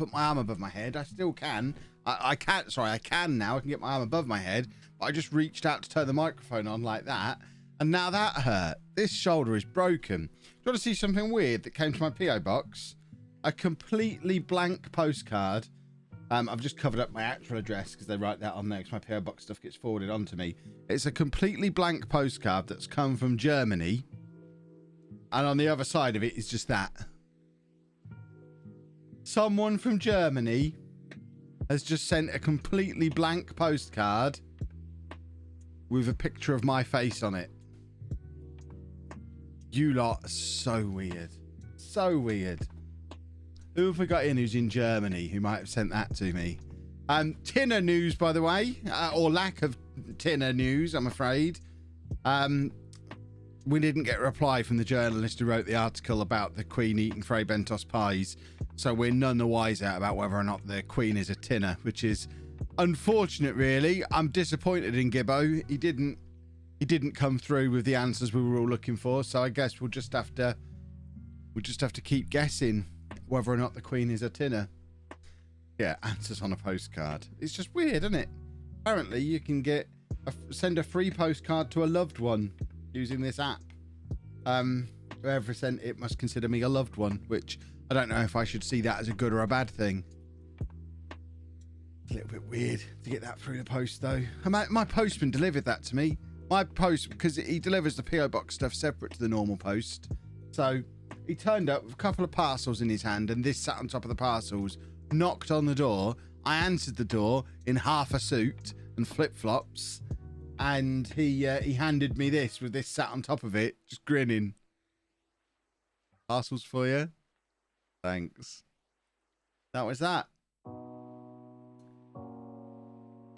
put my arm above my head. I still can. I can't. Sorry, I can now. I can get my arm above my head. But I just reached out to turn the microphone on like that. And now that hurt. This shoulder is broken. Do you want to see something weird that came to my P.O. box? A completely blank postcard. I've just covered up my actual address because they write that on there because my P.O. box stuff gets forwarded onto me. It's a completely blank postcard that's come from Germany. And on the other side of it is just that. Someone from Germany has just sent a completely blank postcard with a picture of my face on it. You lot are so weird. So weird. Who have we got in who's in Germany who might have sent that to me? Tinner news, by the way, or lack of Tinner news, I'm afraid. We didn't get a reply from the journalist who wrote the article about the Queen eating Fray Bentos pies, so we're none the wiser about whether or not the Queen is a tinner, which is unfortunate, really. I'm disappointed in Gibbo. He didn't come through with the answers we were all looking for, so I guess we'll just have to keep guessing whether or not the Queen is a tinner. Yeah, answers on a postcard. It's just weird, isn't it? Apparently, you can send a free postcard to a loved one using this app. Whoever sent it must consider me a loved one, which I don't know if I should see that as a good or a bad thing. A little bit weird to get that through the post, though. My postman delivered that to me. My post, because he delivers the P.O. box stuff separate to the normal post. So he turned up with a couple of parcels in his hand, and this sat on top of the parcels, knocked on the door. I answered the door in half a suit and flip-flops, and he handed me this with this sat on top of it, just grinning. Parcels for you. Thanks. That was that.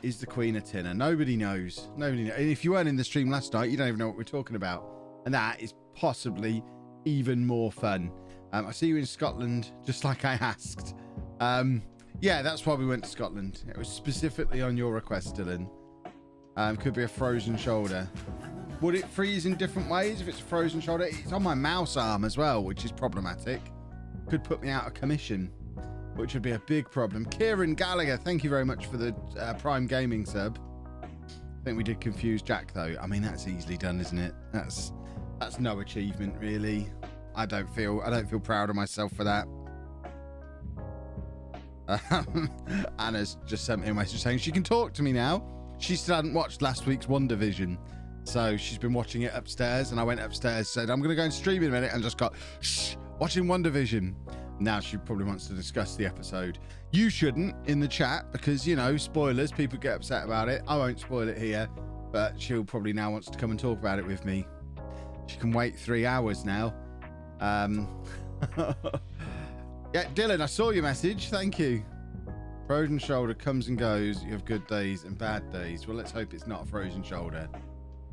Is the Queen a tinner? Nobody knows. Nobody knows. And if you weren't in the stream last night, you don't even know what we're talking about. And that is possibly even more fun. I see you in Scotland, just like I asked. Yeah, that's why we went to Scotland. It was specifically on your request, Dylan. Could be a frozen shoulder. Would it freeze in different ways if it's a frozen shoulder? It's on my mouse arm as well, which is problematic. Could put me out of commission, which would be a big problem. Kieran Gallagher, thank you very much for the Prime Gaming sub. I think we did confuse Jack, though. I mean, that's easily done, isn't it? That's no achievement, really. I don't feel proud of myself for that. Anna's just sent me a message saying she can talk to me now. She still hadn't watched last week's WandaVision, so she's been watching it upstairs, and I went upstairs, said I'm going to go and stream in a minute, and just got, shh, watching WandaVision. Now she probably wants to discuss the episode. You shouldn't in the chat because, you know, spoilers, people get upset about it. I won't spoil it here, but she'll probably now wants to come and talk about it with me. She can wait 3 hours now. Yeah, Dylan, I saw your message. Thank you. Frozen shoulder comes and goes. You have good days and bad days. Well, let's hope it's not a frozen shoulder,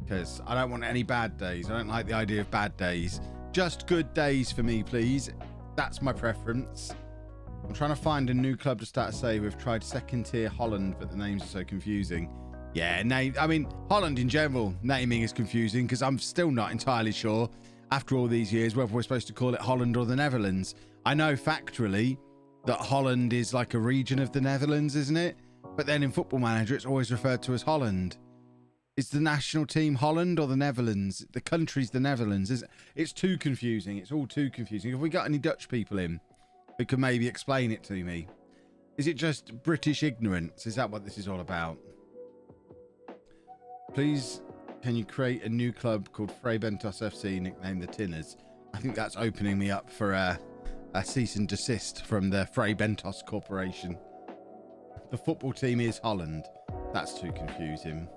because I don't want any bad days. I don't like the idea of bad days. Just good days for me, please. That's my preference. I'm trying to find a new club to start a save. We've tried second tier Holland, but the names are so confusing. Yeah, I mean, Holland in general, naming is confusing because I'm still not entirely sure, after all these years, whether we're supposed to call it Holland or the Netherlands. I know factually that Holland is like a region of the Netherlands, isn't it? But then in Football Manager, it's always referred to as Holland. Is the national team Holland or the Netherlands? The country's the Netherlands. It's too confusing. It's all too confusing. Have we got any Dutch people in who can maybe explain it to me? Is it just British ignorance? Is that what this is all about? Please, can you create a new club called Fray Bentos FC, nicknamed the Tinners? I think that's opening me up for a cease and desist from the Fray Bentos Corporation. The football team is Holland. That's too confusing.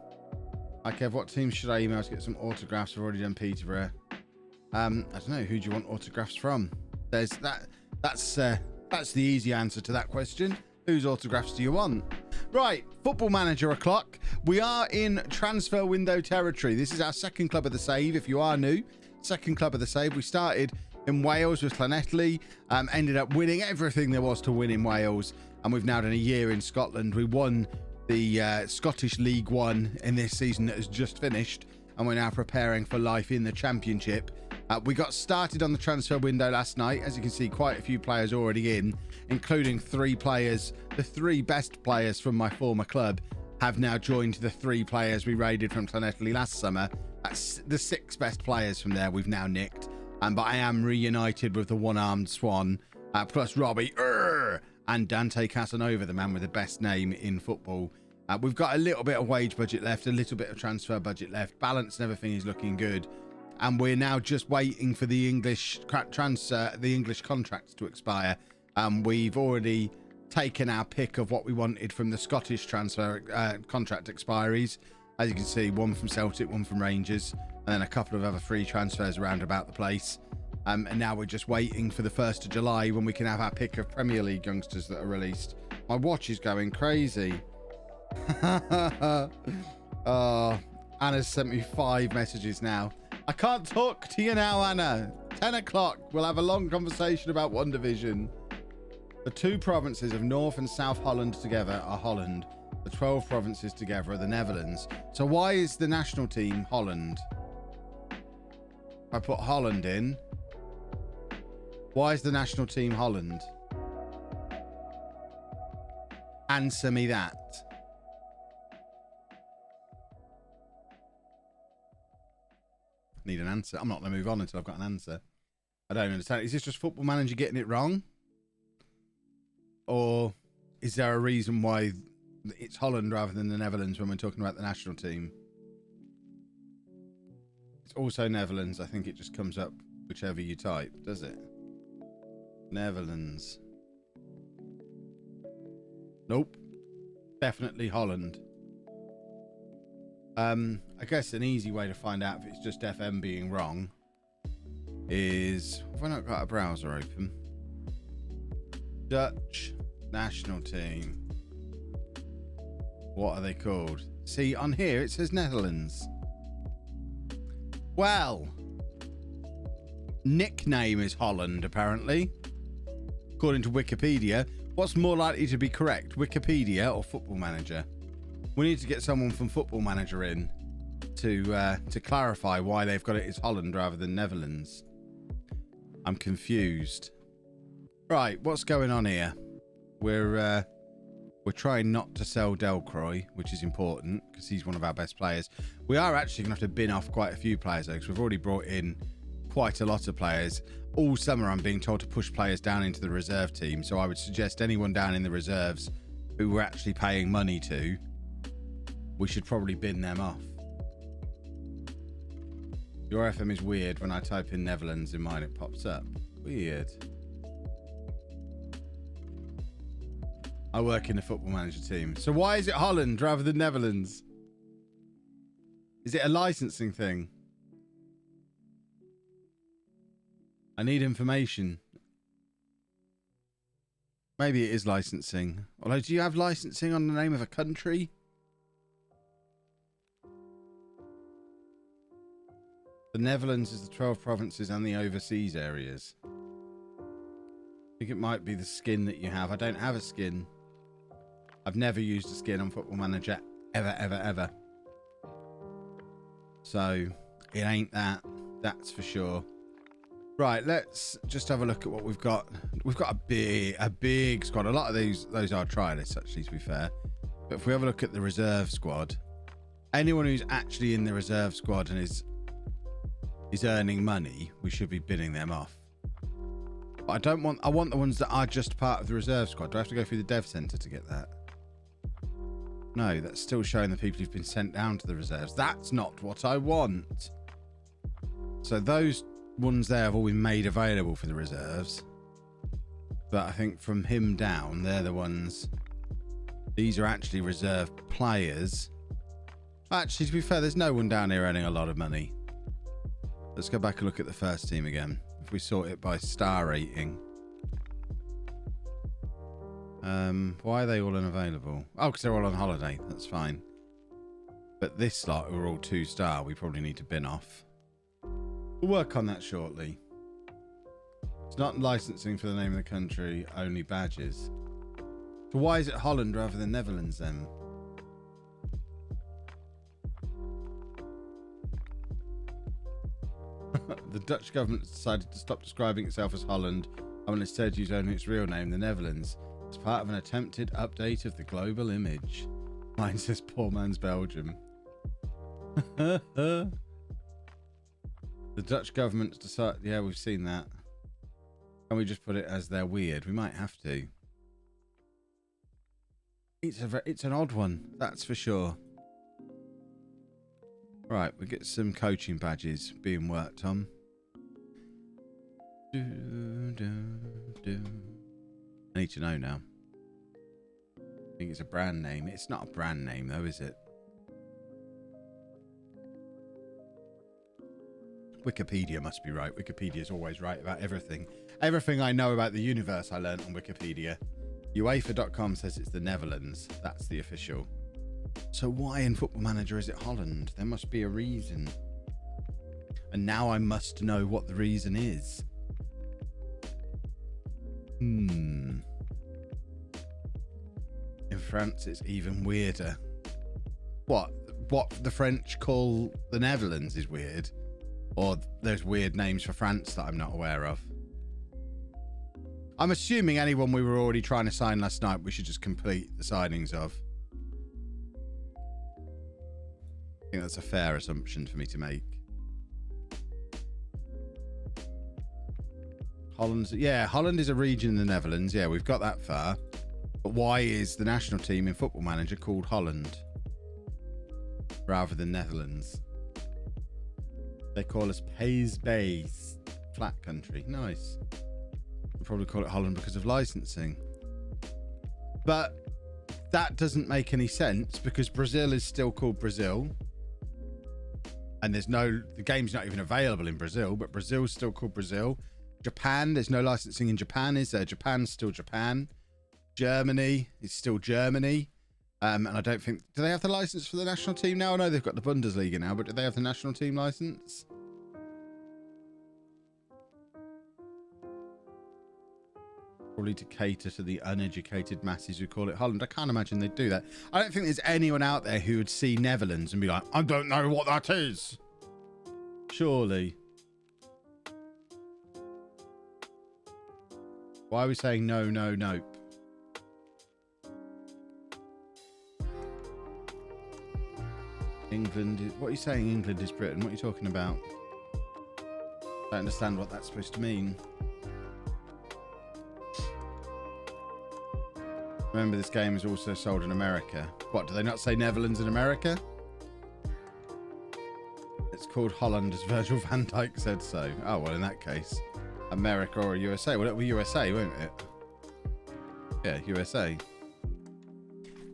Okay, what team should I email to get some autographs? I've already done Peterborough. I don't know. Who do you want autographs from? There's that. That's the easy answer to that question. Whose autographs do you want? Right, Football Manager o'clock. We are in transfer window territory. This is our second club of the save. If you are new, second club of the save. We started in Wales with Llanelli, ended up winning everything there was to win in Wales, and we've now done a year in Scotland. We won the Scottish League One in this season that has just finished, and we're now preparing for life in the Championship. We got started on the transfer window last night. As you can see, quite a few players already in, including 3 players. The 3 best players from my former club have now joined the 3 players we raided from Llanelli last summer. That's the 6 best players from there we've now nicked. But I am reunited with the one-armed swan, plus Robbie and Dante Casanova, the man with the best name in football. We've got a little bit of wage budget left, a little bit of transfer budget left. Balance and everything is looking good. And we're now just waiting for the English contracts to expire. We've already taken our pick of what we wanted from the Scottish transfer contract expiries. As you can see, 1 from Celtic, 1 from Rangers, and then a couple of other free transfers around about the place. And now we're just waiting for the 1st of July when we can have our pick of Premier League youngsters that are released. My watch is going crazy. Oh, Anna's sent me 5 messages now. I can't talk to you now, Anna. 10 o'clock. We'll have a long conversation about One Division. The 2 provinces of North and South Holland together are Holland. The 12 provinces together are the Netherlands. So why is the national team Holland? If I put Holland in, why is the national team Holland? Answer me that. Need an answer. I'm not going to move on until I've got an answer. I don't understand. Is this just Football Manager getting it wrong? Or is there a reason why it's Holland rather than the Netherlands when we're talking about the national team? It's also Netherlands. I think it just comes up whichever you type, does it? Netherlands. Nope. Definitely Holland. I guess an easy way to find out if it's just FM being wrong is, have I not got a browser open? Dutch national team. What are they called? See, on here it says Netherlands. Well, nickname is Holland, apparently. According to Wikipedia. What's more likely to be correct, Wikipedia or Football Manager? We need to get someone from Football Manager in to clarify why they've got it as Holland rather than Netherlands. I'm confused. Right, what's going on here? We're trying not to sell Delcroix, which is important because he's one of our best players. We are actually going to have to bin off quite a few players though, because we've already brought in quite a lot of players. All summer I'm being told to push players down into the reserve team, so I would suggest anyone down in the reserves who we're actually paying money to, we should probably bin them off. Your FM is weird. When I type in Netherlands in mine, it pops up. Weird. I work in the Football Manager team. So why is it Holland rather than Netherlands? Is it a licensing thing? I need information. Maybe it is licensing. Although, do you have licensing on the name of a country? The Netherlands is the 12 provinces and the overseas areas. I think it might be the skin that you have. I don't have a skin. I've never used a skin on Football Manager. Ever, ever, ever. So, it ain't that. That's for sure. Right, let's just have a look at what we've got. We've got a big squad. A lot of those are trialists, actually, to be fair. But if we have a look at the reserve squad, anyone who's actually in the reserve squad and is earning money, we should be bidding them off. But I want the ones that are just part of the reserve squad. Do I have to go through the dev center to get that? No, that's still showing the people who've been sent down to the reserves. That's not what I want. So those ones there have all been made available for the reserves. But I think from him down, they're the ones. These are actually reserve players. Actually, to be fair, there's no one down here earning a lot of money. Let's go back and look at the first team again. If we sort it by star rating. Why are they all unavailable? Oh, because they're all on holiday. That's fine. But this lot who are all 2-star, we probably need to bin off. We'll work on that shortly. It's not licensing for the name of the country, only badges. So why is it Holland rather than Netherlands then? The Dutch government has decided to stop describing itself as Holland and will instead use only its real name, the Netherlands, as part of an attempted update of the global image. Mine says poor man's Belgium. The Dutch government's decided... Yeah, we've seen that. Can we just put it as they're weird? We might have to. It's an odd one, that's for sure. Right, we get some coaching badges being worked on. I need to know now. I think it's a brand name. It's not a brand name though, is it? Wikipedia must be right. Wikipedia's always right about everything. Everything I know about the universe I learned on Wikipedia. UEFA.com says it's the Netherlands. That's the official. So why in Football Manager is it Holland? There must be a reason. And now I must know what the reason is. In France, it's even weirder. What the French call the Netherlands is weird? Or there's weird names for France that I'm not aware of? I'm assuming anyone we were already trying to sign last night, we should just complete the signings of. I think that's a fair assumption for me to make. Holland is a region in the Netherlands. Yeah, we've got that far. But why is the national team in Football Manager called Holland rather than Netherlands? They call us Pays-Bas, flat country. Nice. We'll probably call it Holland because of licensing. But that doesn't make any sense because Brazil is still called Brazil. And the game's not even available in Brazil, but Brazil's still called Brazil. Japan, there's no licensing in Japan, is there? Japan's still Japan. Germany is still Germany. And I don't think... Do they have the license for the national team now? I know they've got the Bundesliga now, but do they have the national team license? Probably to cater to the uneducated masses who call it Holland. I can't imagine they'd do that. I don't think there's anyone out there who would see Netherlands and be like, I don't know what that is. Surely. Why are we saying no, no, nope? England, what are you saying England is Britain? What are you talking about? I don't understand what that's supposed to mean. Remember, this game is also sold in America. What, do they not say Netherlands in America? It's called Holland, as Virgil van Dijk said so. Oh, well, in that case, America or USA. Well, it'll be USA, won't it? Yeah, USA.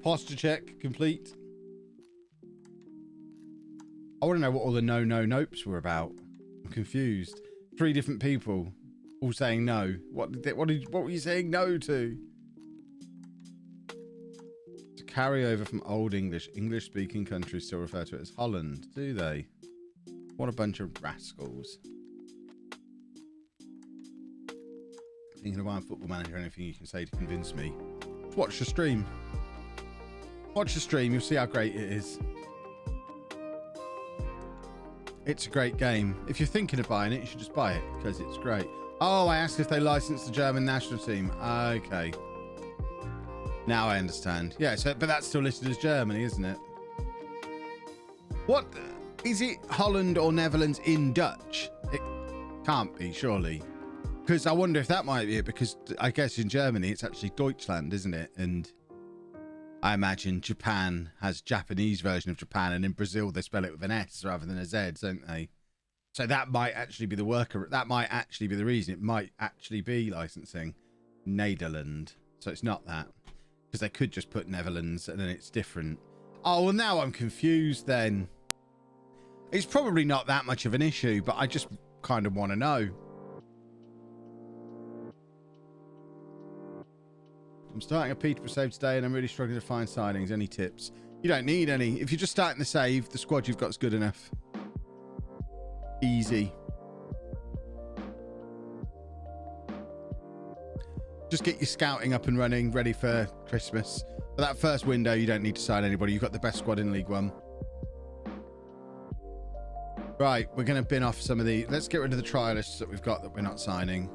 Posture check complete. I want to know what all the no, no, nopes were about. I'm confused. 3 different people all saying no. What were you saying no to? To carry over from Old English. English-speaking countries still refer to it as Holland, do they? What a bunch of rascals. Thinking of buying Football Manager, anything you can say to convince me? Watch the stream. Watch the stream, you'll see how great it is. It's a great game. If you're thinking of buying it, you should just buy it because it's great. Oh, I asked if they licensed the German national team. Okay. Now I understand. Yeah, but that's still listed as Germany, isn't it? What? Is it Holland or Netherlands in Dutch? It can't be, surely. Because I wonder if that might be it, because I guess in Germany it's actually Deutschland, isn't it? And I imagine Japan has Japanese version of Japan, and in Brazil they spell it with an S rather than a Z, don't they? So that might actually be the worker. That might actually be the reason. It might actually be licensing Nederland. So it's not that, because they could just put Netherlands and then it's different. Oh, well, now I'm confused then. It's probably not that much of an issue, but I just kind of want to know. I'm starting a Peterborough save today and I'm really struggling to find signings. Any tips? You don't need any. If you're just starting the save, the squad you've got is good enough. Easy. Just get your scouting up and running, ready for Christmas. For that first window, you don't need to sign anybody. You've got the best squad in League One. Right, we're going to bin off some of the... Let's get rid of the trialists that we've got that we're not signing.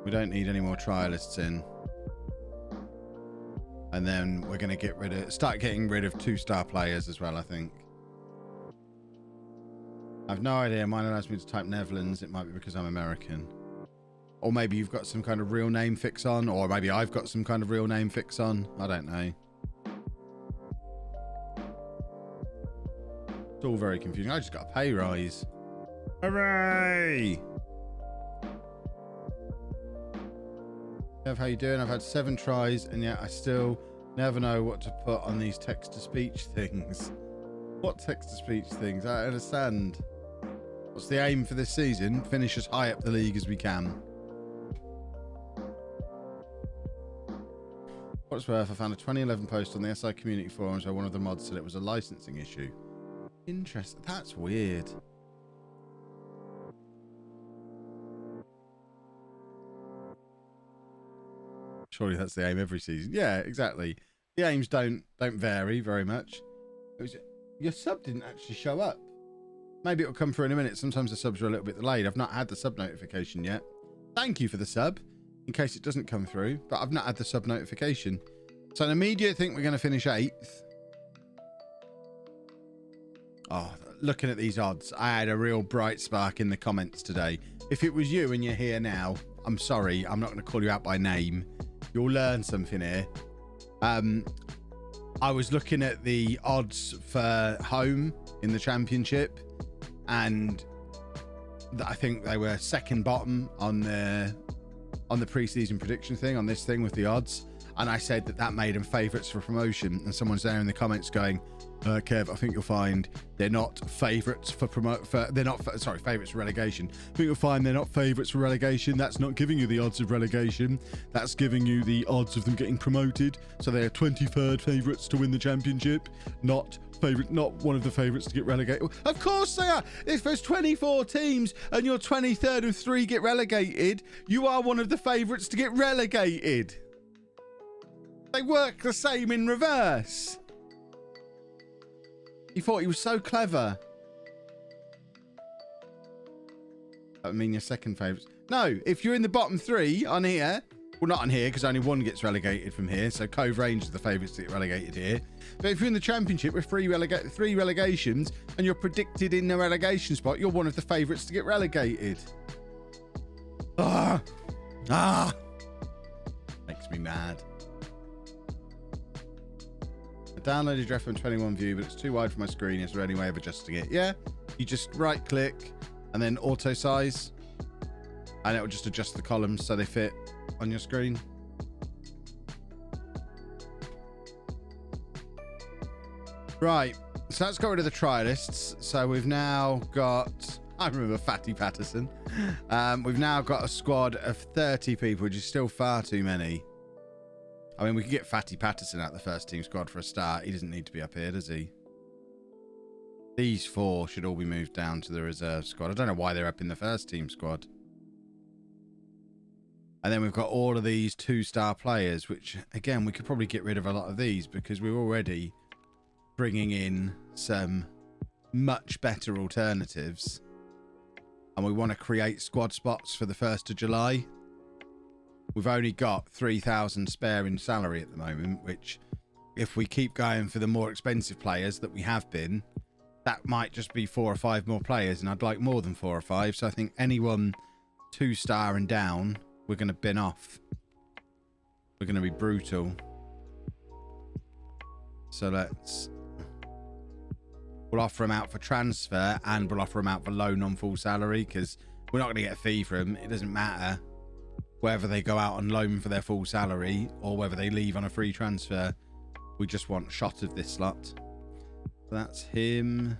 We don't need any more trialists in. And then we're going to start getting rid of 2-star players as well, I think. I've no idea. Mine allows me to type Netherlands. It might be because I'm American. Or maybe you've got some kind of real name fix on. Or maybe I've got some kind of real name fix on. I don't know. It's all very confusing. I just got a pay rise. Hooray! Kev, how you doing? I've had 7 tries and yet I still never know what to put on these text-to-speech things. What text-to-speech things? I don't understand. What's the aim for this season? Finish as high up the league as we can. What's worth, I found a 2011 post on the SI community forums where one of the mods said it was a licensing issue. Interesting. That's weird. Surely that's the aim every season. Yeah, exactly. The aims don't vary very much. Your sub didn't actually show up. Maybe it'll come through in a minute. Sometimes the subs are a little bit delayed. I've not had the sub notification yet. Thank you for the sub, in case it doesn't come through. But I've not had the sub notification. So an immediate think we're going to finish 8th. Oh, looking at these odds, I had a real bright spark in the comments today. If it was you and you're here now, I'm sorry. I'm not going to call you out by name. You'll learn something here. I was looking at the odds for home in the championship, and I think they were second bottom on the pre-season prediction thing, on this thing with the odds. And I said that made them favourites for promotion. And someone's there in the comments going, Kev, I think you'll find they're not favourites for favourites for relegation. I think you'll find they're not favourites for relegation. That's not giving you the odds of relegation. That's giving you the odds of them getting promoted. So they're 23rd favourites to win the championship, not one of the favourites to get relegated. Of course they are. If there's 24 teams and you're 23rd of 3 get relegated, you are one of the favourites to get relegated. They work the same in reverse. He thought he was so clever. That would mean your second favourites. No, if you're in the bottom 3 on here, well, not on here because only 1 gets relegated from here. So Cove Range is the favourites to get relegated here. But if you're in the championship with 3 relegations and you're predicted in the relegation spot, you're one of the favourites to get relegated. Makes me mad. I downloaded your FM21 view, but it's too wide for my screen. Is there any way of adjusting it? Yeah, you just right click and then auto size, and it will just adjust the columns so they fit on your screen. Right, so let's get rid of the trialists. So we've now got, I remember Fatty Patterson. We've now got a squad of 30 people, which is still far too many. I mean, we could get Fatty Patterson out the first team squad for a start. He doesn't need to be up here, does he? These 4 should all be moved down to the reserve squad. I don't know why they're up in the first team squad. And then we've got all of these 2-star players, which, again, we could probably get rid of a lot of these because we're already bringing in some much better alternatives. And we want to create squad spots for the 1st of July. We've only got 3,000 spare in salary at the moment, which if we keep going for the more expensive players that we have been, that might just be 4 or 5 more players, and I'd like more than 4 or 5. So I think anyone 2-star and down, we're going to bin off. We're going to be brutal. So we'll offer them out for transfer, and we'll offer them out for low non-full salary, because we're not going to get a fee for them. It doesn't matter whether they go out on loan for their full salary or whether they leave on a free transfer. We just want a shot of this slot. So that's him.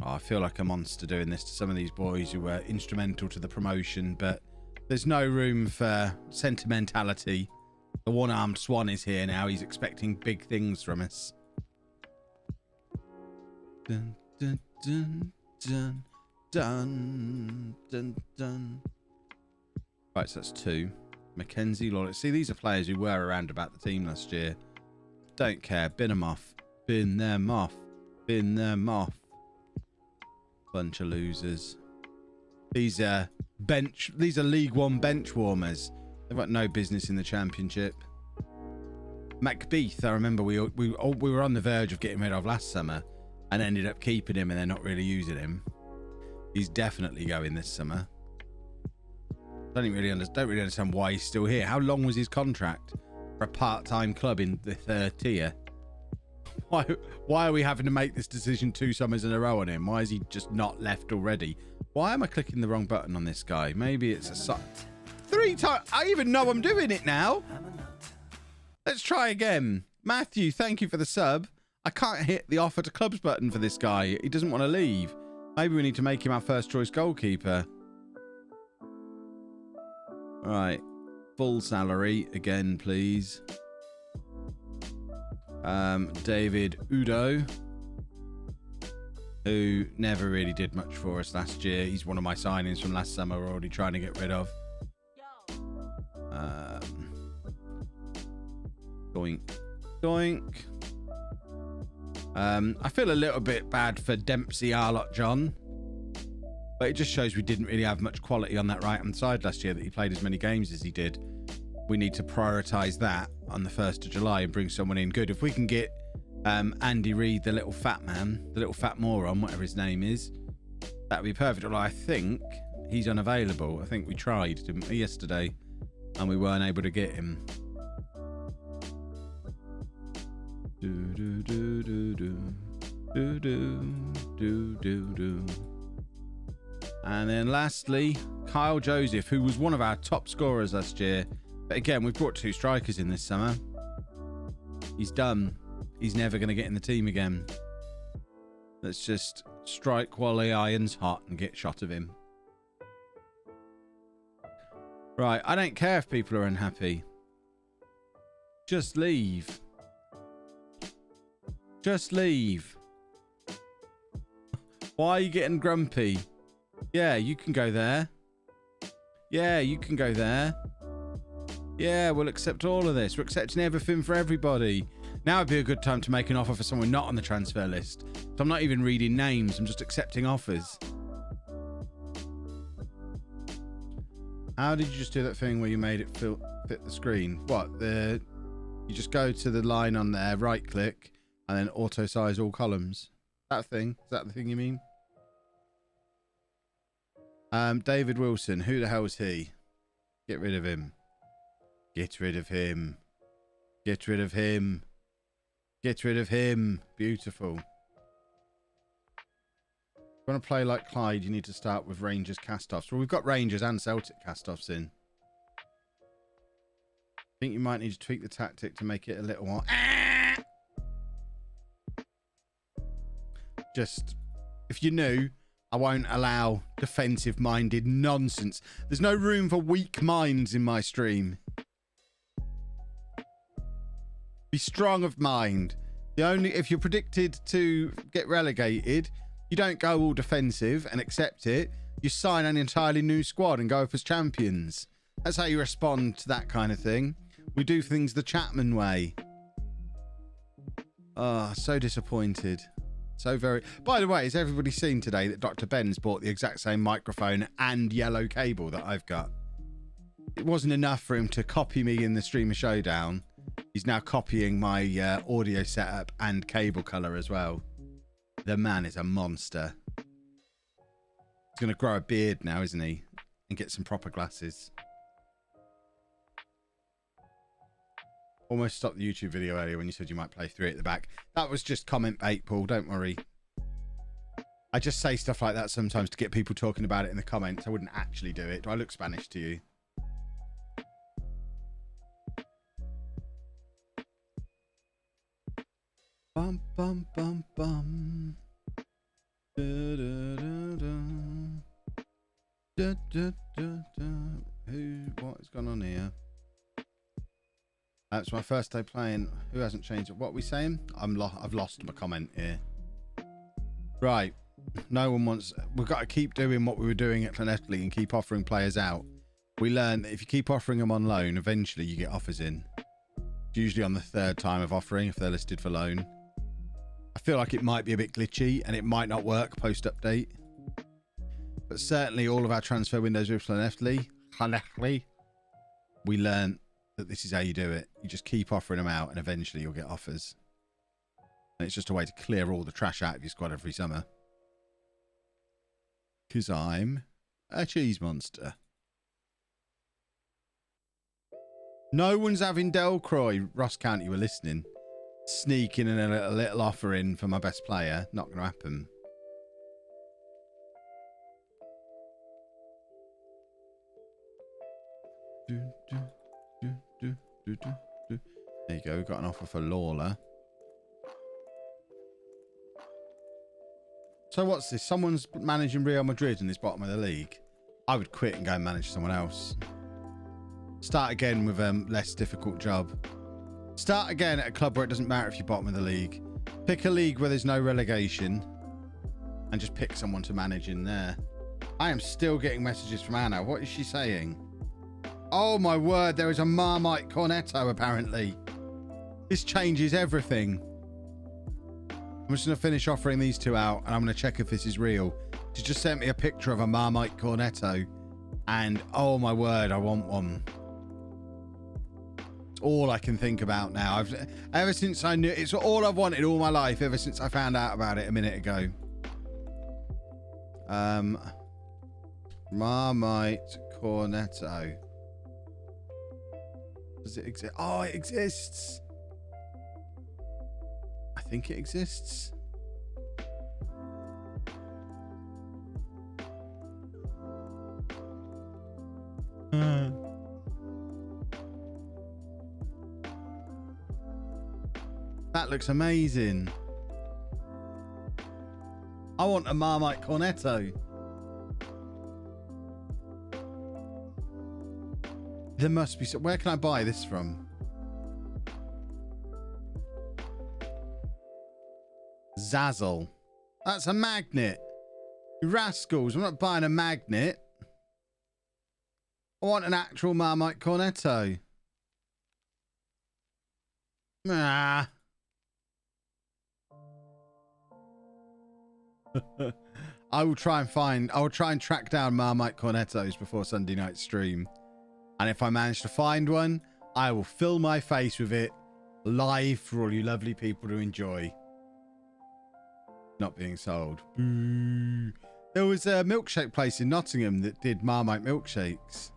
Oh, I feel like a monster doing this to some of these boys who were instrumental to the promotion, but there's no room for sentimentality. The one-armed swan is here now. He's expecting big things from us. Dun, dun, dun, dun, dun, dun, dun. Right, so that's 2. Mackenzie, Lawler. See, these are players who were around about the team last year. Don't care. Bin them off. Bin them off. Bin them off. Bunch of losers. These are League One bench warmers. They've got no business in the Championship. Mcgee, I remember we were on the verge of getting rid of last summer and ended up keeping him, and they're not really using him. He's definitely going this summer. Don't really understand why he's still here. How long was his contract for a part-time club in the 3rd tier? Why are we having to make this decision 2 summers in a row on him? Why is he just not left already? Why am I clicking the wrong button on this guy? Maybe it's a 3 times. I even know I'm doing it now. Let's try again. Matthew, thank you for the sub. I can't hit the offer to clubs button for this guy. He doesn't want to leave. Maybe we need to make him our first choice goalkeeper. All right. Full salary again, please. David Udo, who never really did much for us last year. He's one of my signings from last summer we're already trying to get rid of. Doink. Doink. I feel a little bit bad for Dempsey Arlott John, but it just shows we didn't really have much quality on that right-hand side last year that he played as many games as he did. We need to prioritise that on the 1st of July and bring someone in good. If we can get Andy Reid, the little fat man, the little fat moron, whatever his name is, that would be perfect. Although I think he's unavailable. I think we tried, didn't we, yesterday, and we weren't able to get him. And then lastly, Kyle Joseph, who was one of our top scorers last year. But again, we've brought 2 strikers in this summer. He's done. He's never going to get in the team again. Let's just strike while the iron's hot and get shot of him. Right, I don't care if people are unhappy. Just leave. Just leave. Why are you getting grumpy? Yeah, you can go there. Yeah, you can go there. Yeah, we'll accept all of this. We're accepting everything for everybody. Now would be a good time to make an offer for someone not on the transfer list. So I'm not even reading names. I'm just accepting offers. How did you just do that thing where you made it fit the screen? What? You just go to the line on there, right click, and then auto size all columns. That thing? Is that the thing you mean? David Wilson. Who the hell is he? Get rid of him. Get rid of him. Get rid of him. Get rid of him. Beautiful. If you want to play like Clyde, you need to start with Rangers cast-offs. Well, we've got Rangers and Celtic cast-offs in. I think you might need to tweak the tactic to make it a little more... Just, if you're new, I won't allow defensive-minded nonsense. There's no room for weak minds in my stream. Be strong of mind. If you're predicted to get relegated, you don't go all defensive and accept it. You sign an entirely new squad and go up as champions. That's how you respond to that kind of thing. We do things the Chapman way. Oh, so disappointed. So very... By the way, has everybody seen today that Dr. Ben's bought the exact same microphone and yellow cable that I've got? It wasn't enough for him to copy me in the Streamer Showdown. He's now copying my audio setup and cable color as well. The man is a monster. He's going to grow a beard now, isn't he? And get some proper glasses. Almost stopped the YouTube video earlier when you said you might play 3 at the back. That was just comment bait, Paul. Don't worry. I just say stuff like that sometimes to get people talking about it in the comments. I wouldn't actually do it. Do I look Spanish to you? Bum, bum, bum, bum. Da, da, da, da. Da, da, da, da. What has gone on here? It's my first day playing. Who hasn't changed it? What are we saying? I've lost my comment here. Right. No one wants... We've got to keep doing what we were doing at Llanelli and keep offering players out. We learned that if you keep offering them on loan, eventually you get offers in. It's usually on the 3rd time of offering if they're listed for loan. I feel like it might be a bit glitchy and it might not work post-update. But certainly all of our transfer windows with Llanelli, we learned that this is how you do it. You just keep offering them out and eventually you'll get offers. And it's just a way to clear all the trash out of your squad every summer. Because I'm a cheese monster. No one's having Delcroix. Ross County, you were listening. Sneaking in a little offer in for my best player. Not going to happen. There you go. We've got an offer for Lawler. So what's this? Someone's managing Real Madrid in this bottom of the league. I would quit and go and manage someone else. Start again with a less difficult job. Start again at a club where it doesn't matter if you're bottom of the league. Pick a league where there's no relegation. And just pick someone to manage in there. I am still getting messages from Anna. What is she saying? Oh my word, there is a Marmite Cornetto apparently. This changes everything. I'm just going to finish offering these two out and I'm going to check if this is real. She just sent me a picture of a Marmite Cornetto and oh my word, I want one. It's all I can think about now. Ever since I knew, it's all I've wanted all my life ever since I found out about it a minute ago. Marmite Cornetto. Does it exist? Oh, it exists. I think it exists. That looks amazing. I want a Marmite Cornetto. There must be some. Where can I buy this from? Zazzle. That's a magnet. You rascals. I'm not buying a magnet. I want an actual Marmite Cornetto. Ah. I will try and track down Marmite Cornettos before Sunday night stream. And if I manage to find one, I will fill my face with it live for all you lovely people to enjoy. Not being sold. There was a milkshake place in Nottingham that did Marmite milkshakes.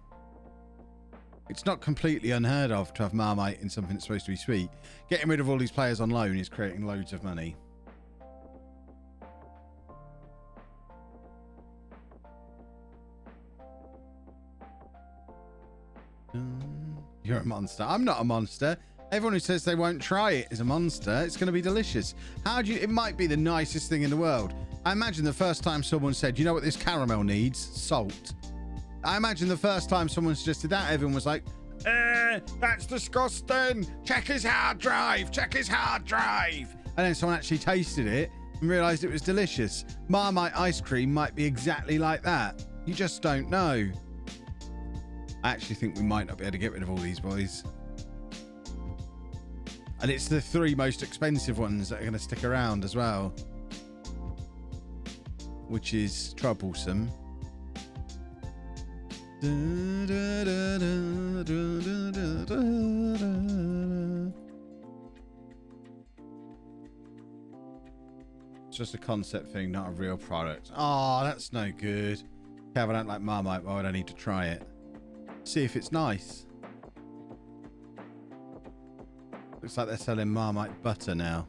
It's not completely unheard of to have Marmite in something that's supposed to be sweet. Getting rid of all these players on loan is creating loads of money. You're a monster. I'm not a monster. Everyone who says they won't try it is a monster. It's going to be delicious. It might be the nicest thing in the world. I imagine the first time someone said, you know what this caramel needs? Salt. I imagine the first time someone suggested that, everyone was like, that's disgusting. Check his hard drive. Check his hard drive. And then someone actually tasted it and realized it was delicious. Marmite ice cream might be exactly like that. You just don't know. I actually think we might not be able to get rid of all these boys. And it's the 3 most expensive ones that are going to stick around as well. Which is troublesome. It's just a concept thing, not a real product. Oh, that's no good. Okay, if I don't like Marmite, why would I need to try it? See if it's nice. Looks like they're selling Marmite butter now.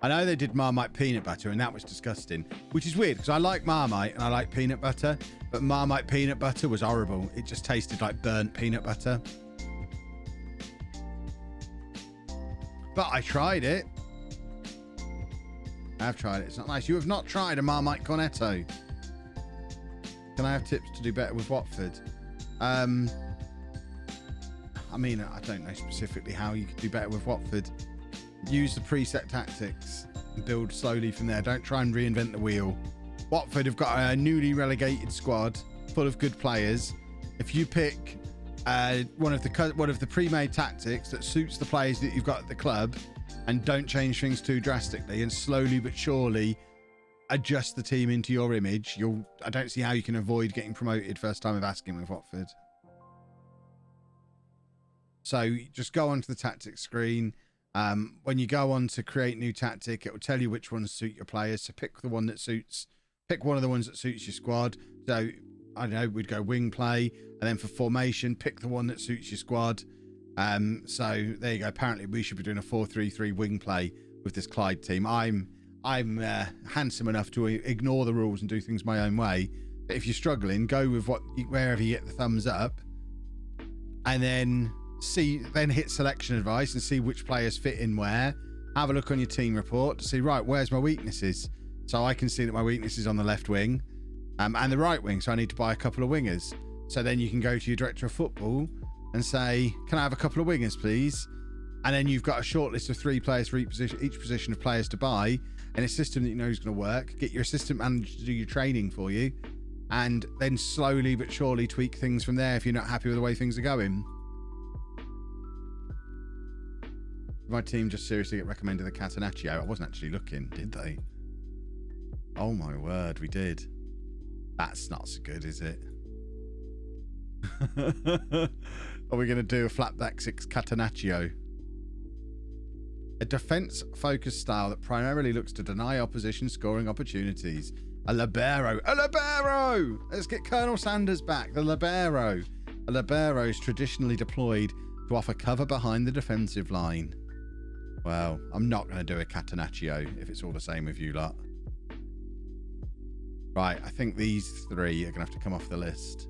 I know they did Marmite peanut butter and that was disgusting, which is weird because I like Marmite and I like peanut butter, but Marmite peanut butter was horrible. It just tasted like burnt peanut butter. But I tried it. I have tried it. It's not nice. You have not tried a Marmite Cornetto. Can I have tips to do better with Watford? I mean, I don't know specifically how you could do better with Watford. Use the preset tactics and build slowly from there. Don't try and reinvent the wheel. Watford have got a newly relegated squad full of good players. If you pick one of the pre-made tactics that suits the players that you've got at the club, and don't change things too drastically, and slowly but surely adjust the team into your image. I don't see how you can avoid getting promoted first time of asking with Watford. So just go onto the tactics screen. When you go on to create new tactic, it will tell you which ones suit your players. So pick one of the ones that suits your squad. So I don't know, we'd go wing play, and then for formation, pick the one that suits your squad. So there you go. Apparently we should be doing a 4-3-3 wing play with this CLYDE team. I'm handsome enough to ignore the rules and do things my own way. But if you're struggling, go with wherever you get the thumbs up, and then hit selection advice and see which players fit in where. Have a look on your team report to see, right, where's my weaknesses? So I can see that my weakness is on the left wing and the right wing, so I need to buy a couple of wingers. So then you can go to your director of football and say, can I have a couple of wingers, please? And then you've got a short list of 3 players for each position of players to buy, and a system that you know is going to work. Get your assistant manager to do your training for you, and then slowly but surely tweak things from there if you're not happy with the way things are going. My team just seriously get recommended the Catenaccio. I wasn't actually looking, did they? Oh my word, we did. That's not so good, is it? Are we going to do a flatback 6 Catenaccio? A defence-focused style that primarily looks to deny opposition scoring opportunities. A libero. A libero! Let's get Colonel Sanders back. The libero. A libero is traditionally deployed to offer cover behind the defensive line. Well, I'm not going to do a Catenaccio if it's all the same with you lot. Right, I think these 3 are going to have to come off the list,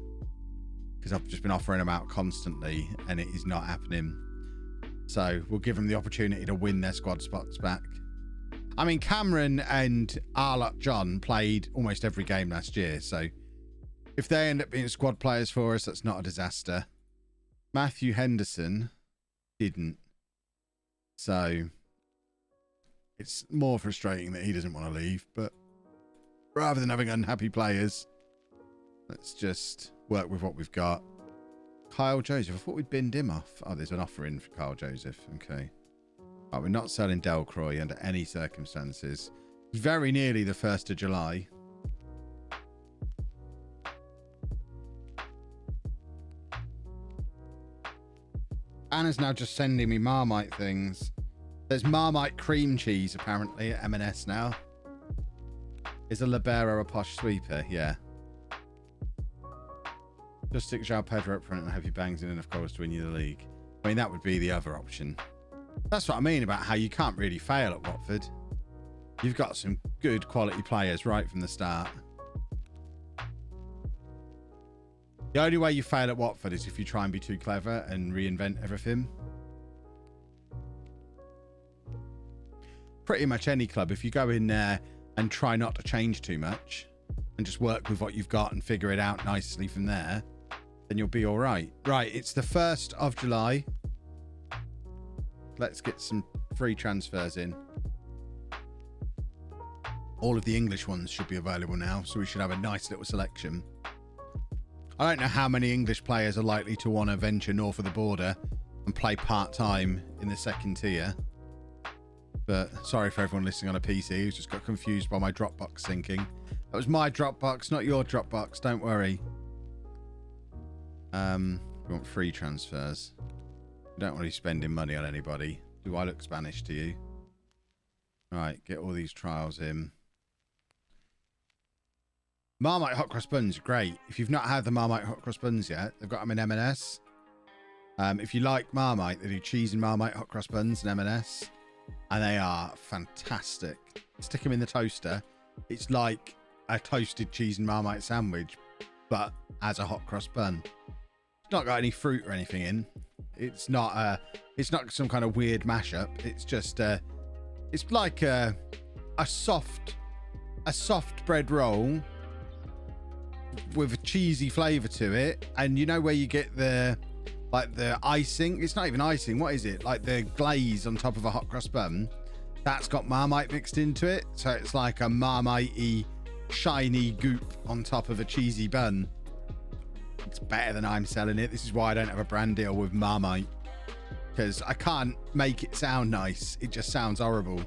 because I've just been offering them out constantly and it is not happening. So we'll give them the opportunity to win their squad spots back. I mean, Cameron and Arlott John played almost every game last year, so if they end up being squad players for us, that's not a disaster. Matthew Henderson didn't. So it's more frustrating that he doesn't want to leave, but rather than having unhappy players, let's just work with what we've got. Kyle Joseph. I thought we'd binned him off. Oh, there's an offer in for Kyle Joseph. Okay. Right, we're not selling Delcroix under any circumstances. Very nearly the 1st of July. Anna's now just sending me Marmite things. There's Marmite cream cheese apparently at M&S now. Is a libero a posh sweeper? Yeah. Just stick João Pedro up front and hope he bangs in enough goals to win you the league. I mean, that would be the other option. That's what I mean about how you can't really fail at Watford. You've got some good quality players right from the start. The only way you fail at Watford is if you try and be too clever and reinvent everything. Pretty much any club, if you go in there and try not to change too much and just work with what you've got and figure it out nicely from there, then you'll be all right. Right, it's the 1st of July. Let's get some free transfers in. All of the English ones should be available now, so we should have a nice little selection. I don't know how many English players are likely to want to venture north of the border and play part-time in the 2nd tier. But sorry for everyone listening on a PC who's just got confused by my Dropbox syncing. That was my Dropbox, not your Dropbox. Don't worry. We want free transfers. We don't want to be spending money on anybody. Do I look Spanish to you? All right, get all these trials in. Marmite hot cross buns are great. If you've not had the Marmite hot cross buns yet, they've got them in M&S. If you like Marmite, they do cheese and Marmite hot cross buns in M&S. And they are fantastic. Stick them in the toaster. It's like a toasted cheese and Marmite sandwich, but as a hot cross bun. It's not got any fruit or anything in. It's not some kind of weird mashup. It's just it's like a soft bread roll with a cheesy flavor to it. And you know where you get the icing? It's not even icing. What is it? Like the glaze on top of a hot cross bun. That's got Marmite mixed into it. So it's like a Marmite-y, shiny goop on top of a cheesy bun. It's better than I'm selling it. This is why I don't have a brand deal with Marmite, because I can't make it sound nice. It just sounds horrible.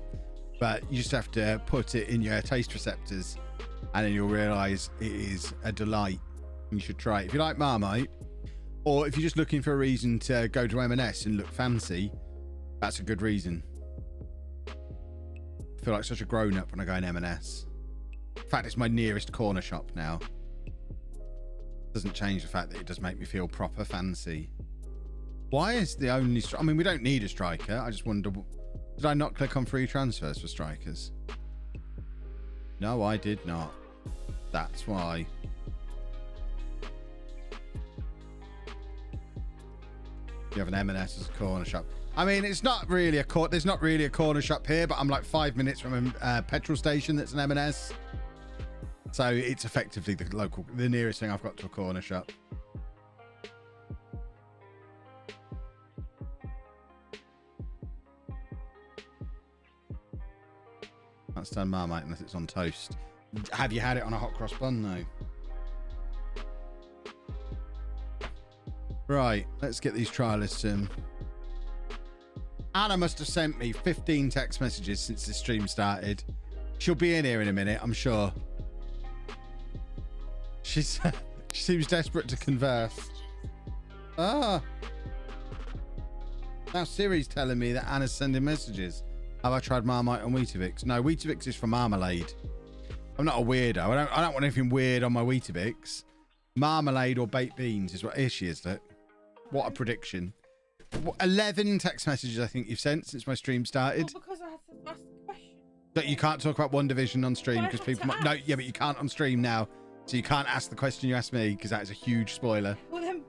But you just have to put it in your taste receptors, and then you'll realize it is a delight. You should try it. If you like Marmite, or if you're just looking for a reason to go to M&S and look fancy, that's a good reason. I feel like such a grown-up when I go in M&S. In fact, it's my nearest corner shop now. Doesn't change the fact that it does make me feel proper fancy. Why is the only... I mean, we don't need a striker. I just wonder... Did I not click on free transfers for strikers? No, I did not. That's why. You have an M&S as a corner shop. I mean, it's not really a there's not really a corner shop here, but I'm like 5 minutes from a petrol station that's an M&S. So it's effectively the nearest thing I've got to a corner shop. Can't stand Marmite unless it's on toast. Have you had it on a hot cross bun though? Right, let's get these trialists in. Anna must have sent me 15 text messages since the stream started. She'll be in here in a minute, I'm sure. She seems desperate to converse. Ah. Now Siri's telling me that Anna's sending messages. Have I tried Marmite and Weetabix? No, Weetabix is for marmalade. I'm not a weirdo. I don't want anything weird on my Weetabix. Marmalade or baked beans is what... Here she is, look. What a prediction. 11 text messages I think you've sent since my stream started. Well, because I had to ask a question. But you can't talk about One Division on stream because people might... No, yeah, but you can't on stream now. So you can't ask the question you asked me because that is a huge spoiler. Well, then...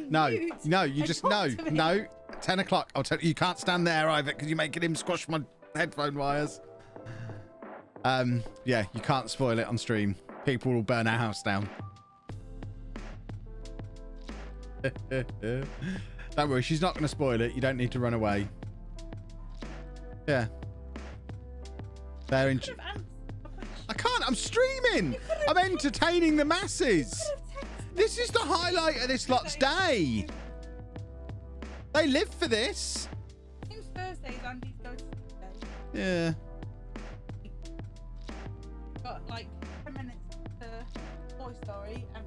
No, you just... No. 10 o'clock. I'll tell you, you can't stand there either because you're making him squash my headphone wires. Yeah, you can't spoil it on stream. People will burn our house down. Don't worry, she's not going to spoil it. You don't need to run away. Yeah. They're in... I can't. I'm streaming. I'm entertaining the masses. This is the highlight of this lot's day. They live for this. It's Thursdays, Andy's going to Tuesday. Yeah. Got like 10 minutes to Toy Story and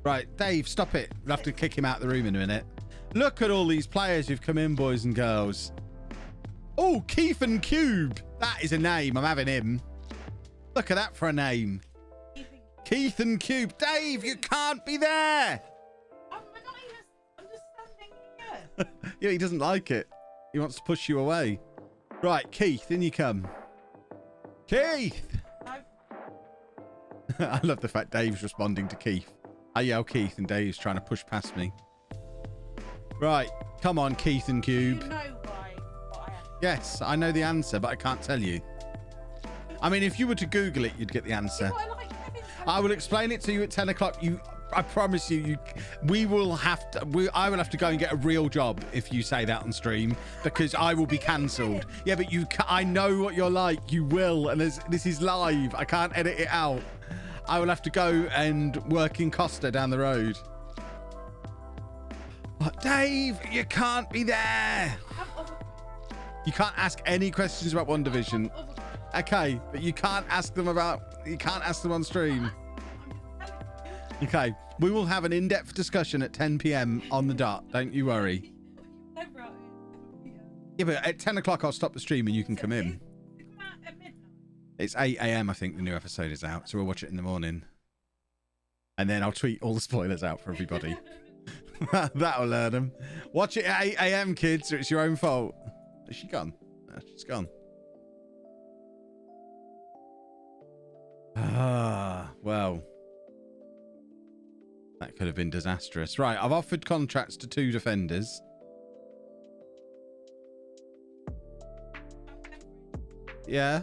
Right, Dave, stop it. We'll have to kick him out of the room in a minute. Look at all these players who've come in, boys and girls. Oh, Keith and Cube. That is a name. I'm having him. Look at that for a name. Keith and Cube. Dave, you can't be there. I'm just standing here. Yeah, he doesn't like it. He wants to push you away. Right, Keith, in you come. Keith. I love the fact Dave's responding to Keith. I yell Keith and Dave's trying to push past me. Right, come on, Keith and Cube. Do you know why? What I have? Yes, I know the answer, but I can't tell you. I mean, if you were to Google it, you'd get the answer. I will explain it to you at 10 o'clock. I promise you, I will have to go and get a real job if you say that on stream, because I will be cancelled. Yeah, but I know what you're like. You will, and this is live. I can't edit it out. I will have to go and work in Costa down the road. Oh, Dave, you can't be there. You can't ask any questions about One Division. Okay, but you can't ask them on stream. Okay, we will have an in-depth discussion at 10 p.m. on the dot. Don't you worry. Yeah, but at 10 o'clock I'll stop the stream and you can come in. It's 8 a.m. I think the new episode is out, so we'll watch it in the morning. And then I'll tweet all the spoilers out for everybody. That'll learn them. Watch it at 8 a.m., kids, or it's your own fault. Is she gone? No, she's gone. Ah, well. That could have been disastrous. Right, I've offered contracts to 2 defenders. Yeah.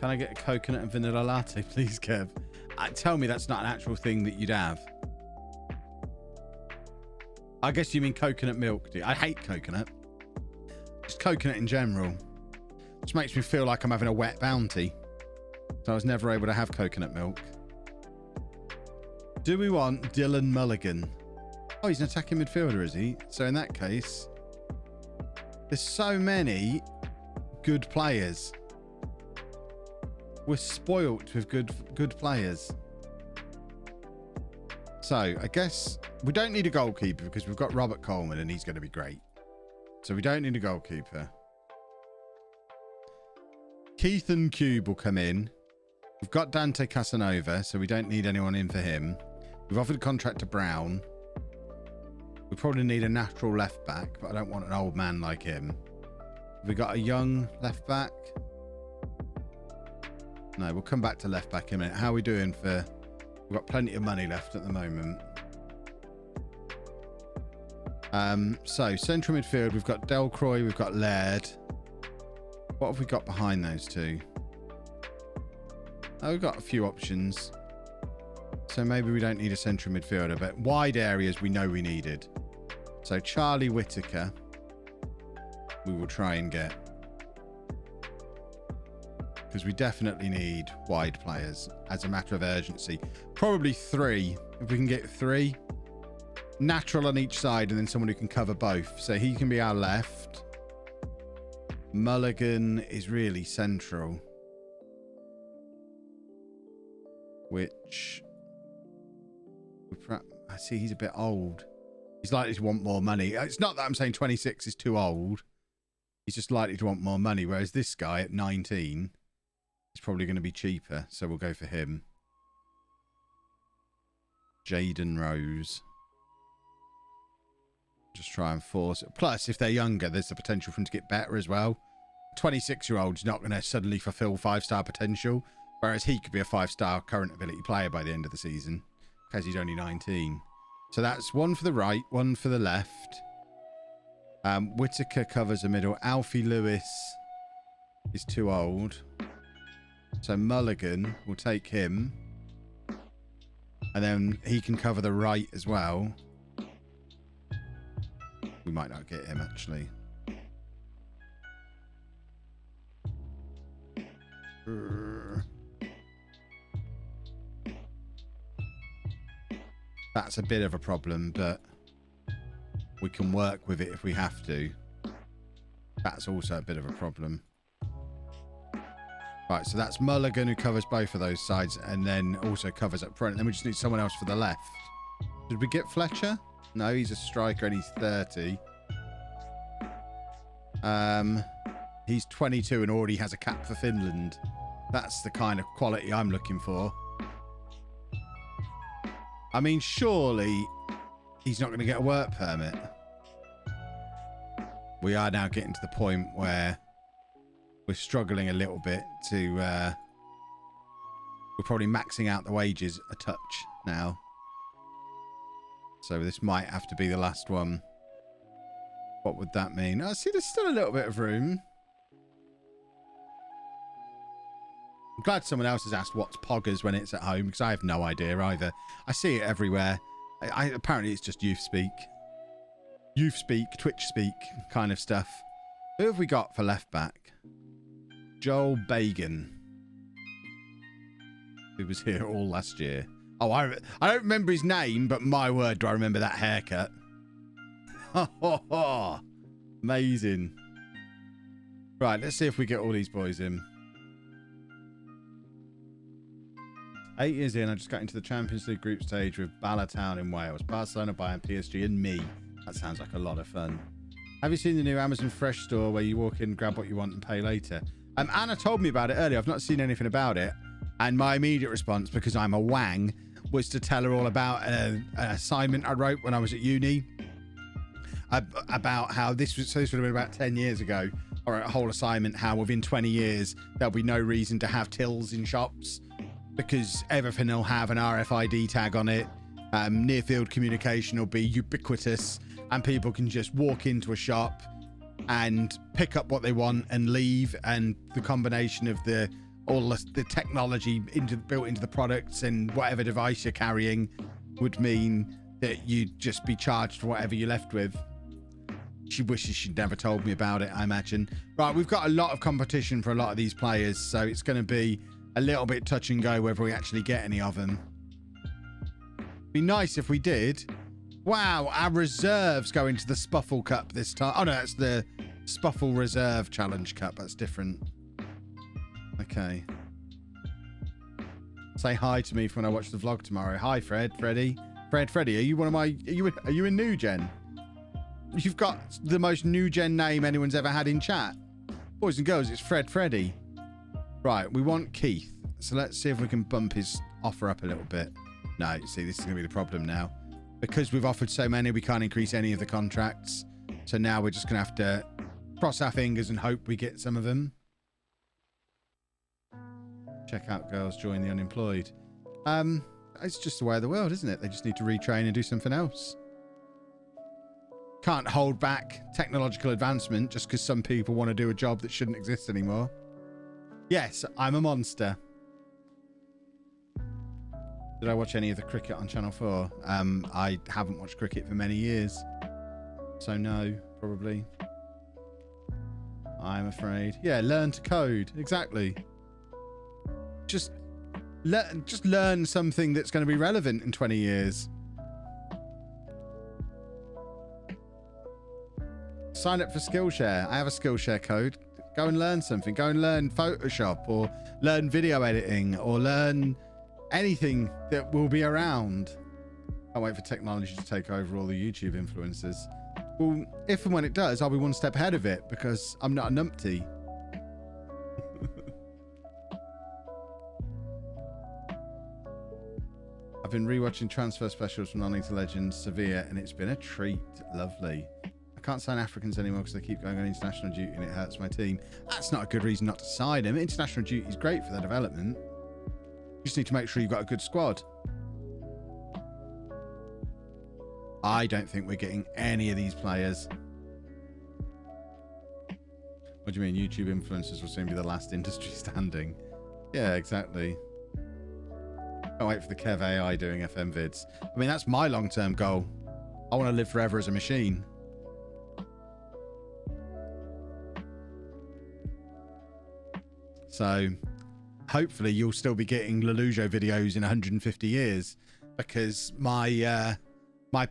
Can I get a coconut and vanilla latte, please, Kev? Tell me that's not an actual thing that you'd have. I guess you mean coconut milk, do you? I hate coconut. Just coconut in general. Just makes me feel like I'm having a wet bounty. So I was never able to have coconut milk. Do we want Dylan Mulligan? Oh, he's an attacking midfielder, is he? So in that case, there's so many good players. We're spoilt with good players. So I guess we don't need a goalkeeper because we've got Robert Coleman and he's going to be great. So we don't need a goalkeeper. Keith and Cube will come in. We've got Dante Casanova, so we don't need anyone in for him. We've offered a contract to Brown. We probably need a natural left back, but I don't want an old man like him. Have we got a young left back? No, we'll come back to left back in a minute. How are we doing for... We've got plenty of money left at the moment. So, central midfield, we've got Delcroix, we've got Laird. What have we got behind those two? Oh, we've got a few options. So maybe we don't need a central midfielder, but wide areas we know we needed. So Charlie Whittaker, we will try and get. Because we definitely need wide players as a matter of urgency. Probably 3. If we can get 3. Natural on each side and then someone who can cover both. So he can be our left. Mulligan is really central. Which... I see he's a bit old. He's likely to want more money. It's not that I'm saying 26 is too old. He's just likely to want more money. Whereas this guy at 19 is probably going to be cheaper. So we'll go for him. Jaden Rose. Just try and force it. Plus, if they're younger, there's the potential for them to get better as well. 26-year-old's not going to suddenly fulfill 5-star potential. Whereas he could be a 5-star current ability player by the end of the season. Because he's only 19. So that's one for the right, one for the left. Whittaker covers the middle. Alfie Lewis is too old. So Mulligan, we'll take him. And then he can cover the right as well. We might not get him, actually. That's a bit of a problem, but we can work with it if we have to. That's also a bit of a problem. Right, so that's Mulligan who covers both of those sides and then also covers up front. And then we just need someone else for the left. Did we get Fletcher? No, he's a striker and he's 30. He's 22 and already has a cap for Finland. That's the kind of quality I'm looking for. I mean, surely he's not going to get a work permit. We are now getting to the point where we're struggling a little bit to... we're probably maxing out the wages a touch now. So this might have to be the last one. What would that mean? I see there's still a little bit of room. I'm glad someone else has asked what's poggers when it's at home, because I have no idea either. I see it everywhere. Apparently it's just youth speak. Youth speak, Twitch speak kind of stuff. Who have we got for left back? Joel Bagan. Who was here all last year. Oh, I don't remember his name, but my word, do I remember that haircut. Amazing. Right, let's see if we get all these boys in. 8 years in, I just got into the Champions League group stage with Ballatown in Wales. Barcelona, Bayern, PSG, and me. That sounds like a lot of fun. Have you seen the new Amazon Fresh store where you walk in, grab what you want, and pay later? Anna told me about it earlier. I've not seen anything about it. And my immediate response, because I'm a wang, was to tell her all about an assignment I wrote when I was at uni. About how this would have been about 10 years ago. Or a whole assignment, how within 20 years, there'll be no reason to have tills in shops. Because everything will have an RFID tag on it. Near field communication will be ubiquitous. And people can just walk into a shop and pick up what they want and leave. And the combination of all the technology built into the products and whatever device you're carrying would mean that you'd just be charged for whatever you're left with. She wishes she'd never told me about it, I imagine. Right, we've got a lot of competition for a lot of these players, so it's going to be a little bit touch and go whether we actually get any of them. Be nice if we did. Wow, our reserves go into the Spuffle Cup this time. Oh no, that's the Spuffle Reserve Challenge Cup. That's different. Okay. Say hi to me for when I watch the vlog tomorrow. Hi, Freddie. Freddie, are you one of my... Are you in New Gen? You've got the most New Gen name anyone's ever had in chat. Boys and girls, it's Freddie. Right, we want Keith. So let's see if we can bump his offer up a little bit. No, see, this is going to be the problem now. Because we've offered so many, we can't increase any of the contracts. So now we're just going to have to cross our fingers and hope we get some of them. Check out girls, join the unemployed. It's just the way of the world, isn't it? They just need to retrain and do something else. Can't hold back technological advancement just because some people want to do a job that shouldn't exist anymore. Yes, I'm a monster. Did I watch any of the cricket on Channel 4? I haven't watched cricket for many years. So no, probably. I'm afraid. Yeah, learn to code. Exactly. Just learn something that's going to be relevant in 20 years. Sign up for Skillshare. I have a Skillshare code. Go and learn something. Go and learn Photoshop or learn video editing or learn anything that will be around. Can't wait for technology to take over all the YouTube influencers. Well, if and when it does, I'll be one step ahead of it because I'm not a numpty. I've been rewatching transfer specials from Untitled Legends, Sevilla, and it's been a treat. Lovely. I can't sign Africans anymore because they keep going on international duty and it hurts my team. That's not a good reason not to sign them. International duty is great for their development. You just need to make sure you've got a good squad. I don't think we're getting any of these players. What do you mean? YouTube influencers will soon be the last industry standing. Yeah, exactly. Can't wait for the Kev AI doing FM vids. I mean, that's my long-term goal. I want to live forever as a machine. So, hopefully you'll still be getting LOLLUJO videos in 150 years because my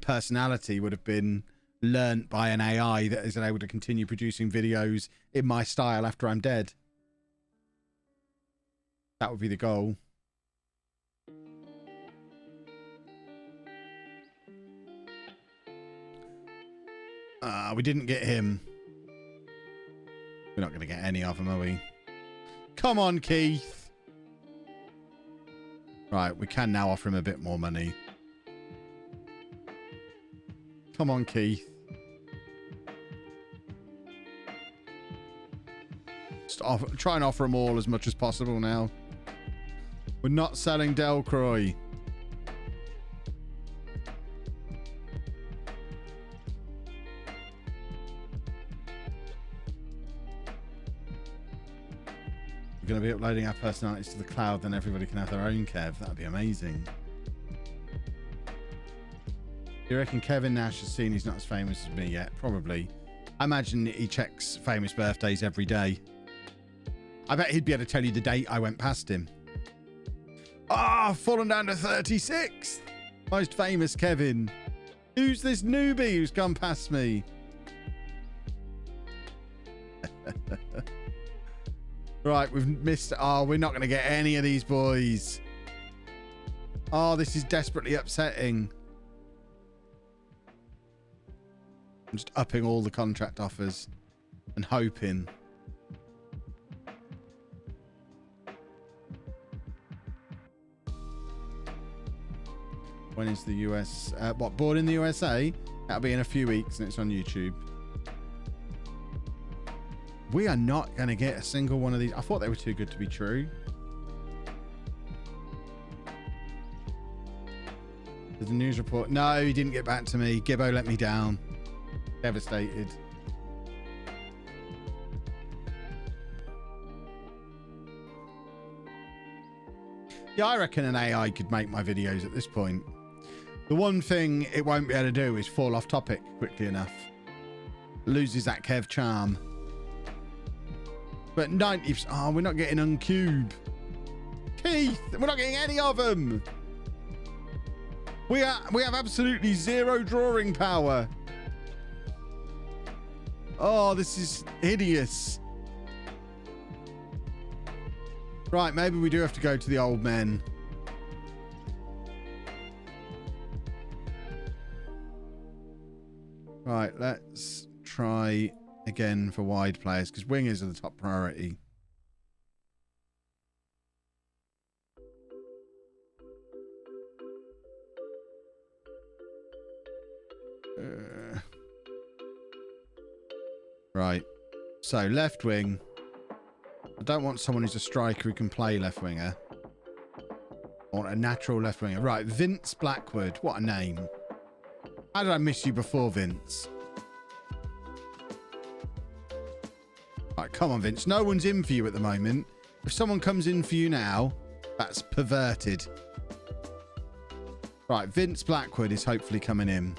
personality would have been learnt by an AI that is able to continue producing videos in my style after I'm dead. That would be the goal. We didn't get him. We're not going to get any of them, are we? Come on, Keith. Right, we can now offer him a bit more money. Come on, Keith. Just try and offer them all as much as possible now. We're not selling Delcroix. We're going to be uploading our personalities to the cloud, then everybody can have their own Kev. That'd be amazing. You reckon Kevin Nash has seen he's not as famous as me yet? Probably. I imagine he checks famous birthdays every day. I bet he'd be able to tell you the date I went past him. Ah, fallen down to 36th. Most famous Kevin. Who's this newbie who's gone past me? Right, we've missed... Oh, we're not going to get any of these boys. Oh, this is desperately upsetting. I'm just upping all the contract offers and hoping. When is the US... what, born in the USA? That'll be in a few weeks and it's on YouTube. We are not going to get a single one of these. I thought they were too good to be true. Did the news report? No, he didn't get back to me. Gibbo let me down. Devastated. Yeah, I reckon an AI could make my videos at this point. The one thing it won't be able to do is fall off topic quickly enough. Loses that Kev charm. But 90... Oh, we're not getting Uncube. Keith! We're not getting any of them! We have absolutely zero drawing power. Oh, this is hideous. Right, maybe we do have to go to the old men. Right, let's try again for wide players because wingers are the top priority. Right, so left wing. I don't want someone who's a striker who can play left winger. I want a natural left winger. Right, Vince Blackwood. What a name. How did I miss you before, Vince? Right, come on, Vince. No one's in for you at the moment. If someone comes in for you now, that's perverted. Right, Vince Blackwood is hopefully coming in.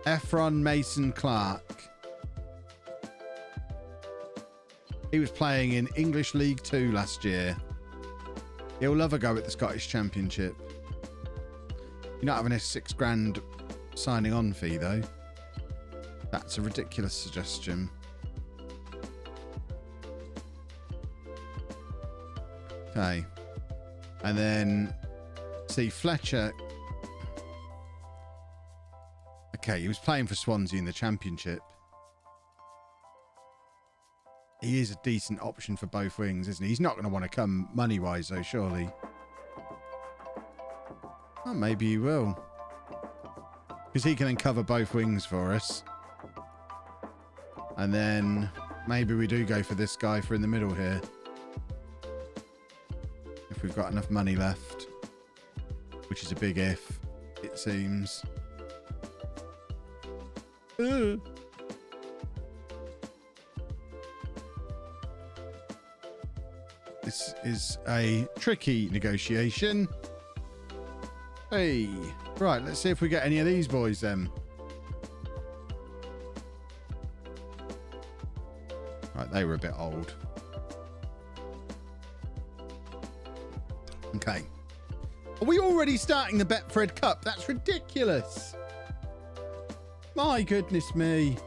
Efron Mason Clark. He was playing in English League 2 last year. He'll love a go at the Scottish Championship. You're not having a £6,000 signing on fee, though. That's a ridiculous suggestion. Okay. And then, see, Fletcher. Okay, he was playing for Swansea in the Championship. He is a decent option for both wings, isn't he? He's not going to want to come money-wise, though, surely. Oh, maybe he will. Because he can then cover both wings for us. And then maybe we do go for this guy for in the middle here. If we've got enough money left. Which is a big if, it seems. This is a tricky negotiation. Hey, right, let's see if we get any of these boys then. Right, they were a bit old. Okay. Are we already starting the Betfred Cup? That's ridiculous. My goodness me.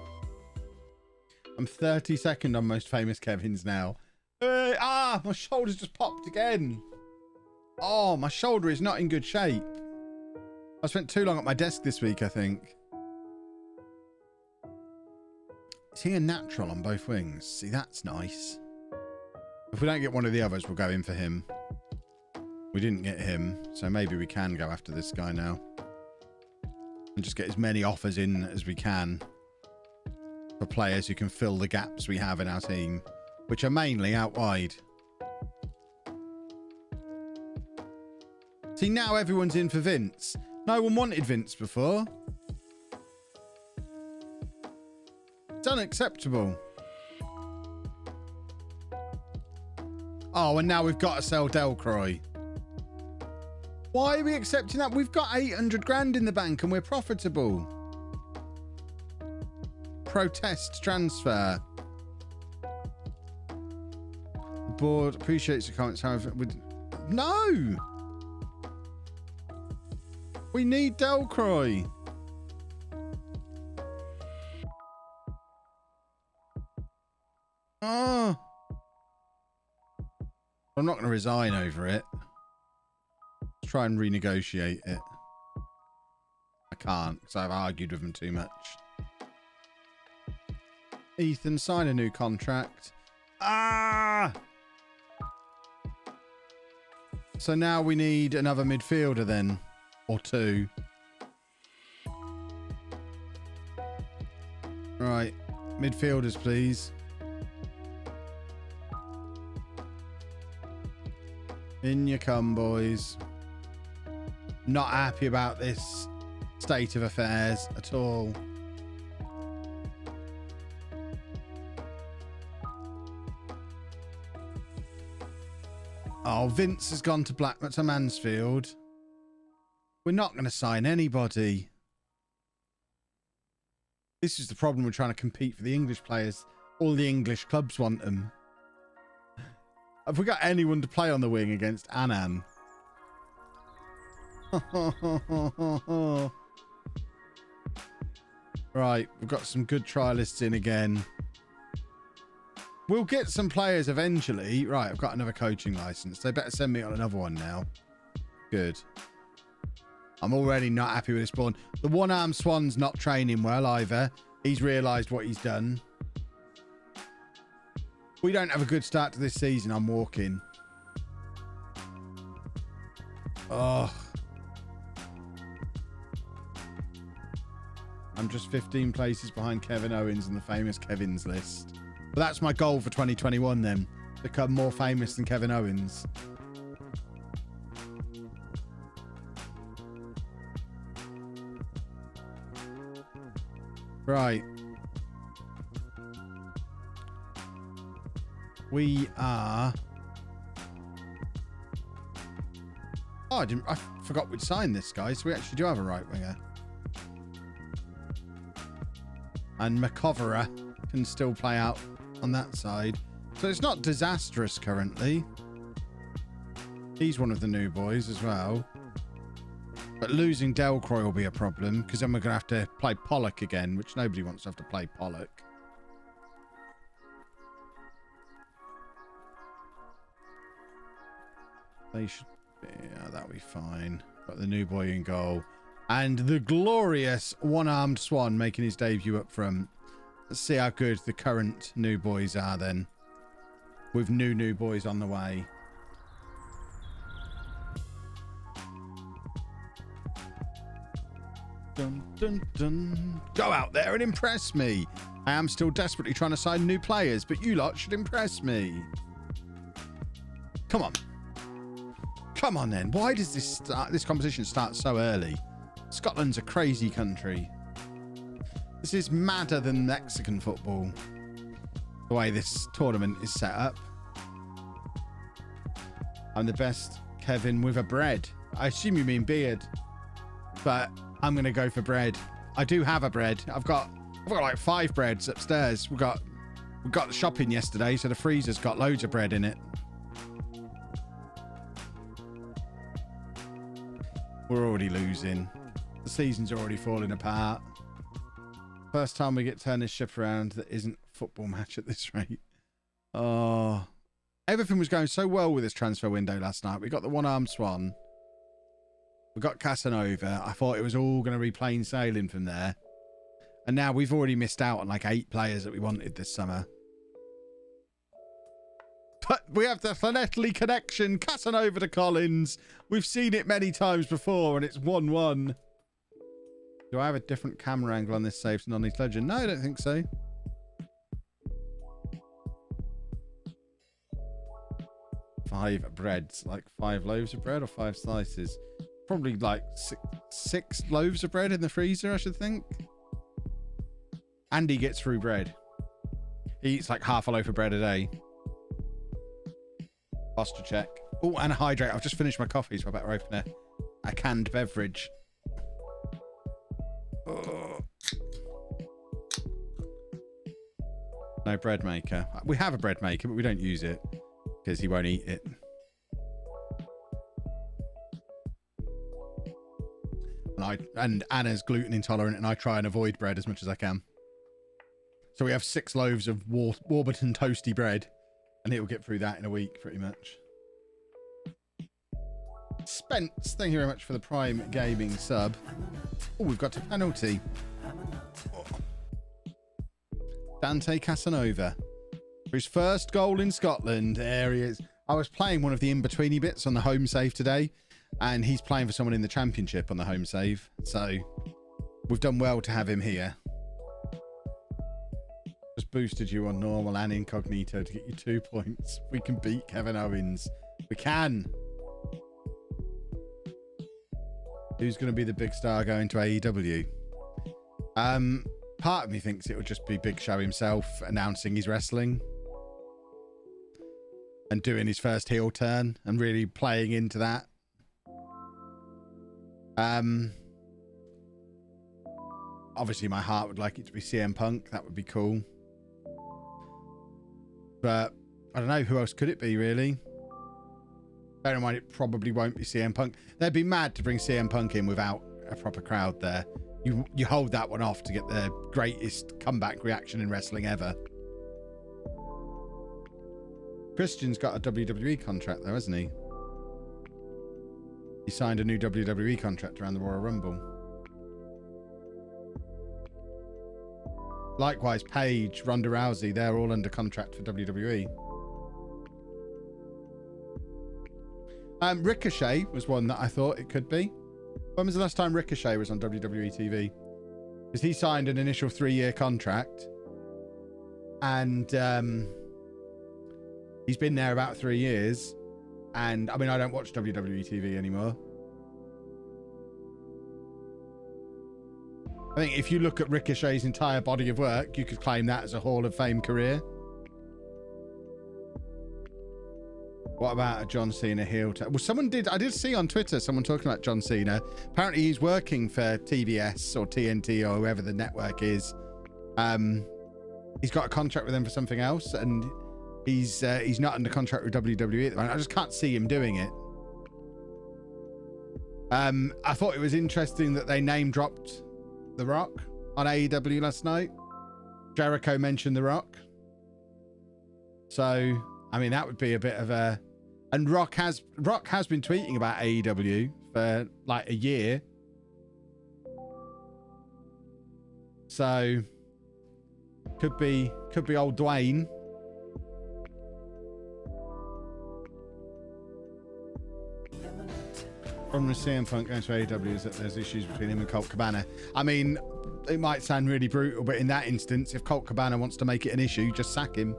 I'm 32nd on Most Famous Kevins now. My shoulder's just popped again. Oh, my shoulder is not in good shape. I spent too long at my desk this week, I think. Is he a natural on both wings? See, that's nice. If we don't get one of the others, we'll go in for him. We didn't get him, so maybe we can go after this guy now. And just get as many offers in as we can for players who can fill the gaps we have in our team, which are mainly out wide. See, now everyone's in for Vince. No one wanted Vince before. It's unacceptable. Oh, and now we've got to sell Delcroix. Why are we accepting that? We've got 800 grand in the bank and we're profitable. Protest transfer. The board appreciates the comments, however, no! We need Delcroix. Oh. I'm not going to resign over it. Let's try and renegotiate it. I can't because I've argued with him too much. Ethan, sign a new contract. Ah! So now we need another midfielder then. Or two. Right. Midfielders, please. In you come, boys. Not happy about this state of affairs at all. Oh, Vince has gone to Mansfield. We're not going to sign anybody. This is the problem. We're trying to compete for the English players. All the English clubs want them. Have we got anyone to play on the wing against Annan? Right, we've got some good trialists in again. We'll get some players eventually. Right, I've got another coaching license. They better send me on another one now. Good. I'm already not happy with this spawn. The one-armed swan's not training well either. He's realised what he's done. We don't have a good start to this season. I'm walking. Oh. I'm just 15 places behind Kevin Owens in the famous Kevin's list. But that's my goal for 2021 then. Become more famous than Kevin Owens. Right. We are... Oh, I forgot we'd signed this guy, so we actually do have a right winger. And McGee can still play out on that side. So it's not disastrous currently. He's one of the new boys as well. But losing Delcroix will be a problem, because then we're going to have to play Pollock again, which nobody wants to have to play Pollock. They should be, yeah, that'll be fine. Got the new boy in goal. And the glorious one-armed swan making his debut up front. Let's see how good the current new boys are then. With new boys on the way. Dun, dun, dun. Go out there and impress me. I am still desperately trying to sign new players, but you lot should impress me. Come on. Come on then. Why does this competition start so early? Scotland's a crazy country. This is madder than Mexican football. The way this tournament is set up. I'm the best Kevin with a bread. I assume you mean beard. But I'm going to go for bread. I do have a bread. I've got like 5 breads upstairs. We got the shopping yesterday, so the freezer's got loads of bread in it. We're already losing. The season's already falling apart. First time we get to turn this ship around that isn't a football match at this rate. Oh. Everything was going so well with this transfer window last night. We got the one-armed swan. We got Casanova. I thought it was all going to be plain sailing from there. And now we've already missed out on like 8 players that we wanted this summer. But we have the Flannetley connection. Casanova to Collins. We've seen it many times before and it's 1-1. Do I have a different camera angle on this save than on Legend? No, I don't think so. Five breads. Like 5 loaves of bread or 5 slices? Probably like six loaves of bread in the freezer, I should think. Andy gets through bread. He eats like half a loaf of bread a day. Posture check. Oh, and a hydrate. I've just finished my coffee, so I better open a canned beverage. Oh. No bread maker. We have a bread maker, but we don't use it because he won't eat it. And Anna's gluten intolerant, and I try and avoid bread as much as I can. So we have 6 loaves of Warburton toasty bread, and it'll get through that in a week, pretty much. Spence, thank you very much for the Prime Gaming sub. Oh, we've got a penalty. Oh. Dante Casanova. For his first goal in Scotland. There he is. I was playing one of the in-betweeny bits on the home save today, and he's playing for someone in the Championship on the home save. So we've done well to have him here. Just boosted you on normal and incognito to get you 2 points. We can beat Kevin Owens. We can. Who's going to be the big star going to AEW? Part of me thinks it would just be Big Show himself announcing he's wrestling and doing his first heel turn and really playing into that. Obviously my heart would like it to be CM Punk. That would be cool. But I don't know, who else could it be, really? Bear in mind, it probably won't be CM Punk. They'd be mad to bring CM Punk in without a proper crowd there. You hold that one off to get the greatest comeback reaction in wrestling ever. Christian's got a WWE contract though, hasn't he? He signed a new WWE contract around the Royal Rumble. Likewise, Paige, Ronda Rousey, they're all under contract for WWE. Ricochet was one that I thought it could be. When was the last time Ricochet was on WWE TV? Because he signed an initial 3-year contract. And he's been there about 3 years. And I mean, I don't watch WWE TV anymore. I think if you look at Ricochet's entire body of work, you could claim that as a Hall of Fame career. What about a John Cena heel turn? Well, I did see on Twitter someone talking about John Cena. Apparently he's working for TBS or TNT or whoever the network is. He's got a contract with them for something else, and he's not under contract with WWE at the moment. I just can't see him doing it. I thought it was interesting that they name dropped The Rock on AEW last night. Jericho mentioned The Rock. So, I mean, that would be a bit of a... And Rock has been tweeting about AEW for like a year. So, could be old Dwayne. From the CM Punk going to AEW is that there's issues between him and Colt Cabana. I mean, it might sound really brutal, but in that instance, if Colt Cabana wants to make it an issue, just sack him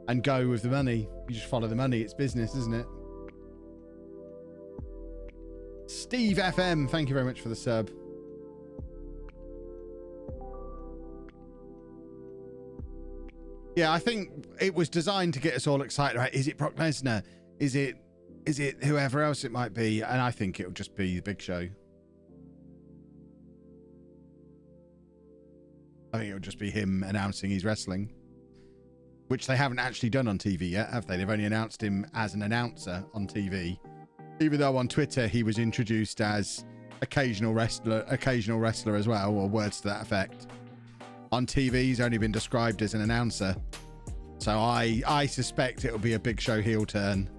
and go with the money. You just follow the money. It's business, isn't it? Steve FM, thank you very much for the sub. Yeah, I think it was designed to get us all excited. Right? Is it Brock Lesnar? Is it whoever else it might be? And I think it'll just be the Big Show. I think it'll just be him announcing he's wrestling, which they haven't actually done on TV yet, have they? They've only announced him as an announcer on TV, even though on Twitter he was introduced as occasional wrestler as well, or words to that effect. On TV, he's only been described as an announcer. So I suspect it'll be a Big Show heel turn.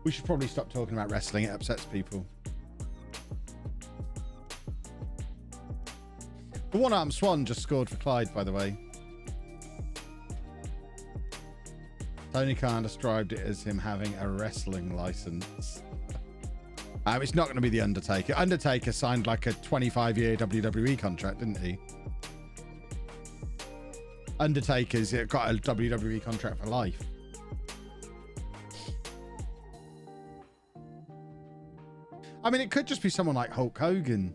We should probably stop talking about wrestling. It upsets people. The one-armed swan just scored for Clyde, by the way. Tony Khan described it as him having a wrestling license. It's not going to be The Undertaker. Undertaker signed like a 25-year WWE contract, didn't he? Undertaker's got a WWE contract for life. I mean, it could just be someone like Hulk Hogan.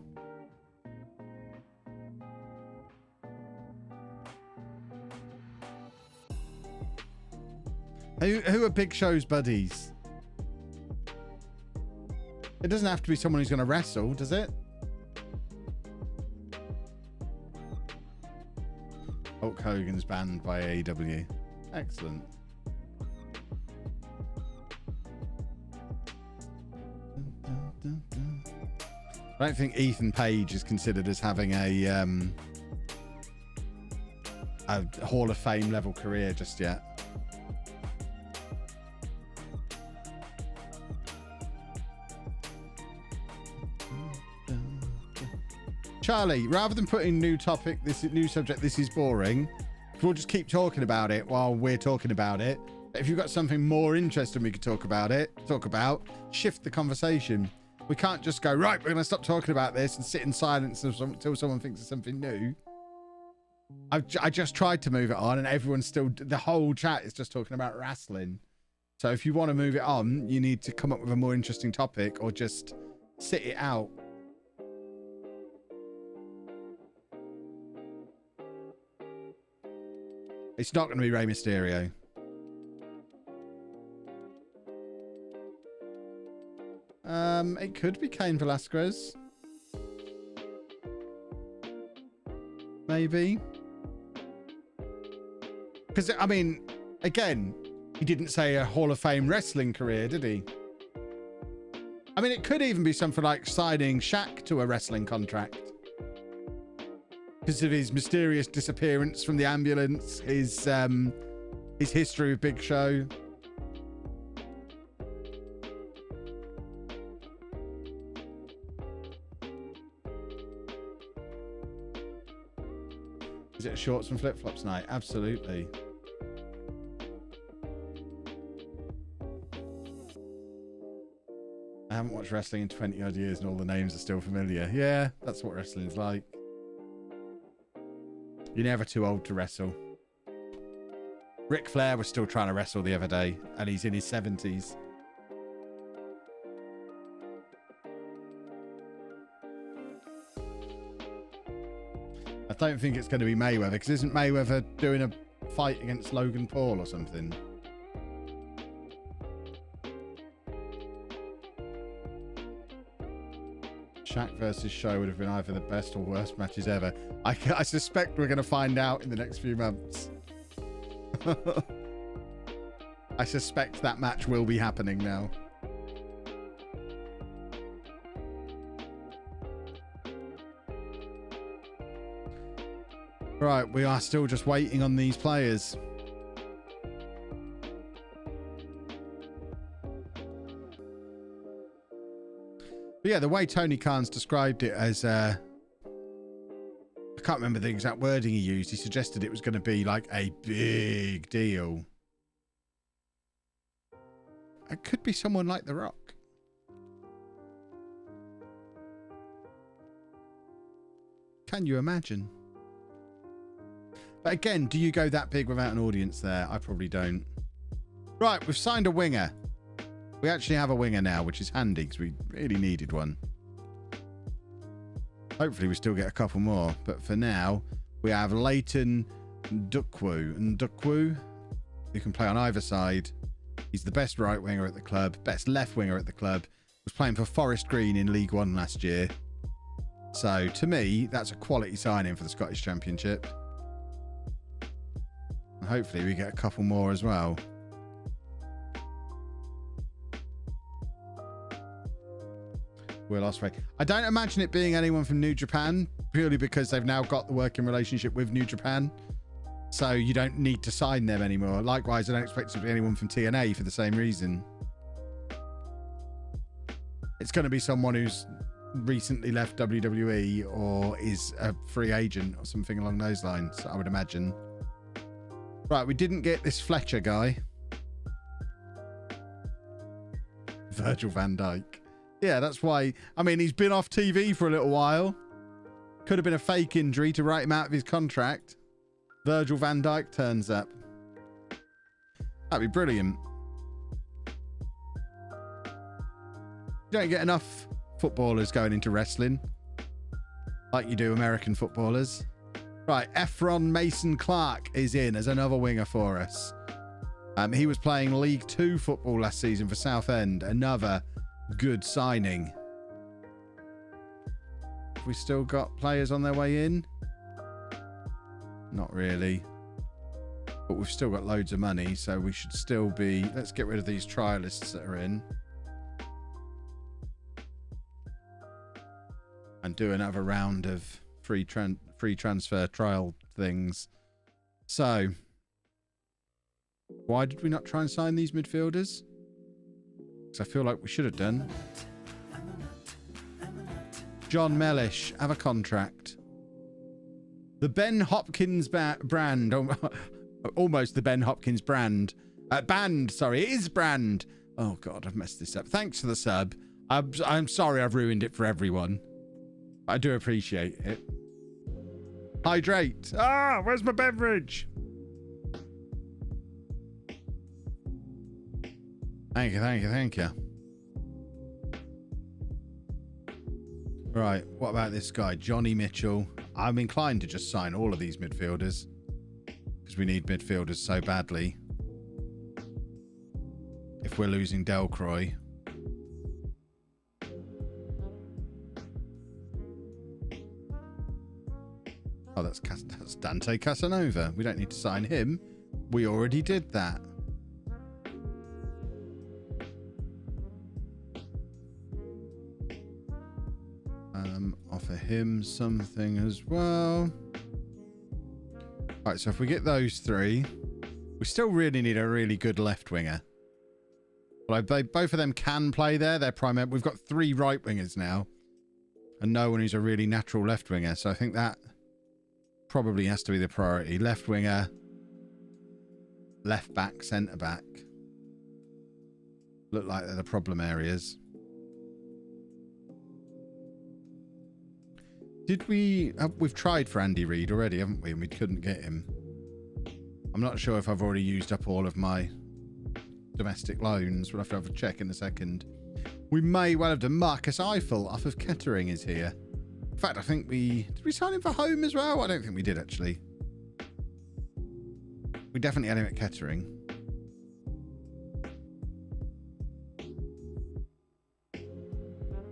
Who are Big Show's buddies? It doesn't have to be someone who's going to wrestle, does it? Hulk Hogan's banned by AEW. Excellent. I don't think Ethan Page is considered as having a Hall of Fame level career just yet. Charlie, rather than putting new subject, this is boring, we'll just keep talking about it while we're talking about it. If you've got something more interesting we could talk about, shift the conversation. We can't just go, right, we're going to stop talking about this and sit in silence until someone thinks of something new. I just tried to move it on and everyone's still, the whole chat is just talking about wrestling. So if you want to move it on, you need to come up with a more interesting topic or just sit it out. It's not going to be Rey Mysterio. It could be Cain Velasquez. Maybe. Because, I mean, again, he didn't say a Hall of Fame wrestling career, did he? I mean, it could even be something like signing Shaq to a wrestling contract. Because of his mysterious disappearance from the ambulance, his history with Big Show. Is it a shorts and flip-flops night? Absolutely. I haven't watched wrestling in 20 odd years and all the names are still familiar. Yeah, that's what wrestling's like. You're never too old to wrestle. Ric Flair was still trying to wrestle the other day and he's in his 70s. I don't think it's going to be Mayweather, because isn't Mayweather doing a fight against Logan Paul or something? Shaq versus Show would have been either the best or worst matches ever. I suspect we're going to find out in the next few months. I suspect that match will be happening now. Right, we are still just waiting on these players. But yeah, the way Tony Khan's described it as, I can't remember the exact wording he used. He suggested it was going to be like a big deal. It could be someone like The Rock. Can you imagine? But again, do you go that big without an audience there? I probably don't. Right, we've signed a winger. We actually have a winger now, which is handy because we really needed one. Hopefully we still get a couple more. But for now, we have Leighton Ndukwu, who can play on either side. He's the best right winger at the club, best left winger at the club. Was playing for Forest Green in League One last year. So to me, that's a quality signing for the Scottish Championship. And hopefully we get a couple more as well. Will Ospreay. I don't imagine it being anyone from New Japan, purely because they've now got the working relationship with New Japan. So you don't need to sign them anymore. Likewise, I don't expect it to be anyone from TNA for the same reason. It's going to be someone who's recently left WWE or is a free agent or something along those lines, I would imagine. Right, we didn't get this Fletcher guy. Virgil van Dijk. Yeah, that's why. I mean, he's been off TV for a little while. Could have been a fake injury to write him out of his contract. Virgil van Dijk turns up. That'd be brilliant. You don't get enough footballers going into wrestling like you do American footballers. Right, Efron Mason Clark is in as another winger for us. He was playing League 2 football last season for Southend. Another good signing. Have we still got players on their way in? Not really. But we've still got loads of money, so we should still be... Let's get rid of these trialists that are in. And do another round of free transfer trial things. So, why did we not try and sign these midfielders? Because I feel like we should have done. John Mellish, have a contract. The Ben Hopkins brand. Almost the Ben Hopkins brand. Band, sorry. It is brand. Oh, God, I've messed this up. Thanks for the sub. I'm sorry I've ruined it for everyone. I do appreciate it. Hydrate. Ah, where's my beverage? Thank you, thank you, thank you. Right, what about this guy, Johnny Mitchell? I'm inclined to just sign all of these midfielders because we need midfielders so badly. If we're losing Delcroix. Oh, that's Dante Casanova. We don't need to sign him. We already did that. Offer him something as well. Right, so if we get those three, we still really need a really good left winger. Well, both of them can play there. They're primary. We've got 3 right wingers now, and no one who's a really natural left winger. So I think that probably has to be the priority. Left winger, left back, centre back. Look like they're the problem areas. Did we... we've tried for Andy Reid already, haven't we? And we couldn't get him. I'm not sure if I've already used up all of my domestic loans. We'll have to have a check in a second. We may well have done. Marcus Eiffel off of Kettering is here. In fact, I think we... Did we sign him for home as well? I don't think we did, actually. We definitely had him at Kettering.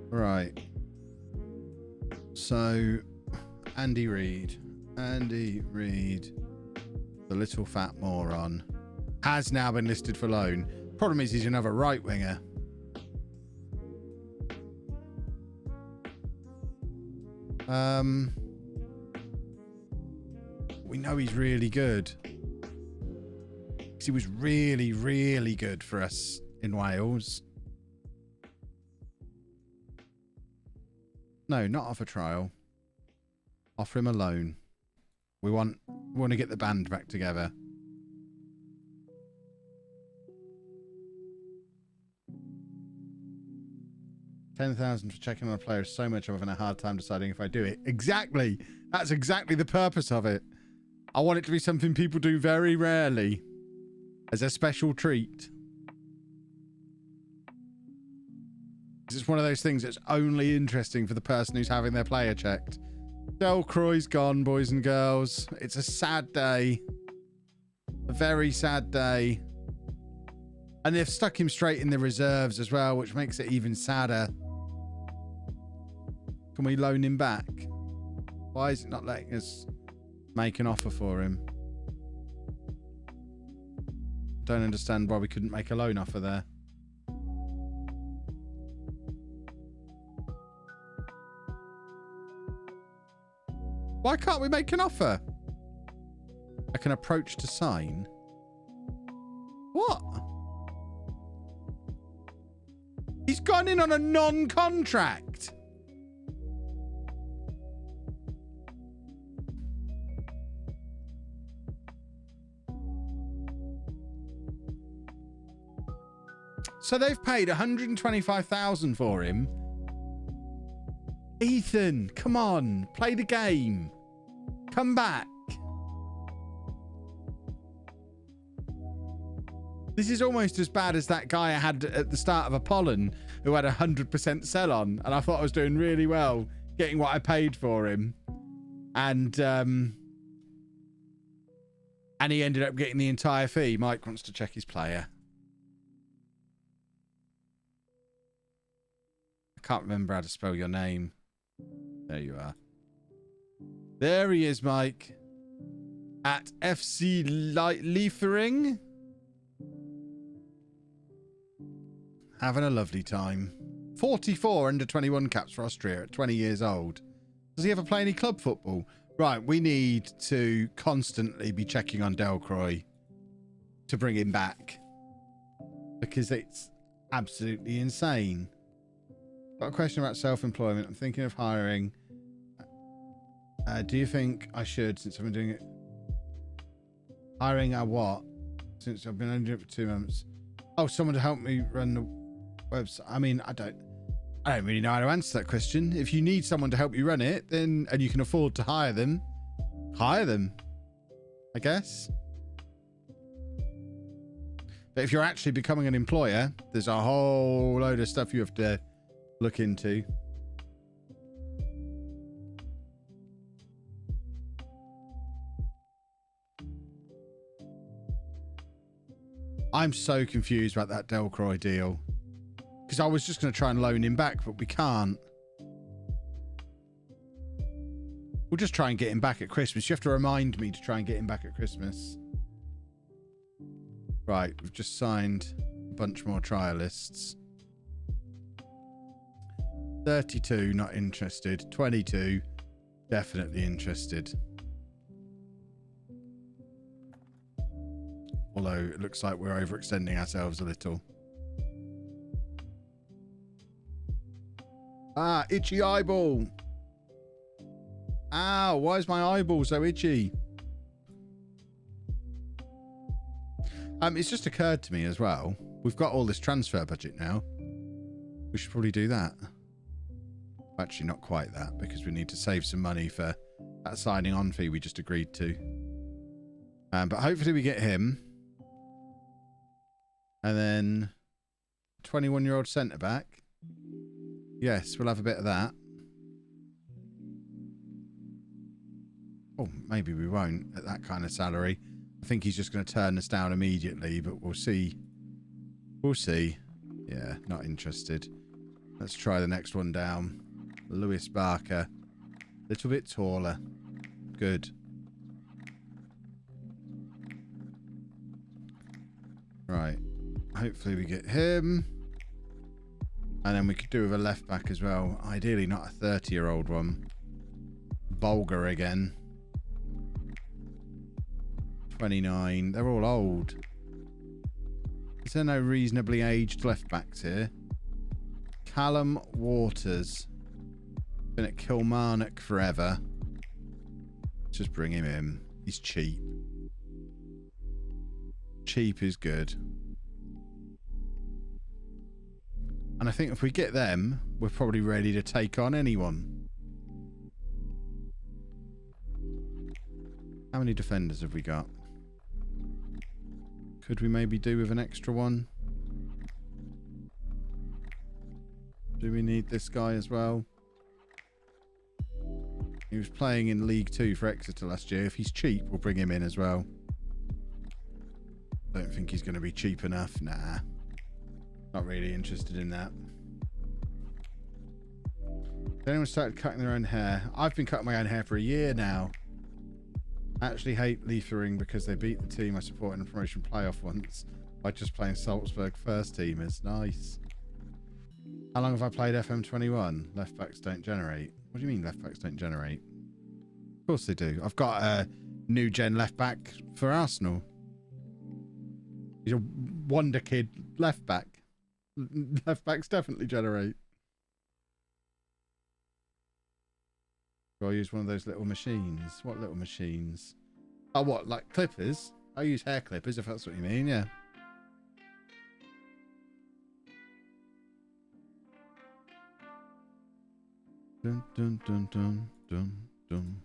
Right. So, Andy Reid. Andy Reid, the little fat moron, has now been listed for loan. Problem is, he's another right winger. We know he's really good. He was really, really good for us in Wales. No, not off a trial. Offer him a loan. We want to get the band back together. $10,000 for checking on a player is so much I'm having a hard time deciding if I do it. Exactly. That's exactly the purpose of it. I want it to be something people do very rarely as a special treat. It's one of those things that's only interesting for the person who's having their player checked. Delcroix's gone, boys and girls. It's a sad day. A very sad day. And they've stuck him straight in the reserves as well, which makes it even sadder. Can we loan him back? Why is it not letting us make an offer for him? Don't understand why we couldn't make a loan offer there. Why can't we make an offer? I can approach to sign. What? He's gone in on a non-contract. So they've paid $125,000 for him. Ethan, come on, play the game. Come back. This is almost as bad as that guy I had at the start of Apollon who had 100% sell on, and I thought I was doing really well getting what I paid for him. And he ended up getting the entire fee. Mike wants to check his player. I can't remember how to spell your name. There you are. There he is, Mike. At FC Liefering. Having a lovely time. 44 under 21 caps for Austria at 20 years old. Does he ever play any club football? Right, we need to constantly be checking on Delcroix to bring him back. Because it's absolutely insane. Got a question about self-employment. I'm thinking of hiring. Do you think I should, since I've been doing it? Hiring a what? Since I've been doing it for 2 months. Oh, someone to help me run the website. I mean, I don't really know how to answer that question. If you need someone to help you run it, then, and you can afford to hire them, I guess. But if you're actually becoming an employer, there's a whole load of stuff you have to look into. I'm so confused about that Delcroix deal. Because I was just going to try and loan him back, but we can't. We'll just try and get him back at Christmas. You have to remind me to try and get him back at Christmas. Right, we've just signed a bunch more trialists. 32, not interested. 22, definitely interested. Although it looks like we're overextending ourselves a little. Ah, itchy eyeball. Ow, why is my eyeball so itchy? It's just occurred to me as well. We've got all this transfer budget now. We should probably do that. Actually, not quite that, because we need to save some money for that signing on fee we just agreed to. But hopefully we get him. And then 21-year-old centre back. Yes, we'll have a bit of that. Oh, maybe we won't at that kind of salary. I think he's just going to turn us down immediately, but we'll see. We'll see. Yeah, not interested. Let's try the next one down. Lewis Barker. Little bit taller. Good. Right. Hopefully we get him. And then we could do with a left back as well. Ideally not a 30-year-old one. Bulger again. 29. They're all old. Is there no reasonably aged left backs here? Callum Waters. Been at Kilmarnock forever. Just bring him in. He's cheap. Cheap is good. And I think if we get them, we're probably ready to take on anyone. How many defenders have we got? Could we maybe do with an extra one? Do we need this guy as well? He was playing in League 2 for Exeter last year. If he's cheap, we'll bring him in as well. Don't think he's going to be cheap enough. Nah. Not really interested in that. Has anyone started cutting their own hair? I've been cutting my own hair for a year now. I actually hate Leithering because they beat the team I support in a promotion playoff once by just playing Salzburg first teamers. Nice. How long have I played FM21? Left backs don't generate. What do you mean left backs don't generate? Of course they do. I've got a new gen left back for Arsenal. He's a wonder kid left back. Left backs definitely generate. Do I use one of those little machines? What little machines? Oh, what? Like clippers? I use hair clippers, if that's what you mean, yeah. Dun, dun, dun, dun, dun, dun.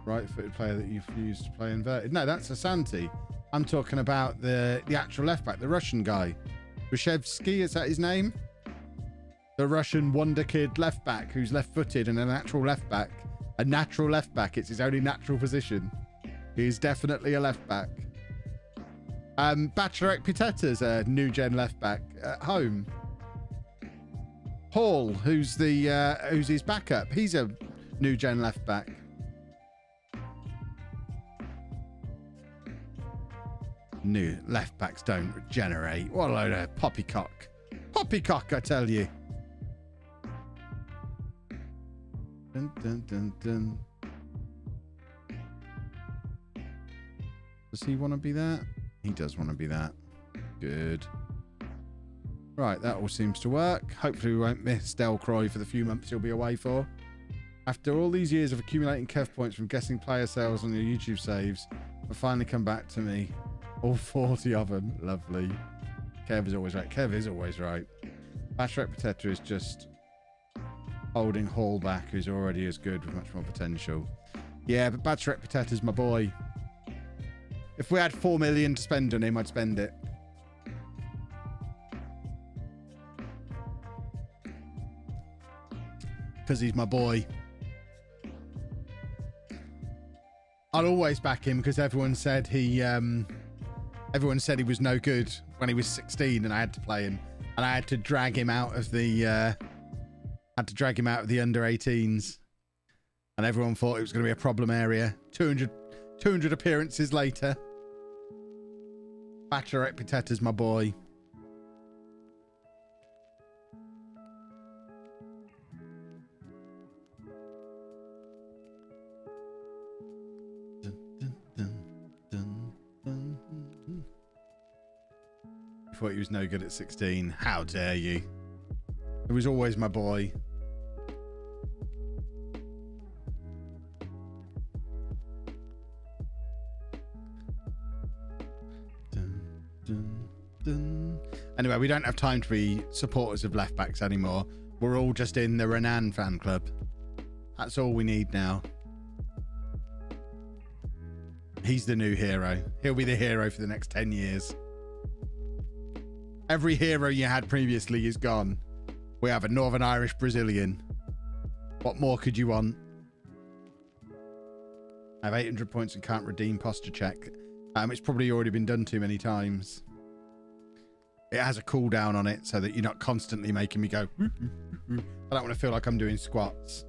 Right-footed player that you've used to play inverted. No, that's Asante. I'm talking about the actual left back, the Russian guy. Bushevsky, is that his name? The Russian wonder kid left back who's left-footed and a natural left back. A natural left back. It's his only natural position. He's definitely a left back. Bacharek Piteta's a new gen left back at home. Hall, who's his backup. He's a new gen left back. New left backs don't regenerate. What a load of poppycock. Poppycock, I tell you. Dun, dun, dun, dun. Does he want to be that? He does want to be that. Good. Right, that all seems to work. Hopefully we won't miss Delcroix for the few months he'll be away for. After all these years of accumulating Kev points from guessing player sales on your YouTube saves, have finally come back to me. All 40 of them. Lovely. Kev is always right. Kev is always right. Bacharek Piteta is just holding Hall back, who's already as good with much more potential. Yeah, but Bacharek Piteta's my boy. If we had 4 million to spend on him, I'd spend it. Because he's my boy. I'll always back him because everyone said he was no good when he was 16 and I had to play him. And I had to drag him out of the under 18s. And everyone thought it was going to be a problem area. 200 appearances later. Bachelorette Pateta's my boy. You thought he was no good at 16. How dare you? It was always my boy. Anyway, we don't have time to be supporters of left backs anymore. We're all just in the Renan fan club. That's all we need now. He's the new hero. He'll be the hero for the next 10 years. Every hero you had previously is gone. We have a Northern Irish Brazilian. What more could you want? I have 800 points and can't redeem posture check. It's probably already been done too many times. It has a cooldown on it so that you're not constantly making me go. I don't want to feel like I'm doing squats.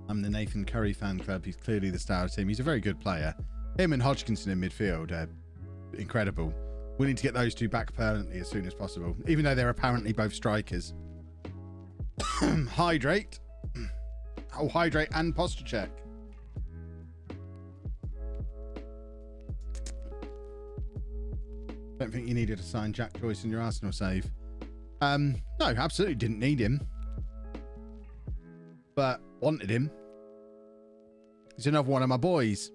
I'm the Nathan Curry fan club. He's clearly the star of the team. He's a very good player. Him and Hodgkinson in midfield are incredible. We need to get those two back permanently as soon as possible, even though they're apparently both strikers. Hydrate. Oh, hydrate and posture check. Don't think you needed to sign Jack Joyce in your Arsenal save. No, absolutely didn't need him. But wanted him. He's another one of my boys.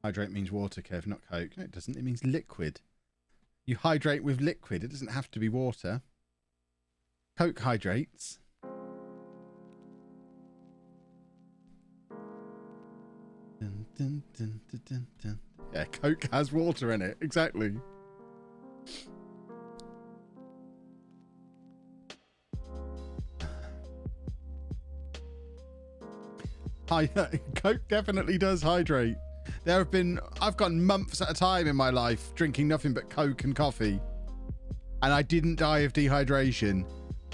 Hydrate means water, Kev, not Coke. No, it doesn't. It means liquid. You hydrate with liquid. It doesn't have to be water. Coke hydrates. Dun, dun, dun, dun, dun, dun. Yeah, Coke has water in it. Exactly. Coke definitely does hydrate. There have been, I've gone months at a time in my life drinking nothing but Coke and coffee, and I didn't die of dehydration.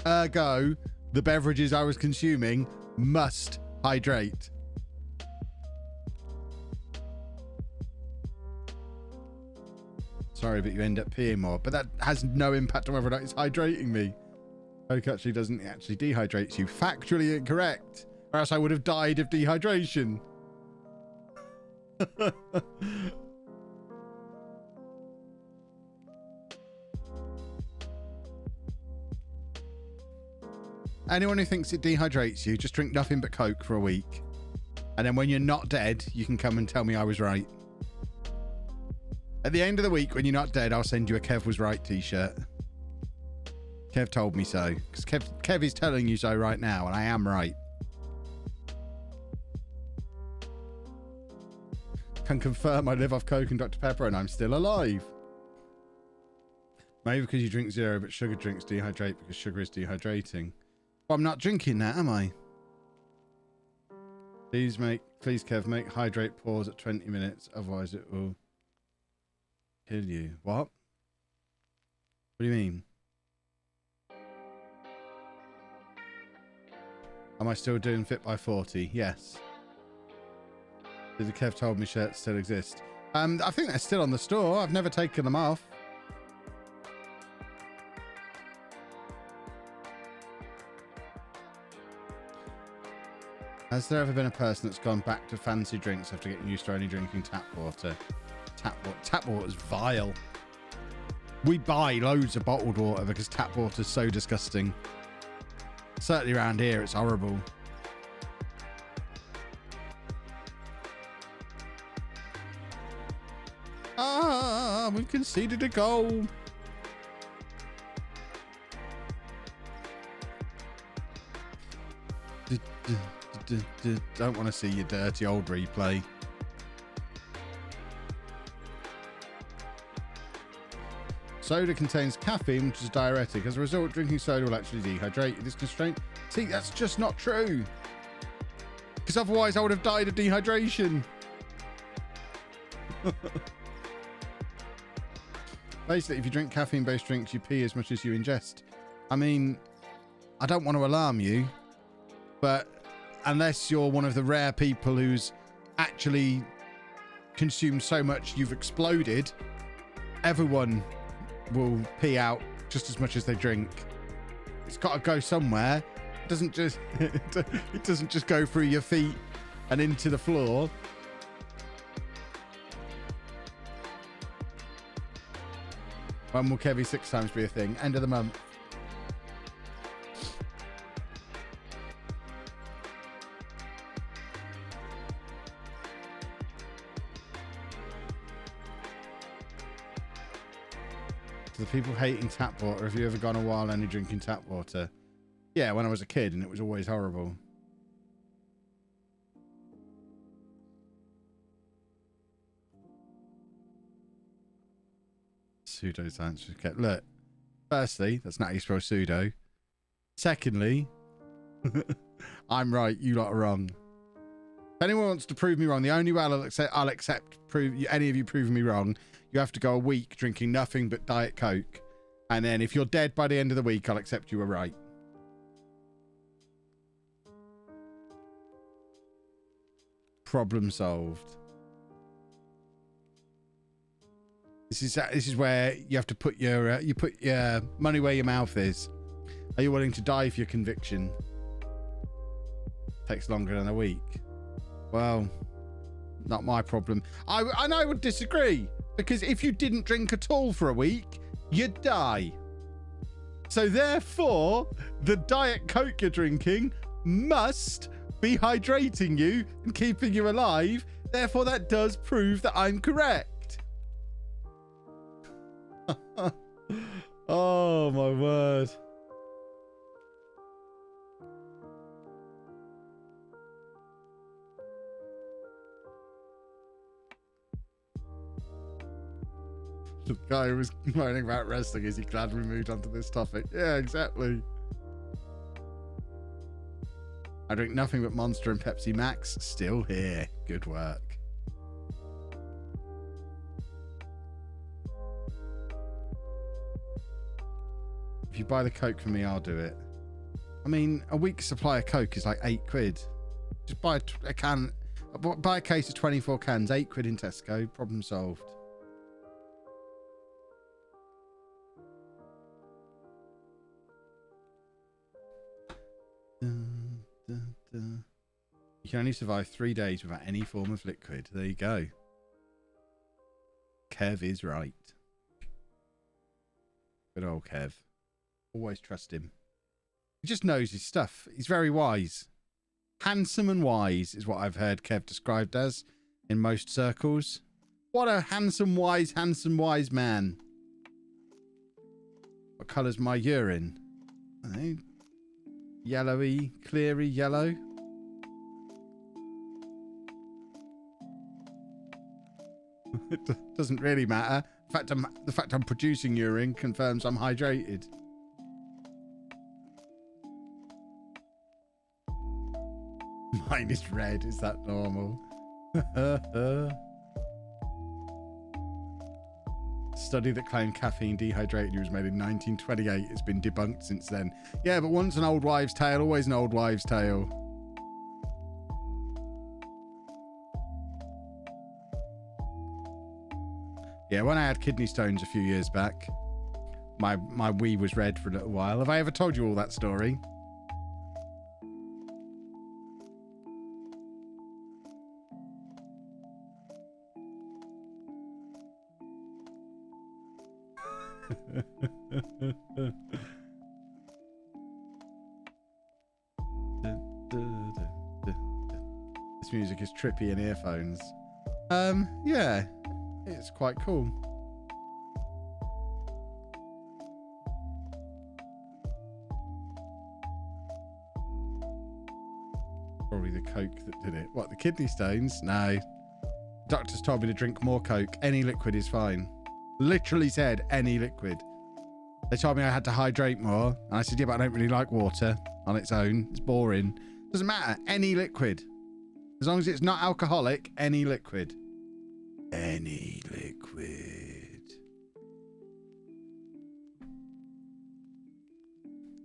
Ergo, the beverages I was consuming must hydrate. Sorry, but you end up peeing more. But that has no impact on whether or not it's hydrating me. Coke actually doesn't, it actually dehydrates you. Factually incorrect. Or else I would have died of dehydration. Anyone who thinks it dehydrates you, just drink nothing but Coke for a week. And then when you're not dead, you can come and tell me I was right. At the end of the week, when you're not dead, I'll send you a Kev was right t-shirt. Kev told me so. Because Kev is telling you so right now, and I am right. Can confirm I live off Coke and Dr. Pepper and I'm still alive. Maybe because you drink zero, but sugar drinks dehydrate because sugar is dehydrating. Well, I'm not drinking that, am I? Please, Kev, make hydrate pause at 20 minutes. Otherwise it will kill you. What? What do you mean? Am I still doing Fit by 40? Yes. Did the Kev told me shirts still exist? I think they're still on the store. I've never taken them off. Has there ever been a person that's gone back to fancy drinks after getting used to only drinking tap water? Tap water's vile. We buy loads of bottled water because tap water's so disgusting. Certainly around here, it's horrible. Ah, we've conceded a goal. Don't want to see your dirty old replay. Soda contains caffeine, which is diuretic. As a result, drinking soda will actually dehydrate you. This constraint. See, that's just not true. Because otherwise I would have died of dehydration. Basically, if you drink caffeine-based drinks, you pee as much as you ingest. I mean, I don't want to alarm you, but unless you're one of the rare people who's actually consumed so much you've exploded, everyone will pee out just as much as they drink. It's got to go somewhere. It doesn't just go through your feet and into the floor. When will Kevy 6 times be a thing? End of the month. To the people hating tap water, have you ever gone a while only drinking tap water? Yeah, when I was a kid, and it was always horrible. Pseudoscience. Look, firstly, that's not how you spell pseudo. Secondly, I'm right, you lot are wrong. If anyone wants to prove me wrong, the only way I'll accept any of you proving me wrong, you have to go a week drinking nothing but Diet Coke. And then if you're dead by the end of the week, I'll accept you were right. Problem solved. This is where you have to put your money where your mouth is. Are you willing to die for your conviction? Takes longer than a week. Well, not my problem. I would disagree, because if you didn't drink at all for a week, you'd die. So therefore, the Diet Coke you're drinking must be hydrating you and keeping you alive. Therefore, that does prove that I'm correct. Oh my word. The guy who was moaning about wrestling, is he glad we moved on to this topic? Yeah, exactly. I drink nothing but Monster and Pepsi Max. Still here. Good work. If you buy the Coke for me, I'll do it. I mean, a week's supply of Coke is like £8. Just buy a can, buy a case of 24 cans, £8 in Tesco. Problem solved. You can only survive 3 days without any form of liquid. There you go. Kev is right. Good old Kev. Always trust him. He just knows his stuff. He's very wise. Handsome and wise is what I've heard Kev described as in most circles. What a handsome, wise man. What colour's my urine? I don't know. Yellowy, cleary yellow. It doesn't really matter. The fact I'm producing urine confirms I'm hydrated. Mine is red. Is that normal? Study that claimed caffeine dehydrated you was made in 1928. It's been debunked since then. Yeah, but once an old wives' tale, always an old wives' tale. Yeah, when I had kidney stones a few years back, my wee was red for a little while. Have I ever told you all that story? This music is trippy in earphones. Yeah, it's quite cool. Probably the Coke that did it. What, the kidney stones? No. Doctors told me to drink more Coke. Any liquid is fine. Literally said any liquid. They told me I had to hydrate more. And I said, yeah, but I don't really like water on its own. It's boring. Doesn't matter. Any liquid. As long as it's not alcoholic, any liquid. Any liquid.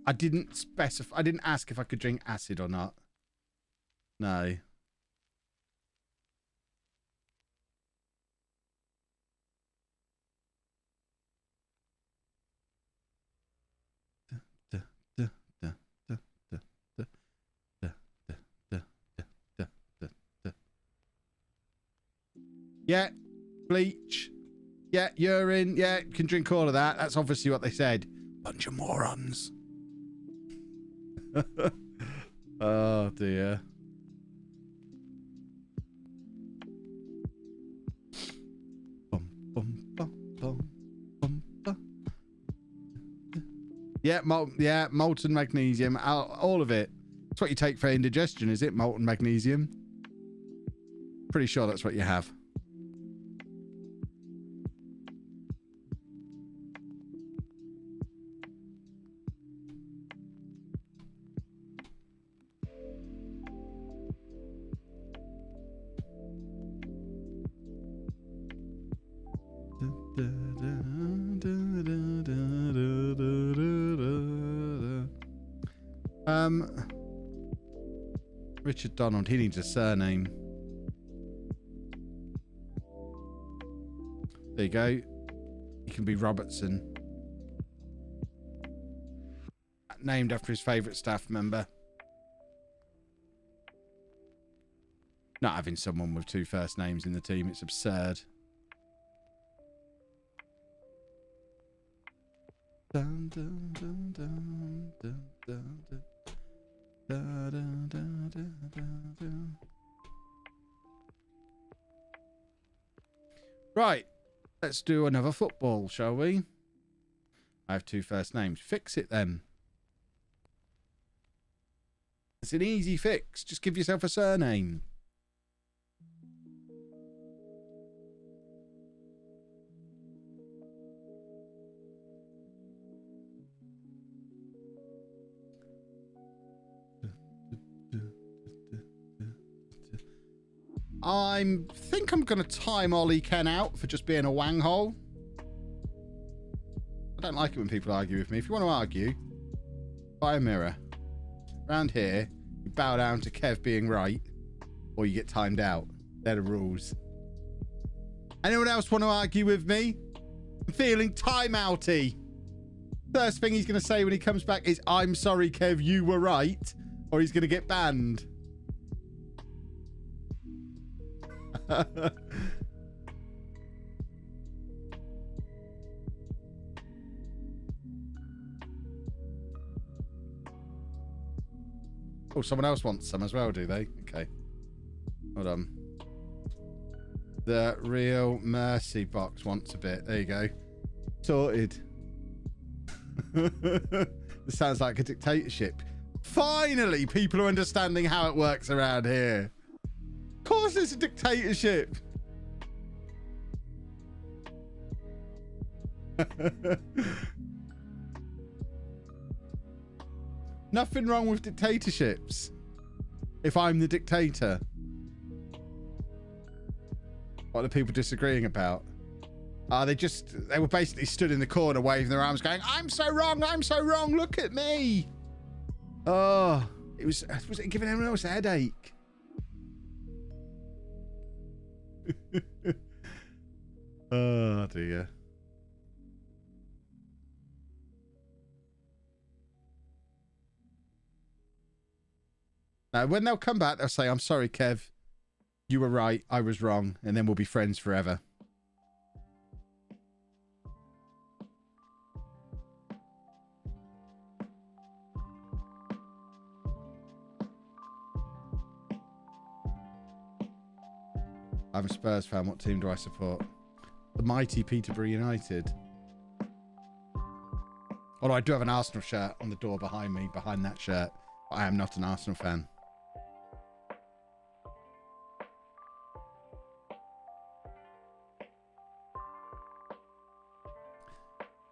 I didn't specify. I didn't ask if I could drink acid or not. No. Yeah, bleach. Yeah, urine. Yeah, can drink all of that. That's obviously what they said. Bunch of morons. Oh dear. Yeah, molten magnesium. All of it. That's what you take for indigestion, is it? Molten magnesium. Pretty sure that's what you have. Richard Donald, he needs a surname. There you go. He can be Robertson. Named after his favourite staff member. Not having someone with 2 first names in the team, it's absurd. Dun, dun, dun, dun, dun, dun, dun. Da, da, da, da, da, da. Right, let's do another football, shall we? I have 2 first names. Fix it then. It's an easy fix. Just give yourself a surname. I think I'm going to time Ollie Ken out for just being a wanghole. I don't like it when people argue with me. If you want to argue, buy a mirror. Around here, you bow down to Kev being right, or you get timed out. They're the rules. Anyone else want to argue with me? I'm feeling timeouty. First thing he's going to say when he comes back is, "I'm sorry, Kev, you were right," or he's going to get banned. Oh, someone else wants some as well, do they? Okay. Hold on. The Real Mercy box wants a bit. There you go. Sorted. This sounds like a dictatorship. Finally, people are understanding how it works around here. Of course it's a dictatorship. Nothing wrong with dictatorships. If I'm the dictator. What are people disagreeing about? They were basically stood in the corner waving their arms going, "I'm so wrong, look at me." Oh, was it giving everyone else a headache? Oh dear. Now, when they'll come back, they'll say, "I'm sorry, Kev. You were right. I was wrong." And then we'll be friends forever. I'm a Spurs fan. What team do I support? The mighty Peterborough United. Although I do have an Arsenal shirt on the door behind me, behind that shirt. But I am not an Arsenal fan.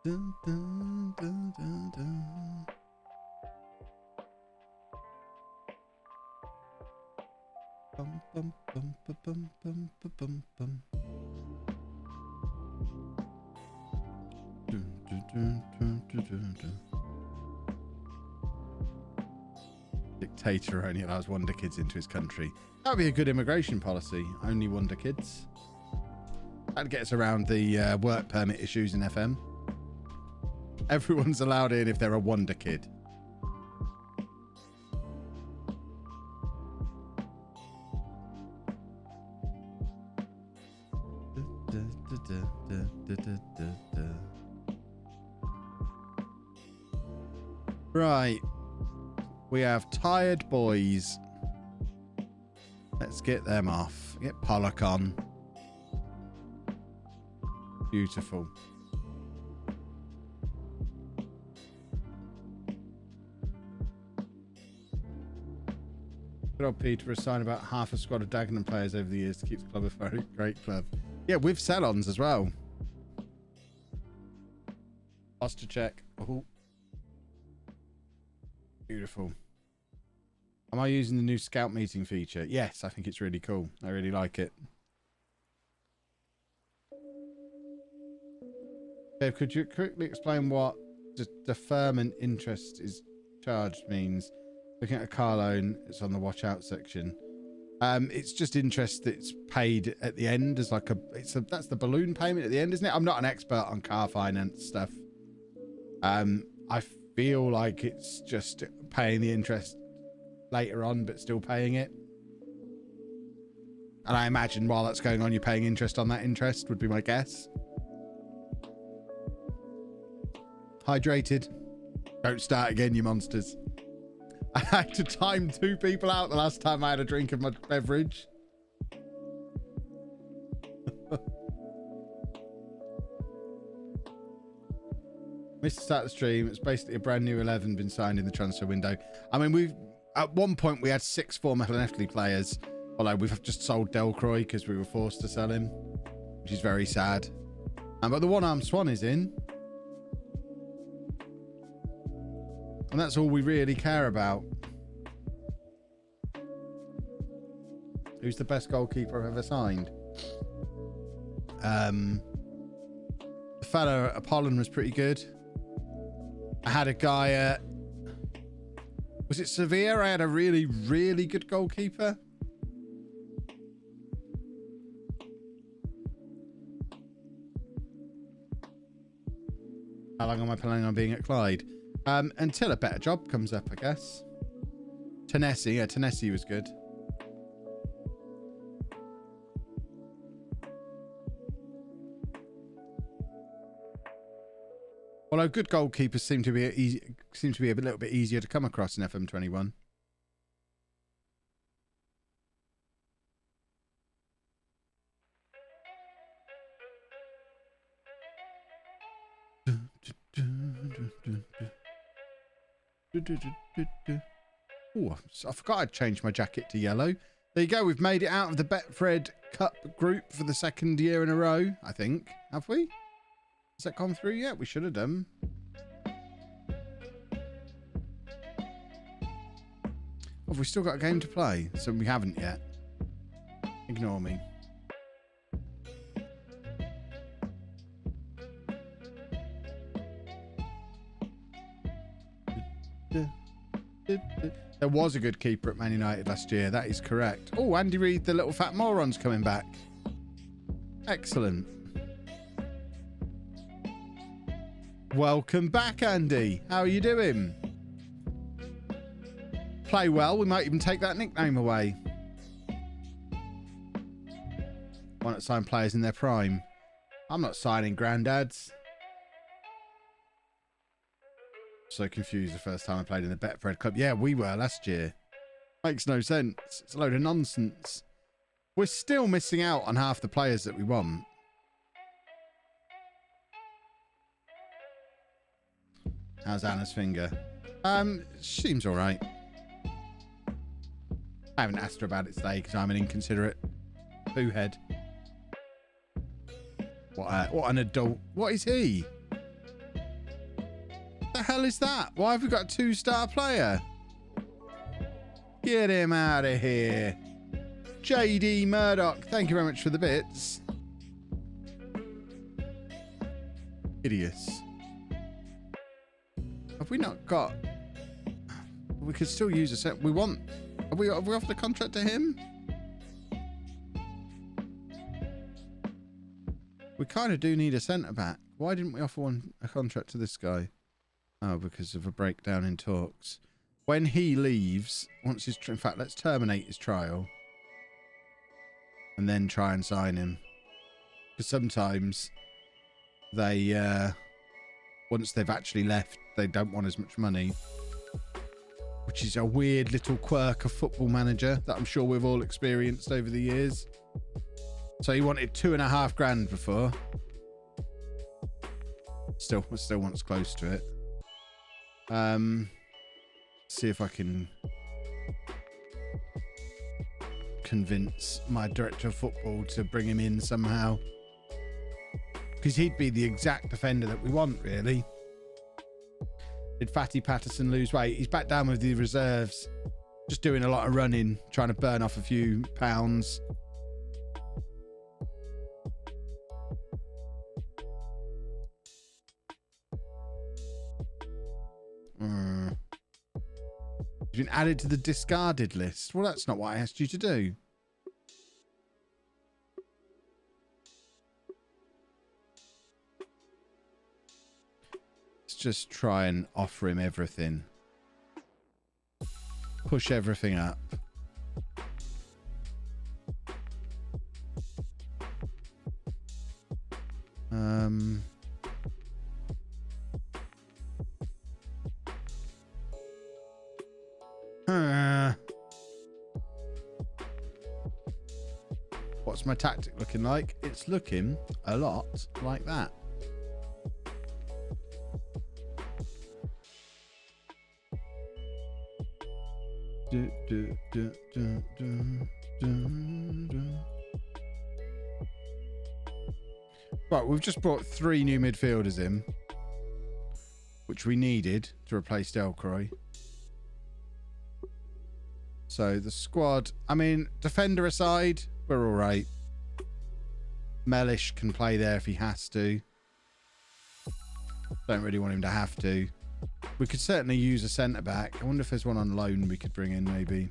Dun, dun, dun, dun, dun. Bum, bum, bum, bum, bum, bum, bum, bum. Dun, dun, dun, dun, dun, dun, dun. Dictator only allows wonder kids into his country. That would be a good immigration policy. Only wonder kids. That'd get us around the work permit issues in FM. Everyone's allowed in if they're a wonder kid. Right. We have tired boys. Let's get them off. Get Pollock on. Beautiful. Good old Peter has signed about half a squad of Dagenham players over the years to keep the club a very great club. Yeah, with sell-ons as well. Lost to check. Oh. Beautiful. Am I using the new scout meeting feature? Yes, I think it's really cool. I really like it. Dave, could you quickly explain what deferment interest is charged means? Looking at a car loan, it's on the watch out section. It's just interest that's paid at the end as like that's the balloon payment at the end, isn't it? I'm not an expert on car finance stuff. I feel like it's just paying the interest later on, but still paying it. And I imagine while that's going on, you're paying interest on that interest, would be my guess. Hydrated. Don't start again, you monsters. I had to time 2 people out the last time I had a drink of my beverage. Missed the start of the stream. It's basically a brand new 11 been signed in the transfer window. I mean, at one point we had 6 former Helen players, although we've just sold Delcroix because we were forced to sell him, which is very sad. But the one-armed Swan is in. And that's all we really care about. Who's the best goalkeeper I've ever signed? The fella at Apollon was pretty good. I had a guy at... Was it Sevilla? I had a really, really good goalkeeper. How long am I planning on being at Clyde? Until a better job comes up, I guess. Tennessee. Yeah, Tennessee was good. Although good goalkeepers seem to be a little bit easier to come across in FM21. Oh, I forgot I'd changed my jacket to yellow. There you go. We've made it out of the Betfred Cup group for the 2nd year in a row, I think. Have we? Has that gone through yet? We should have done. Have we still got a game to play? So we haven't yet. Ignore me. There was a good keeper at Man United last year. That is correct. Oh, Andy Reid, the little fat moron's coming back. Excellent. Welcome back, Andy. How are you doing? Play well. We might even take that nickname away. Why not sign players in their prime? I'm not signing granddads. So confused the first time I played in the Betfred Club. Yeah, we were last year. Makes no sense. It's a load of nonsense. We're still missing out on half the players that we want. How's Anna's finger? Seems all right. I haven't asked her about it today because I'm an inconsiderate poohead. What an adult. What is he? What the hell is that? Why have we got a 2-star player? Get him out of here. JD Murdoch, thank you very much for the bits. Hideous. Have we not got... We could still use a set. We want. Have we offered a contract to him? We kind of do need a centre back. Why didn't we offer a contract to this guy? Oh, because of a breakdown in talks. When he leaves, once his in fact, let's terminate his trial and then try and sign him. Because sometimes they, once they've actually left, they don't want as much money, which is a weird little quirk of Football Manager that I'm sure we've all experienced over the years. So he wanted $2,500 before. Still wants close to it. See if I can convince my director of football to bring him in somehow. Because he'd be the exact defender that we want, really. Did Fatty Patterson lose weight? He's back down with the reserves. Just doing a lot of running, trying to burn off a few pounds. You've been added to the discarded list. Well, that's not what I asked you to do. Let's just try and offer him everything. Push everything up. What's my tactic looking like? It's looking a lot like that. Right, we've just brought 3 new midfielders in, which we needed to replace Delcroix. So the squad, I mean, defender aside, we're all right. Mellish can play there if he has to. Don't really want him to have to. We could certainly use a centre-back. I wonder if there's one on loan we could bring in, maybe.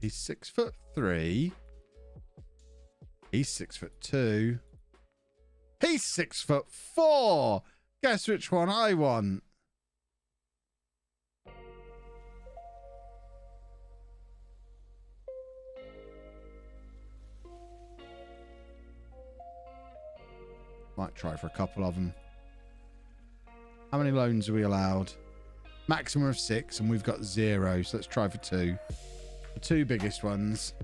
He's 6'3". He's 6'2". He's 6'4". Guess which one I want. Might try for a couple of them. How many loans are we allowed? Maximum of 6, and we've got 0. So let's try for 2. The 2 biggest ones.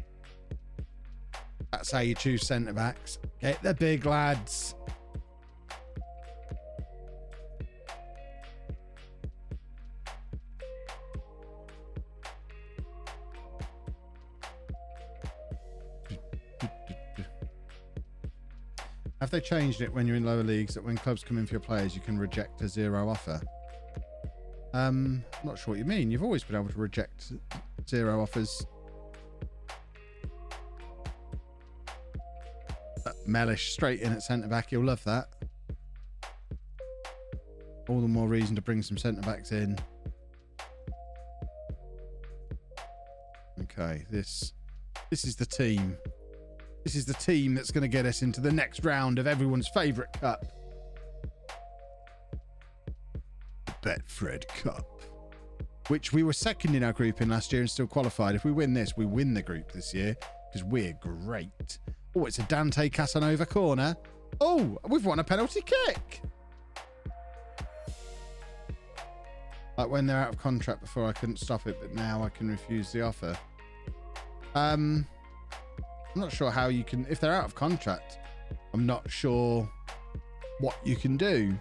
That's how you choose centre backs. Get the big lads. Have they changed it when you're in lower leagues that when clubs come in for your players, you can reject a 0 offer? I'm not sure what you mean. You've always been able to reject 0 offers. Mellish straight in at centre-back. You'll love that. All the more reason to bring some centre-backs in. Okay, this is the team. This is the team that's going to get us into the next round of everyone's favourite cup. The Betfred Cup. Which we were second in our group in last year and still qualified. If we win this, we win the group this year because we're great. Oh, it's a Dante Casanova corner. Oh, we've won a penalty kick. Like when they're out of contract before I couldn't stop it, but now I can refuse the offer. I'm not sure how you can, if they're out of contract, I'm not sure what you can do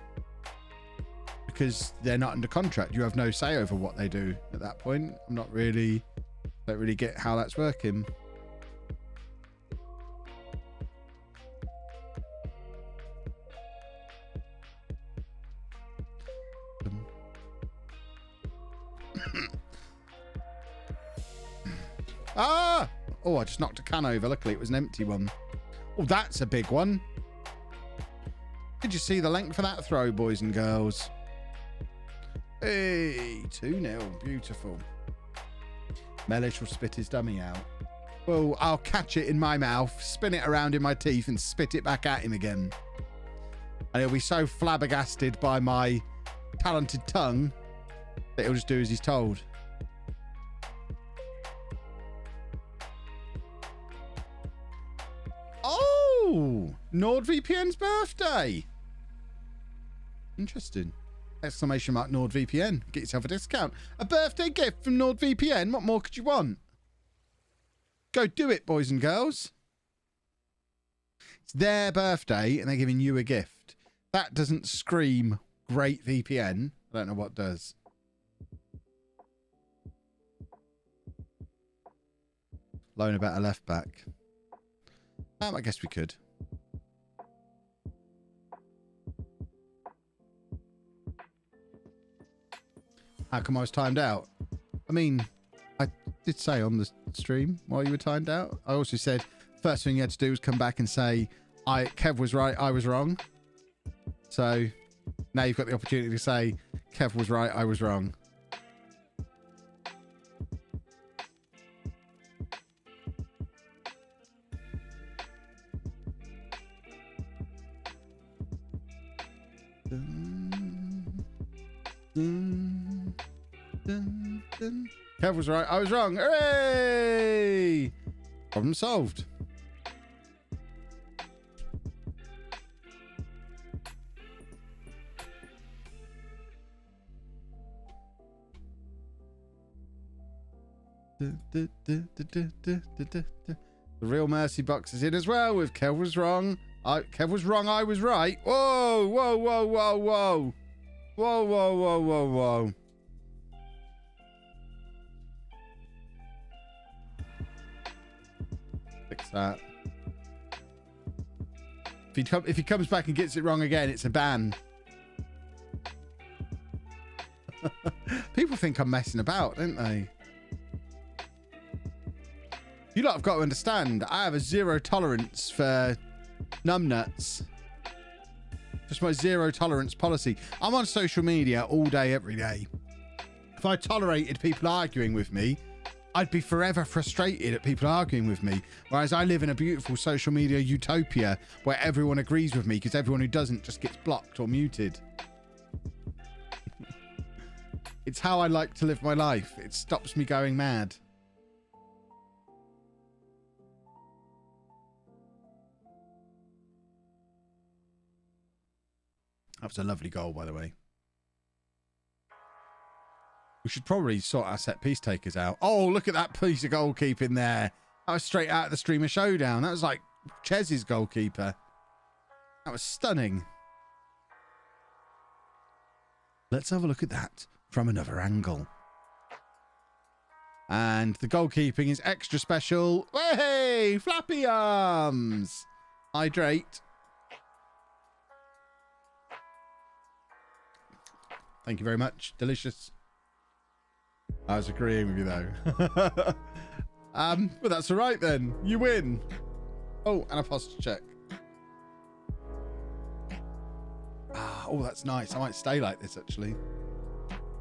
because they're not under contract. You have no say over what they do at that point. Don't really get how that's working. Ah! Oh, I just knocked a can over. Luckily, it was an empty one. Oh, that's a big one. Did you see the length of that throw, boys and girls? Hey, 2-0. Beautiful. Mellish will spit his dummy out. Well, I'll catch it in my mouth, spin it around in my teeth, and spit it back at him again. And he'll be so flabbergasted by my talented tongue that he'll just do as he's told. Oh, NordVPN's birthday. Interesting. Exclamation mark NordVPN. Get yourself a discount. A birthday gift from NordVPN. What more could you want? Go do it, boys and girls. It's their birthday and they're giving you a gift. That doesn't scream great VPN. I don't know what does. Loan about a left back. I guess we could. How come I was timed out? I mean, I did say on the stream while you were timed out. I also said first thing you had to do was come back and say, Kev was right, I was wrong. So now you've got the opportunity to say, Kev was right, I was wrong. Kev was right, I was wrong. Hooray! Problem solved. The real mercy box is in as well with Kev was wrong. Kev was wrong, I was right. Whoa, whoa, whoa, whoa, whoa. Whoa, whoa, whoa, whoa, whoa. Fix that. If he comes back and gets it wrong again, it's a ban. People think I'm messing about, don't they? You lot have got to understand, I have a zero tolerance for numbnuts. Just my zero tolerance policy. I'm on social media all day, every day. If I tolerated people arguing with me, I'd be forever frustrated at people arguing with me. Whereas I live in a beautiful social media utopia where everyone agrees with me because everyone who doesn't just gets blocked or muted. It's how I like to live my life. It stops me going mad. That was a lovely goal, by the way. We should probably sort our set piece takers out. Oh, look at that piece of goalkeeping there. That was straight out of the Streamer Showdown. That was like Chez's goalkeeper. That was stunning. Let's have a look at that from another angle. And the goalkeeping is extra special. Hey, flappy arms. Hydrate. Thank you very much. Delicious. I was agreeing with you though. Well, that's all right then. You win. Oh, and a posture check. Oh, that's nice. I might stay like this actually.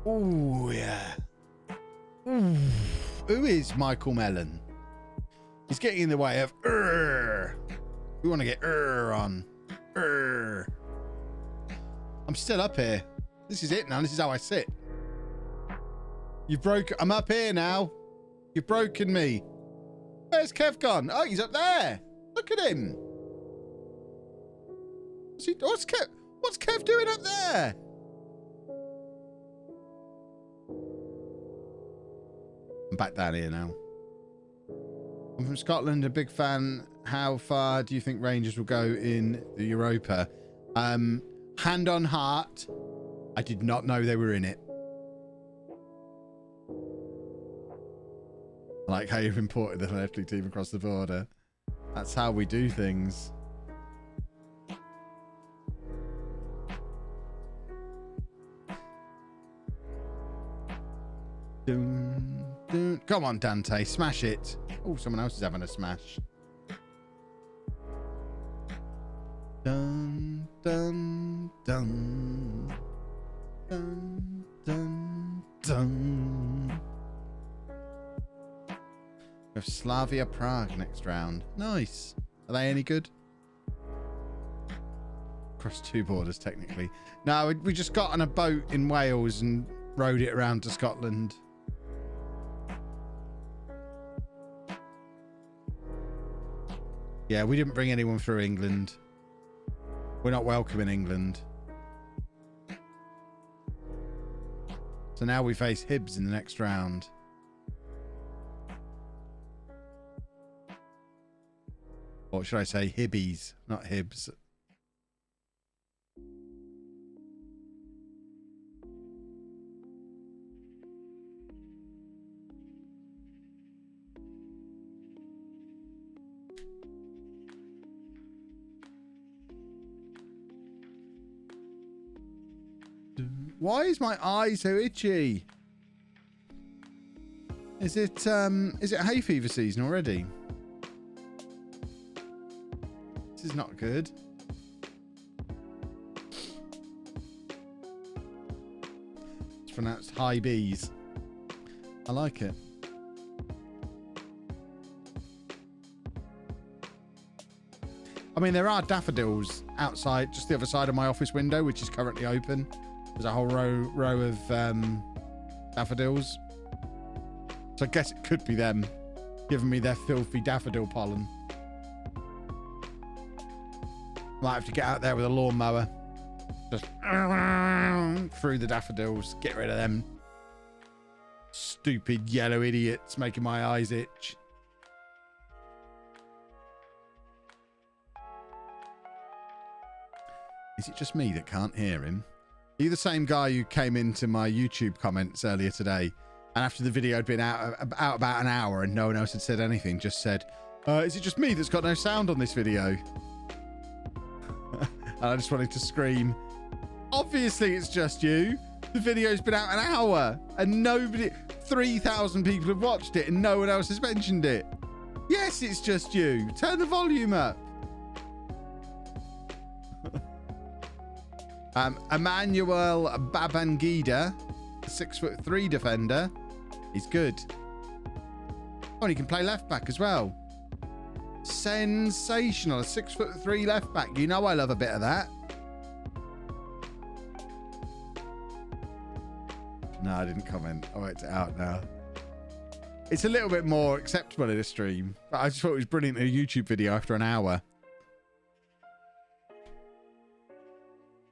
Oh yeah. Ooh. Who is Michael Mellon? He's getting in the way of. We want to get on. I'm still up here. This is it now. This is how I sit. You've broken. I'm up here now. You've broken me. Where's Kev gone? Oh, he's up there. Look at him. What's Kev doing up there? I'm back down here now. I'm from Scotland. A big fan. How far do you think Rangers will go in the Europa? Hand on heart. I did not know they were in it. I like how you've imported the left league team across the border. That's how we do things. Dun, dun. Come on, Dante, smash it. Oh, someone else is having a smash. Dun, dun, dun. We have Slavia Prague next round. Nice. Are they any good? Across 2 borders, technically. No, we just got on a boat in Wales and rowed it around to Scotland. Yeah, we didn't bring anyone through England. We're not welcome in England. So now we face Hibs in the next round. Or should I say Hibbies, not Hibs. Why is my eye so itchy? Is it hay fever season already? This is not good. It's pronounced high bees. I like it. I mean, there are daffodils outside, just the other side of my office window, which is currently open. There's a whole row of daffodils. So I guess it could be them giving me their filthy daffodil pollen. Might have to get out there with a lawnmower. Just through the daffodils. Get rid of them. Stupid yellow idiots making my eyes itch. Is it just me that can't hear him? Are you the same guy who came into my YouTube comments earlier today, and after the video had been out about an hour and no one else had said anything, just said, is it just me that's got no sound on this video? And I just wanted to scream, obviously it's just you. The video's been out an hour and nobody, 3,000 people have watched it and no one else has mentioned it. Yes, it's just you. Turn the volume up. Emmanuel Babangida, a 6'3" defender. He's good. Oh, and he can play left back as well. Sensational. A 6'3" left back. You know I love a bit of that. No, I didn't comment. I worked it out now. It's a little bit more acceptable in a stream, but I just thought it was brilliant in a YouTube video after an hour.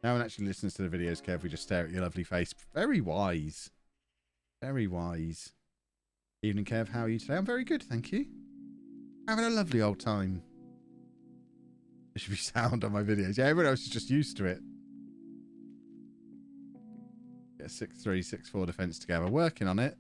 No one actually listens to the videos, Kev. We just stare at your lovely face. Very wise. Very wise. Evening, Kev. How are you today? I'm very good, thank you. Having a lovely old time. There should be sound on my videos. Yeah, everyone else is just used to it. Get a 6'3", 6'4" defence together. Working on it.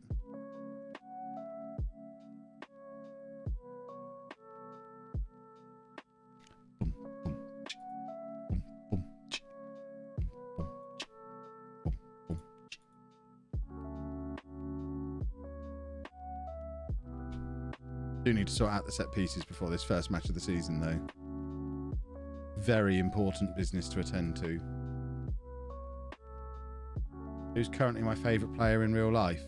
Do need to sort out the set pieces before this first match of the season, though. Very important business to attend to. Who's currently my favourite player in real life?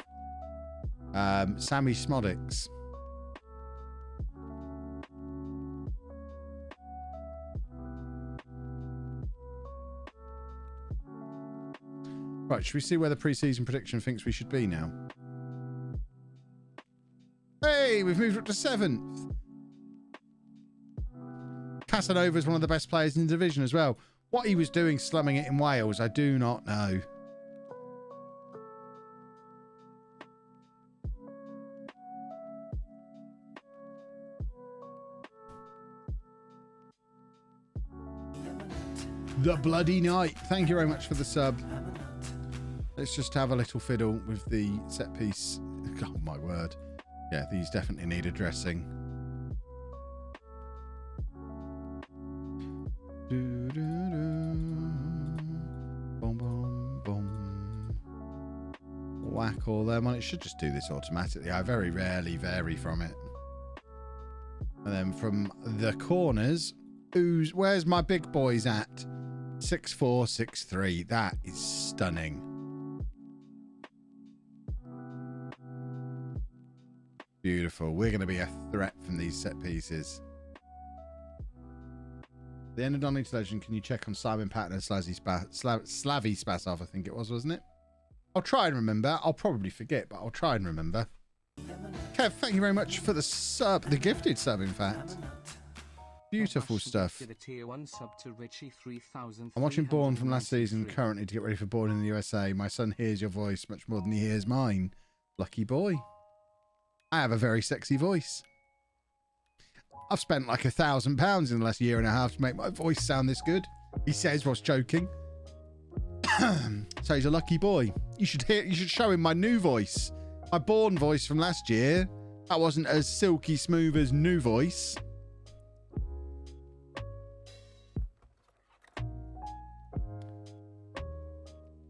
Sammy Smodics. Right, should we see where the pre-season prediction thinks we should be now? Hey, we've moved up to 7th. Casanova is one of the best players in the division as well. What he was doing slumming it in Wales, I do not know. The Bloody Night. Thank you very much for the sub. Let's just have a little fiddle with the set piece. Oh, my word. Yeah, these definitely need addressing. Boom, boom, boom. Whack all them on. It should just do this automatically. I very rarely vary from it. And then from the corners, where's my big boys at? 6'4", 6'3". That is stunning. Beautiful. We're going to be a threat from these set pieces. The end of non-league legend. Can you check on Simon Patton and Slavy Spasov? I think it was, wasn't it? I'll try and remember. I'll probably forget, but I'll try and remember. Kev, thank you very much for the sub, the gifted sub, in fact. Beautiful stuff. I'm watching Born from last season currently to get ready for Born in the USA. My son hears your voice much more than he hears mine. Lucky boy. I have a very sexy voice. I've spent like £1,000 in the last year and a half to make my voice sound this good. He says whilst joking. So he's a lucky boy. You should show him my new voice. My Born voice from last year. That wasn't as silky smooth as new voice.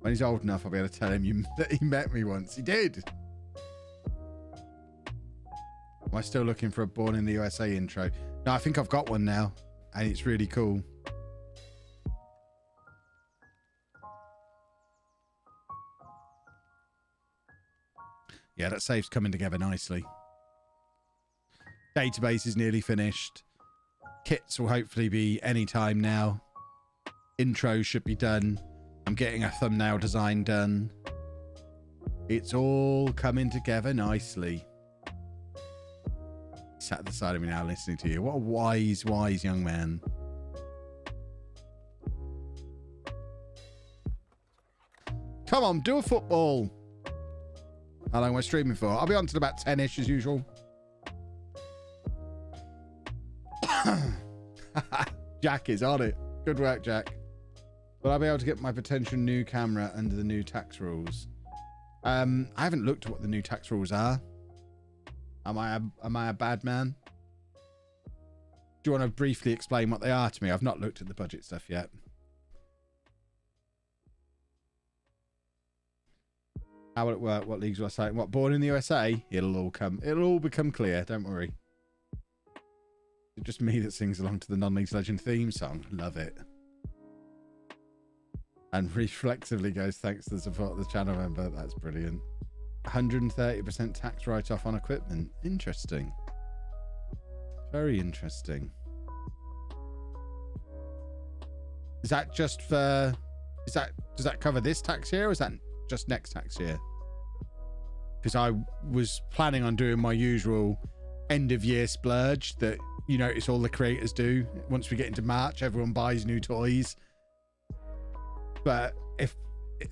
When he's old enough, I'll be able to tell him that he met me once. He did. Am I still looking for a Born in the USA intro? No, I think I've got one now, and it's really cool. Yeah, that save's coming together nicely. Database is nearly finished. Kits will hopefully be any time now. Intro should be done. I'm getting a thumbnail design done. It's all coming together nicely. Sat at the side of me now listening to you. What a wise, wise young man. Come on, do a football. How long am I streaming for? I'll be on till about 10-ish as usual. Jack is on it. Good work, Jack. Will I be able to get my potential new camera under the new tax rules? I haven't looked at what the new tax rules are. Am I a bad man? Do you want to briefly explain what they are to me? I've not looked at the budget stuff yet. How will it work? What leagues will I say? What, Born in the USA? It'll all become clear. Don't worry. It's just me that sings along to the Non-Leagues Legend theme song. Love it. And reflexively goes, thanks to the support of the channel member. That's brilliant. 130% tax write-off on equipment. Interesting. Very interesting. Is that just for... does that cover this tax year, or is that just next tax year? Because I was planning on doing my usual end-of-year splurge that you notice all the creators do. Once we get into March, everyone buys new toys. But if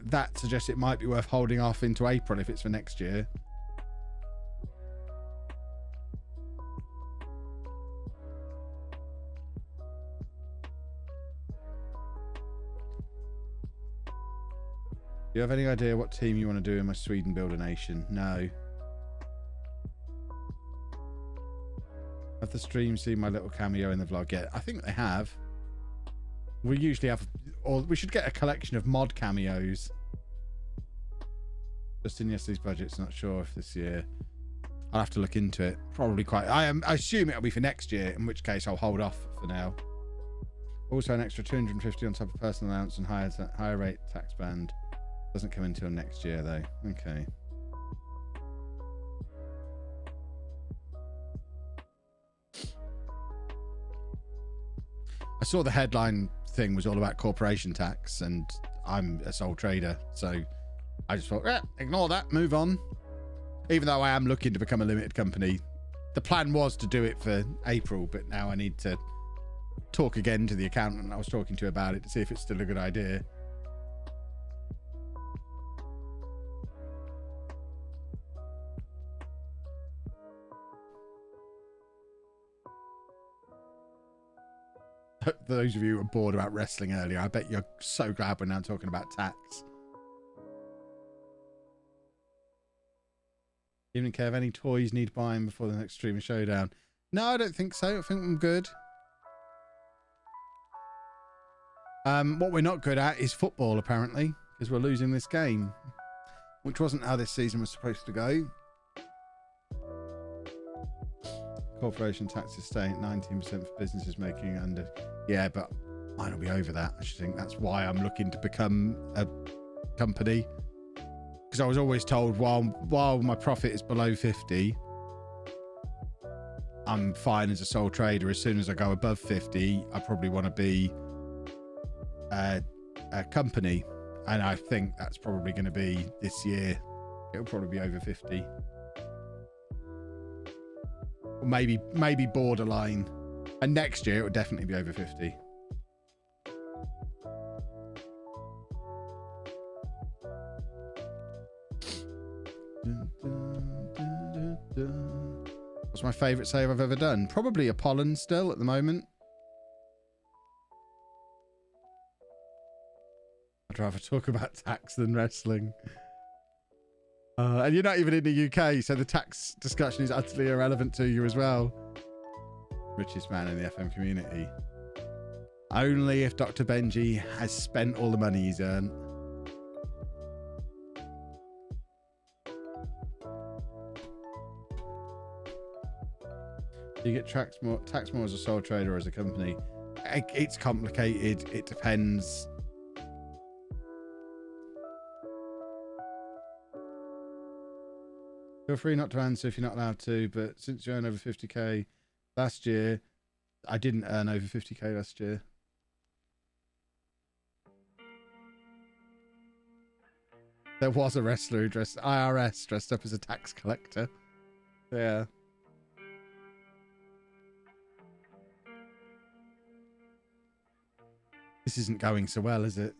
that suggests it might be worth holding off into April if it's for next year. Do you have any idea what team you want to do in my Sweden Builder Nation? No. Have the stream seen my little cameo in the vlog yet? I think they have. We usually have, or we should get a collection of mod cameos. Just in yesterday's budget's not sure if this year. I'll have to look into it. Probably quite. I assume it'll be for next year, in which case I'll hold off for now. Also, an extra 250 on top of personal allowance and higher rate tax band. Doesn't come until next year though. Okay. I saw the headline thing was all about corporation tax, and I'm a sole trader, so I just thought, ignore that, move on. Even though I am looking to become a limited company, the plan was to do it for April, but now I need to talk again to the accountant I was talking to about it to see if it's still a good idea. Those of you who were bored about wrestling earlier, I bet you're so glad we're now talking about tax. Even Kev, any toys need buying before the next Streamer Showdown? No, I don't think so. I think I'm good. What we're not good at is football, apparently, because we're losing this game, which wasn't how this season was supposed to go. Corporation tax is staying at 19% for businesses making under. Yeah, but mine will be over that. I should think that's why I'm looking to become a company, because I was always told while my profit is below 50, I'm fine as a sole trader. As soon as I go above 50, I probably want to be a company. And I think that's probably going to be this year. It'll probably be over 50. Or maybe borderline. And next year, it will definitely be over 50. What's my favourite save I've ever done? Probably a pollen still at the moment. I'd rather talk about tax than wrestling. And you're not even in the UK, so the tax discussion is utterly irrelevant to you as well. Richest man in the FM community. Only if Dr. Benji has spent all the money he's earned. Do you get taxed more as a sole trader or as a company? It's complicated. It depends. Feel free not to answer if you're not allowed to, but since you earn over 50k last year, I didn't earn over 50k last year. There was a wrestler who dressed IRS dressed up as a tax collector. Yeah. This isn't going so well, is it?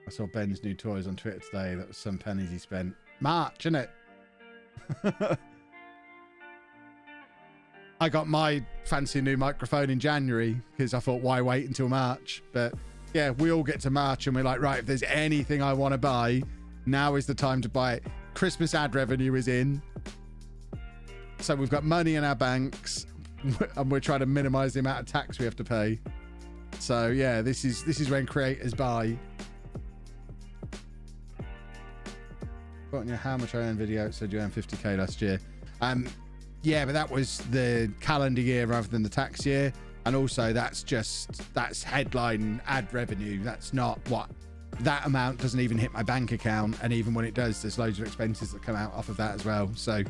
I saw Ben's new toys on Twitter today. That was some pennies he spent. March, innit? I got my fancy new microphone in January because I thought, why wait until March? But yeah, we all get to March and we're like, right, if there's anything I want to buy, now is the time to buy it. Christmas ad revenue is in. So we've got money in our banks and we're trying to minimize the amount of tax we have to pay. So yeah, this is when creators buy. Got on your how much I earned video, it said you earned 50k last year. Yeah, but that was the calendar year rather than the tax year. And also that's headline ad revenue. That's not what, that amount doesn't even hit my bank account. And even when it does, there's loads of expenses that come out off of that as well. So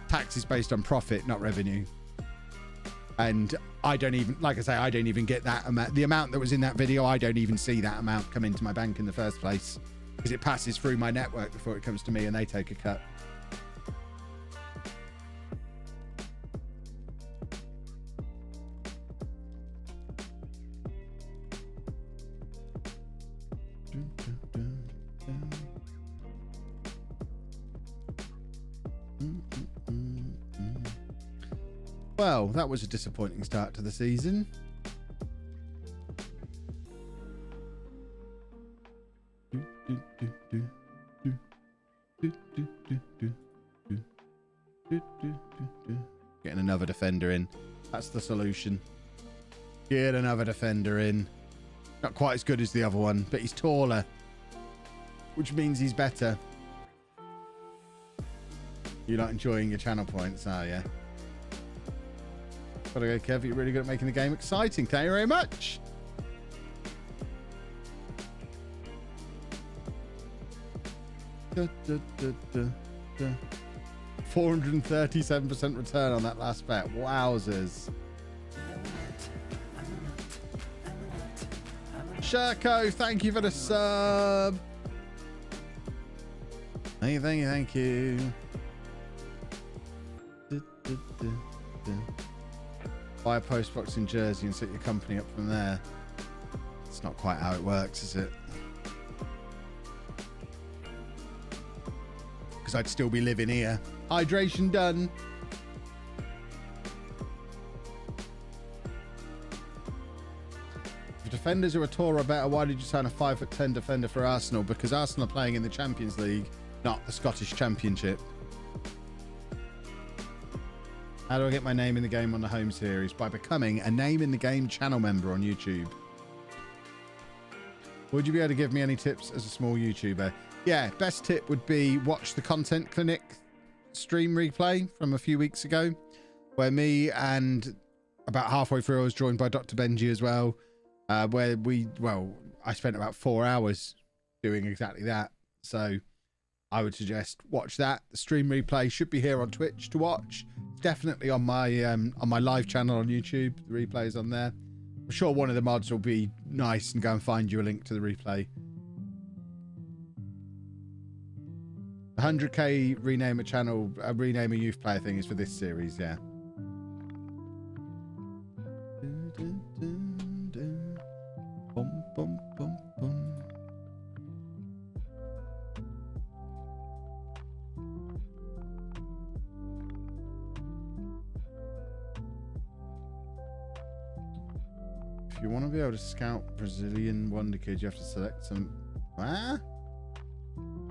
tax is based on profit, not revenue. And I don't even, like I say, I don't even get that amount. The amount that was in that video, I don't even see that amount come into my bank in the first place because it passes through my network before it comes to me and they take a cut. Well, that was a disappointing start to the season. Getting another defender in. That's the solution. Get another defender in. Not quite as good as the other one, but he's taller, which means he's better. You're not enjoying your channel points, are you? Gotta go, Kev. You're really good at making the game exciting. Thank you very much. Da, da, da, da, da. 437% return on that last bet. Wowzers. Sherko, thank you for the sub. Thank you, thank you, thank you. Da, da, da, da. Buy a post box in Jersey and set your company up from there. It's not quite how it works, is it? Because I'd still be living here. Hydration done. If defenders who are taller are better, why did you sign a 5'10" defender for Arsenal? Because Arsenal are playing in the Champions League, not the Scottish Championship. How do I get my name in the game on the home series? By becoming a name in the game channel member on YouTube. Would you be able to give me any tips as a small YouTuber? Yeah, best tip would be watch the Content Clinic stream replay from a few weeks ago, where me and about halfway through I was joined by Dr. Benji as well, where I spent about 4 hours doing exactly that. So I would suggest watch that. The stream replay should be here on Twitch to watch. It's definitely on my live channel on YouTube. The replay is on there. I'm sure one of the mods will be nice and go and find you a link to the replay. 100k rename a channel, rename a youth player thing is for this series, yeah. Bum, bum, bum, bum. If you want to be able to scout Brazilian Wonder Kids, you have to select some. Ah?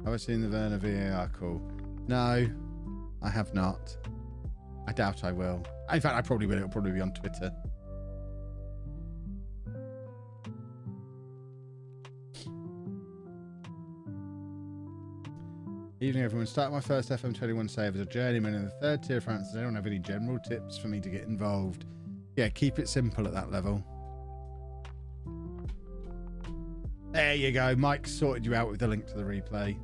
Have I seen the Werner VAR call? No, I have not. I doubt I will. In fact, I probably will. It'll probably be on Twitter. Evening, everyone. Started my first FM21 save as a journeyman in the 3rd tier of France. Does anyone have any general tips for me to get involved? Yeah, keep it simple at that level. There you go. Mike sorted you out with the link to the replay.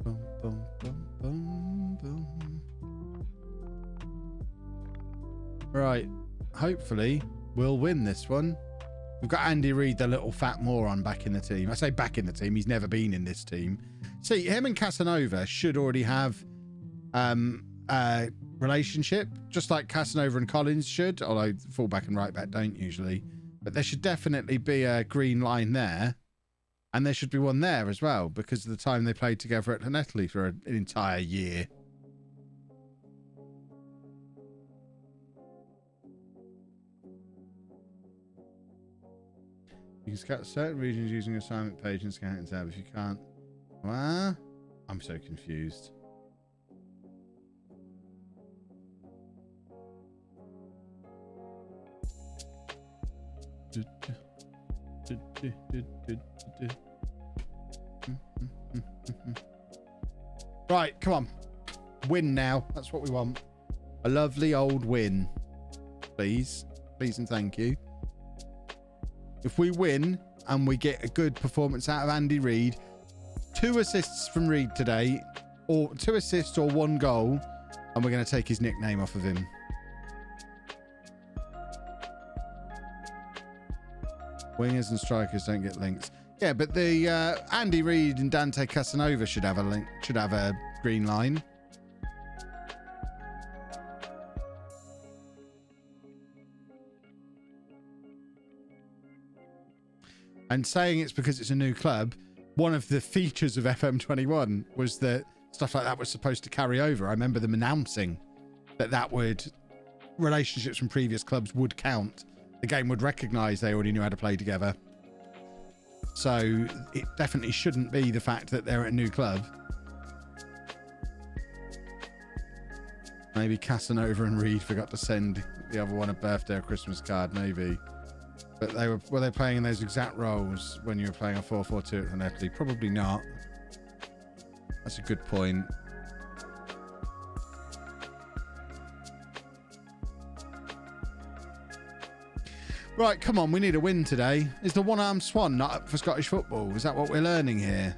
Boom, boom, boom, boom, boom. Right. Hopefully, we'll win this one. We've got Andy Reid, the little fat moron, back in the team. I say back in the team. He's never been in this team. See, him and Casanova should already have a relationship, just like Casanova and Collins should, although fullback and right back don't usually. But there should definitely be a green line there. And there should be one there as well, because of the time they played together at Llanelli for an entire year. You can scout certain regions using assignment page and scouting tab. If you can't... What? I'm so confused. Right, come on. Win now. That's what we want. A lovely old win. Please. Please and thank you. If we win and we get a good performance out of Andy Reid, 2 assists from Reid today, or 2 assists or 1 goal, and we're going to take his nickname off of him. Wingers and strikers don't get links. Yeah, but the Andy Reid and Dante Casanova should have a link. Should have a green line. And saying it's because it's a new club, one of the features of FM21 was that stuff like that was supposed to carry over. I remember them announcing that relationships from previous clubs would count. The game would recognise they already knew how to play together. So it definitely shouldn't be the fact that they're at a new club. Maybe Casanova and Reid forgot to send the other one a birthday or Christmas card, maybe. But were they playing in those exact roles when you were playing a 4-4-2 at Llanelli? Probably not. That's a good point. Right, come on, we need a win today. Is the one-armed swan not up for Scottish football? Is that what we're learning here?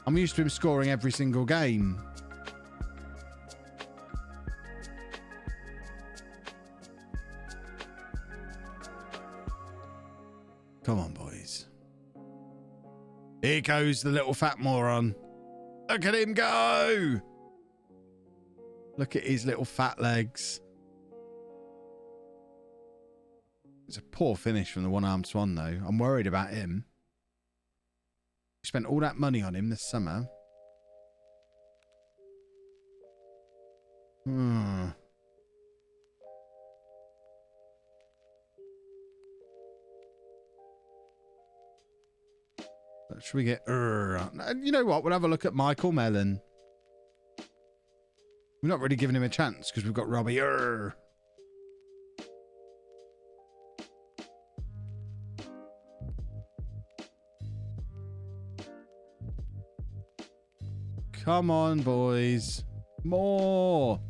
I'm used to him scoring every single game. Come on, boys. Here goes the little fat moron. Look at him go! Look at his little fat legs. It's a poor finish from the one-armed swan, though. I'm worried about him. We spent all that money on him this summer. Should we get... You know what? We'll have a look at Michael Mellon. We're not really giving him a chance because we've got Robbie. Come on, boys. More.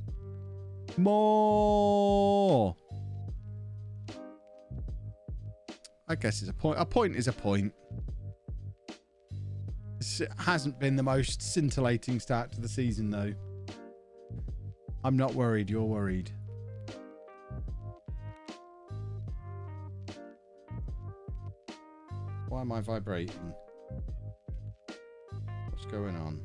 I guess it's a point. A point is a point. It hasn't been the most scintillating start to the season, though. I'm not worried. You're worried. Why am I vibrating? What's going on?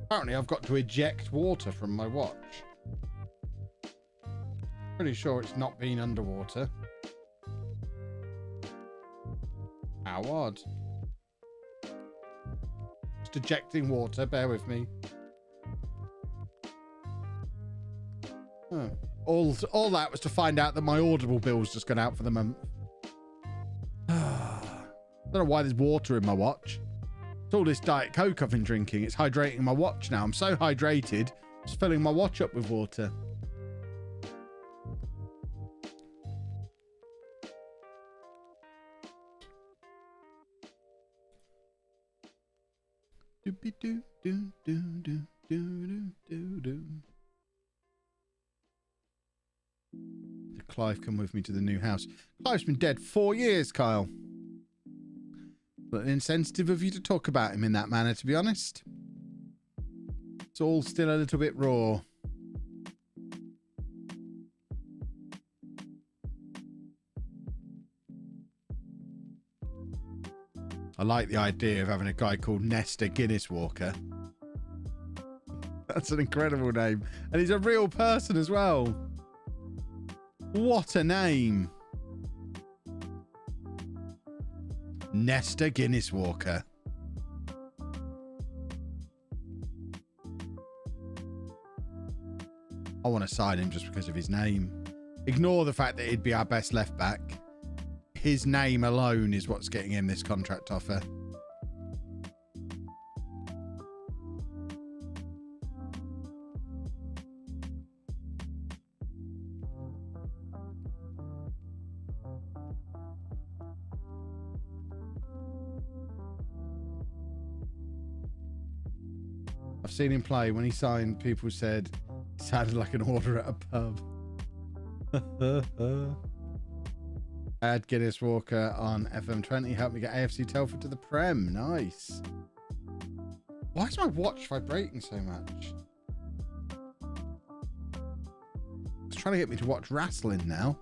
Apparently, I've got to eject water from my watch. Pretty sure it's not been underwater. How odd. Just ejecting water, bear with me. Oh. All that was to find out that my Audible bill's just gone out for the month. I don't know why there's water in my watch. It's all this Diet Coke I've been drinking. It's hydrating my watch now. I'm so hydrated, it's filling my watch up with water. Clive come with me to the new house. Clive's been dead 4 years, Kyle. But insensitive of you to talk about him in that manner, to be honest. It's all still a little bit raw. I like the idea of having a guy called Nestor Guinness Walker. That's an incredible name. And he's a real person as well. What a name. Nestor Guinness Walker. I want to sign him just because of his name. Ignore the fact that he'd be our best left back. His name alone is what's getting him this contract offer. I've seen him play. When he signed, people said it sounded like an order at a pub. Add Guinness Walker on FM20. Help me get AFC Telford to the Prem. Nice. Why is my watch vibrating so much? It's trying to get me to watch wrestling now.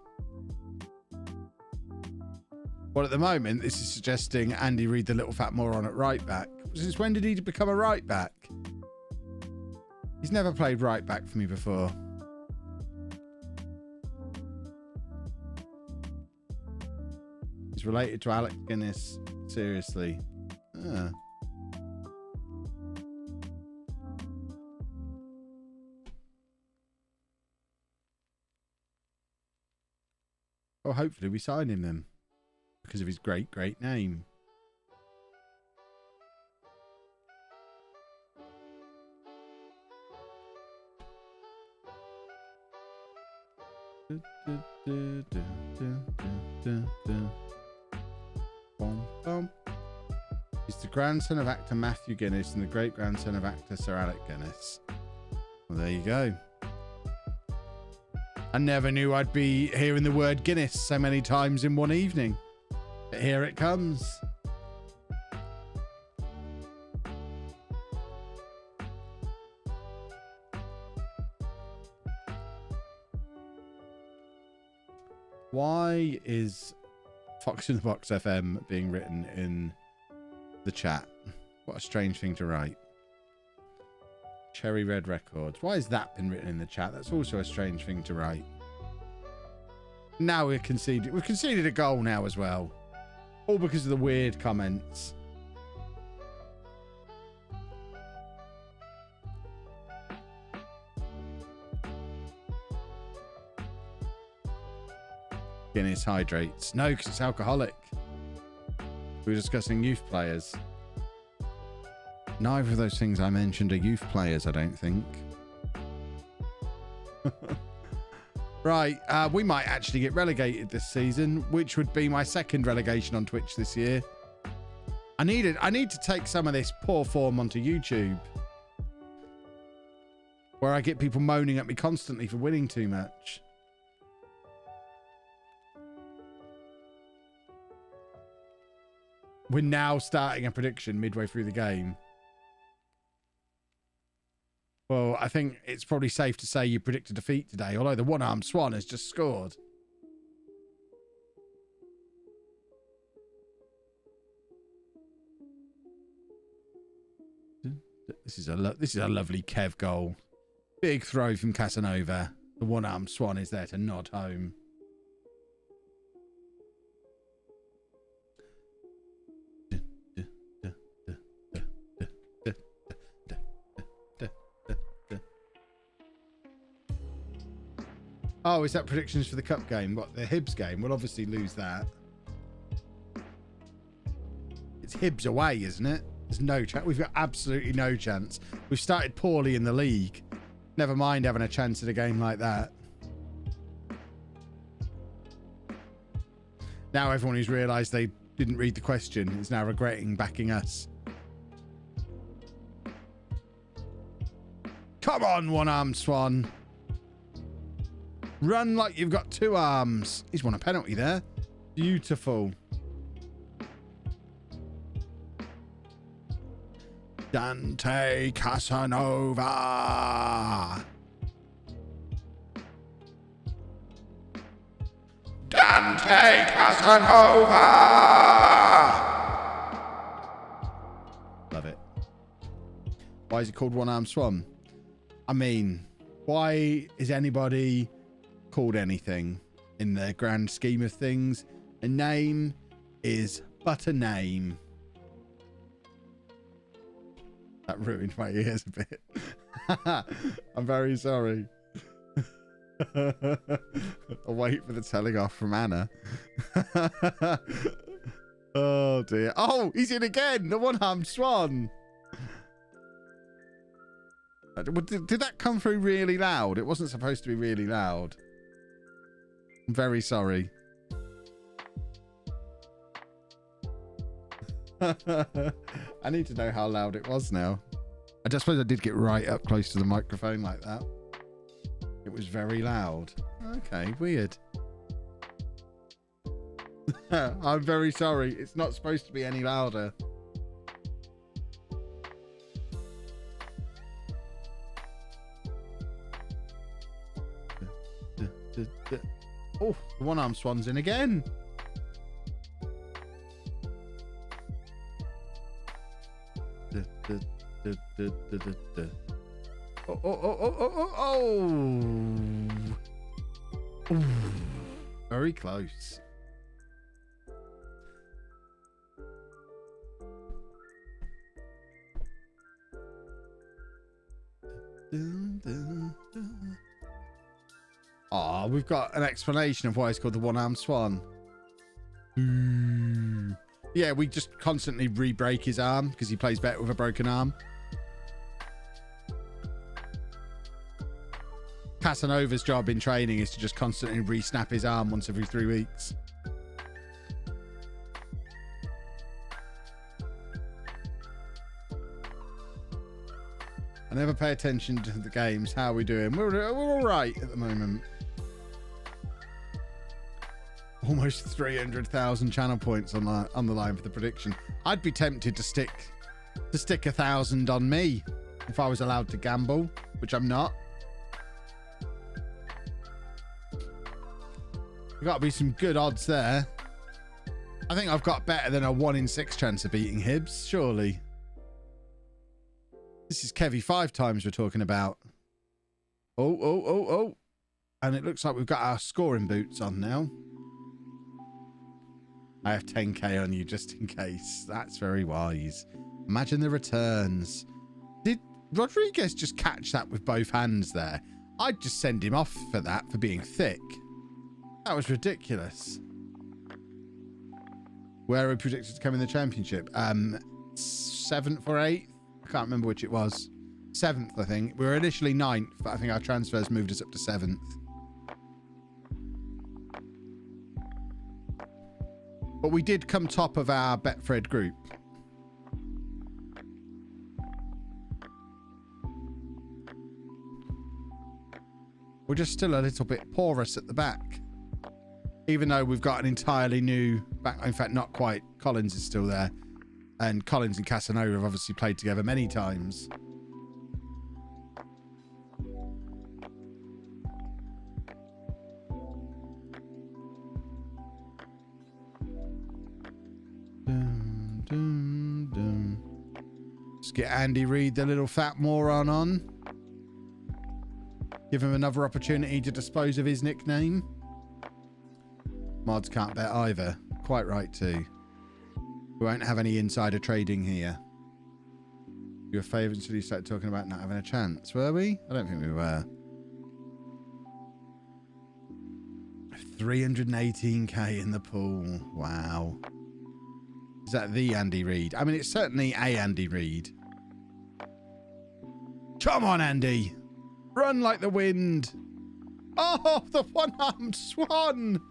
Well, at the moment, this is suggesting Andy Reid, the little fat moron, at right back. Since when did he become a right back? He's never played right back for me before. He's related to Alec Guinness. Seriously. Ah. Well, hopefully we sign him then. Because of his great, great name. He's the grandson of actor Matthew Guinness and the great-grandson of actor Sir Alec Guinness. Well, there you go. I never knew I'd be hearing the word Guinness so many times in one evening. But here it comes. Why is Fox in the Box FM being written in the chat? What a strange thing to write. Cherry Red Records. Why has that been written in the chat? That's also a strange thing to write. Now we've conceded a goal now as well. All because of the weird comments. Guinness hydrates. No, because it's alcoholic. We were discussing youth players. Neither of those things I mentioned are youth players, I don't think. Right, we might actually get relegated this season, which would be my second relegation on Twitch this year. I need to take some of this poor form onto YouTube, where I get people moaning at me constantly for winning too much. We're now starting a prediction midway through the game. Well, I think it's probably safe to say you predict a defeat today, although the one-armed Swan has just scored. This is a lovely Kev goal. Big throw from Casanova. The one-armed Swan is there to nod home. Oh, is that predictions for the cup game? What, the Hibs game? We'll obviously lose that. It's Hibs away, isn't it? There's no chance. We've got absolutely no chance. We've started poorly in the league. Never mind having a chance at a game like that. Now everyone who's realised they didn't read the question is now regretting backing us. Come on, one-armed Swan. Run like you've got two arms. He's won a penalty there. Beautiful. Dante Casanova. Dante Casanova. Love it. Why is it called one-armed Swan? I mean, why is anybody called anything in the grand scheme of things? A name is but a name. That ruined my ears a bit. I'm very sorry. I'll wait for the telling off from Anna. Oh dear. Oh, he's in again. The one-armed Swan. Did that come through really loud? It wasn't supposed to be really loud. I'm very sorry. I need to know how loud it was now. I just suppose I did get right up close to the microphone like that. It was very loud. Okay, weird. I'm very sorry. It's not supposed to be any louder. Oh, the one-armed Swan's in again. Oh, oh, oh, oh, oh, oh, oh. Very close. Oh, we've got an explanation of why it's called the one-armed Swan. Yeah, we just constantly re-break his arm because he plays better with a broken arm. Casanova's job in training is to just constantly re-snap his arm once every 3 weeks. I never pay attention to the games. How are we doing? We're all right at the moment. Almost 300,000 channel points on the line for the prediction. I'd be tempted to stick 1,000 on me if I was allowed to gamble, which I'm not. There's got to be some good odds there. I think I've got better than a 1 in 6 chance of beating Hibs, surely. This is Kevy 5 times we're talking about. Oh, oh, oh, oh. And it looks like we've got our scoring boots on now. I have 10k on you just in case. That's very wise. Imagine the returns. Did Rodriguez just catch that with both hands there? I'd just send him off for that, for being thick. That was ridiculous. Where are we predicted to come in the championship? 7th or 8th? I can't remember which it was. 7th, I think. We were initially 9th, but I think our transfers moved us up to 7th. But we did come top of our Betfred group. We're just still a little bit porous at the back. Even though we've got an entirely new back, in fact, not quite. Collins is still there. And Collins and Casanova have obviously played together many times. Dum, dum, dum. Let's get Andy Reid, the little fat moron, on. Give him another opportunity to dispose of his nickname. Mods can't bet either. Quite right too. We won't have any insider trading here. You were favoured until you started talking about not having a chance, were we? I don't think we were. 318k in the pool. Wow. Is that the Andy Reid? I mean, it's certainly a Andy Reid. Come on, Andy. Run like the wind. Oh, the one-armed swan.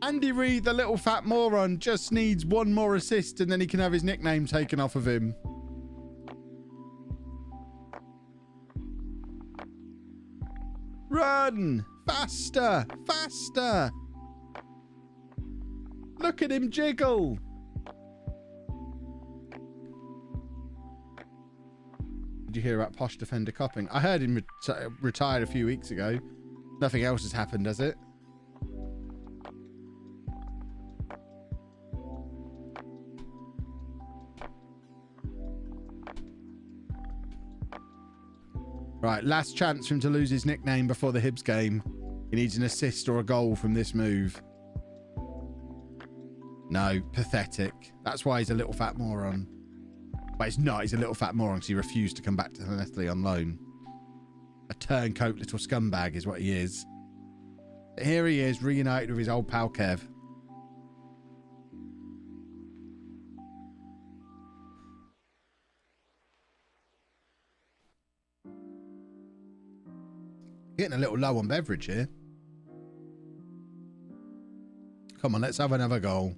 Andy Reid, the little fat moron, just needs one more assist and then he can have his nickname taken off of him. Run! Faster! Faster! Look at him jiggle! Did you hear about Posh Defender copping? I heard him retired a few weeks ago. Nothing else has happened, has it? Right, last chance for him to lose his nickname before the Hibs game. He needs an assist or a goal from this move. No, pathetic. That's why he's a little fat moron. But it's not, he's a little fat moron because he refused to come back to Italy on loan. A turncoat little scumbag is what he is. But here he is, reunited with his old pal Kev. Getting a little low on beverage here. Come on, let's have another goal.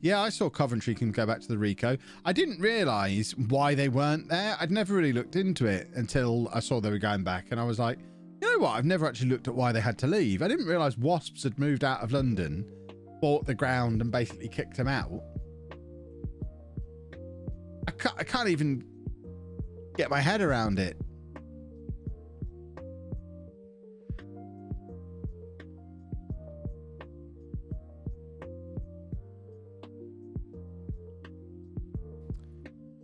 Yeah, I saw Coventry can go back to the Rico. I didn't realise why they weren't there. I'd never really looked into it until I saw they were going back. And I was like, you know what? I've never actually looked at why they had to leave. I didn't realise Wasps had moved out of London, bought the ground and basically kicked them out. I can't even get my head around it.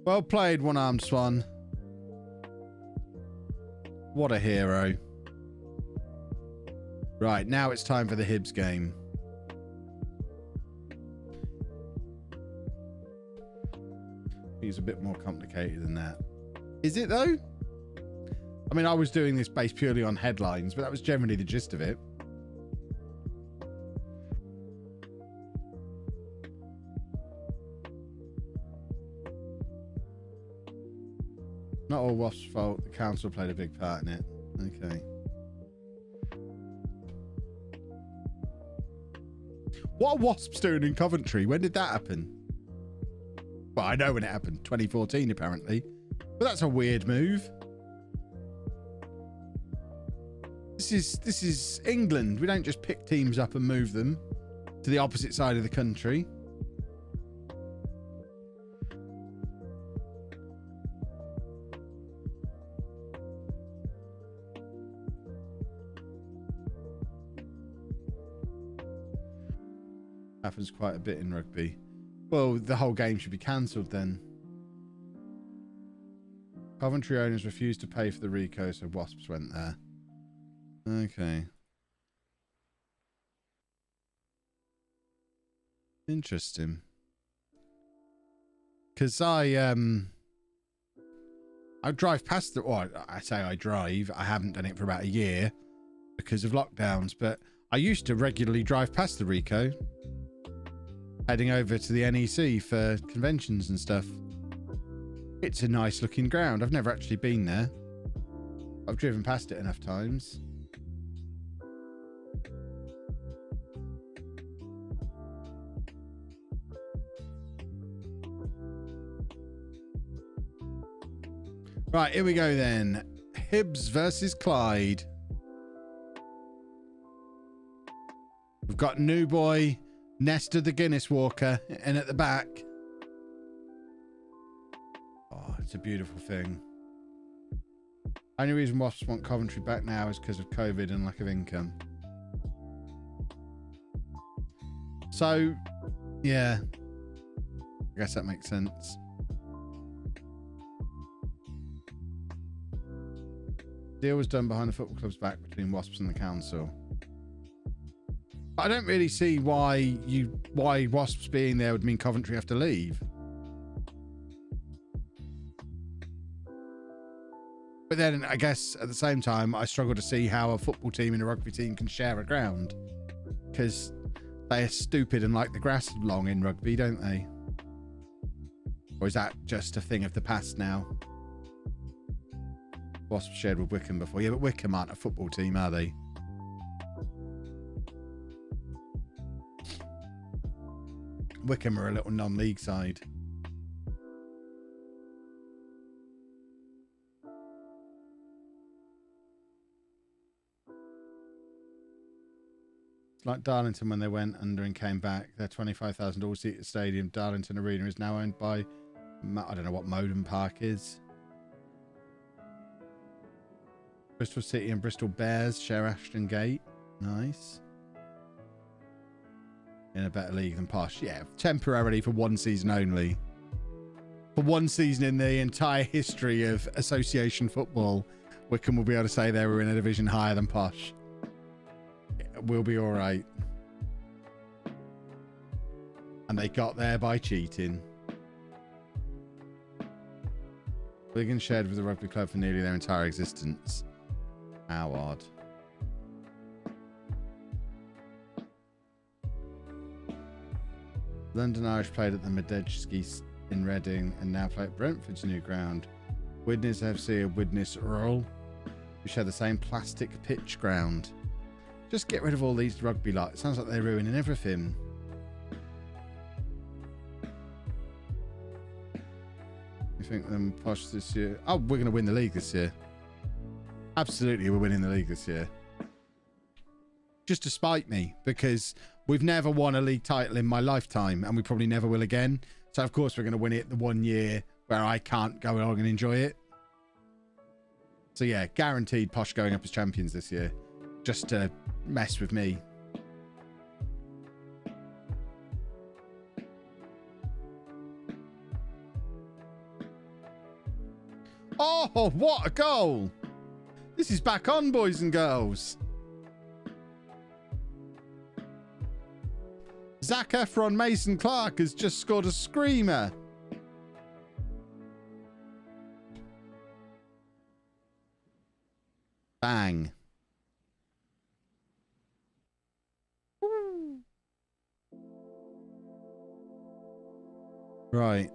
Well played, one-armed swan. What a hero. Right, now it's time for the Hibs game. It's a bit more complicated than that. Is it, though? I mean, I was doing this based purely on headlines, but that was generally the gist of it. Not all Wasps' fault. The council played a big part in it. Okay. What are Wasps doing in Coventry? When did that happen? Well, I know when it happened. 2014, apparently. But that's a weird move. This is England. We don't just pick teams up and move them to the opposite side of the country. Happens quite a bit in rugby. Well, the whole game should be cancelled then. Coventry owners refused to pay for the Rico, so Wasps went there. Okay. Interesting. Because I drive past the... Well, I say I drive. I haven't done it for about a year because of lockdowns, but I used to regularly drive past the Rico, heading over to the NEC for conventions and stuff. It's a nice looking ground. I've never actually been there. I've driven past it enough times. Right, here we go then. Hibs versus Clyde. We've got new boy Nestor the Guinness Walker in at the back. Oh, it's a beautiful thing. Only reason Wasps want Coventry back now is because of COVID and lack of income. So, yeah. I guess that makes sense. Deal was done behind the football club's back between Wasps and the council. But I don't really see why Wasps being there would mean Coventry have to leave. But then I guess at the same time, I struggle to see how a football team and a rugby team can share a ground. Because they are stupid and like the grass long in rugby, don't they? Or is that just a thing of the past now? Wasps shared with Wickham before. Yeah, but Wickham aren't a football team, are they? Wickham are a little non-league side. It's like Darlington when they went under and came back. Their 25,000 all-seater stadium, Darlington Arena, is now owned by, I don't know what Modern Park is. Bristol City and Bristol Bears share Ashton Gate. Nice. In a better league than Posh. Yeah, temporarily for one season only. For one season in the entire history of association football, Wickham will be able to say they were in a division higher than Posh. We'll be all right. And they got there by cheating. Mulligan shared with the rugby club for nearly their entire existence. How odd. London Irish played at the Mcgee in Reading and now play at Brentford's new ground. Widnes FC and Widnes Roll, who share the same plastic pitch ground. Just get rid of all these rugby lot. It sounds like they're ruining everything. You think them Posh this year? Oh, we're going to win the league this year. Absolutely, we're winning the league this year. Just to spite me, because we've never won a league title in my lifetime, and we probably never will again. So, of course, we're going to win it the 1 year where I can't go along and enjoy it. So, yeah, guaranteed Posh going up as champions this year. Just to mess with me. Oh, what a goal! This is back on, boys and girls. Zac Efron Mason Clark has just scored a screamer. Bang. Woo. Right.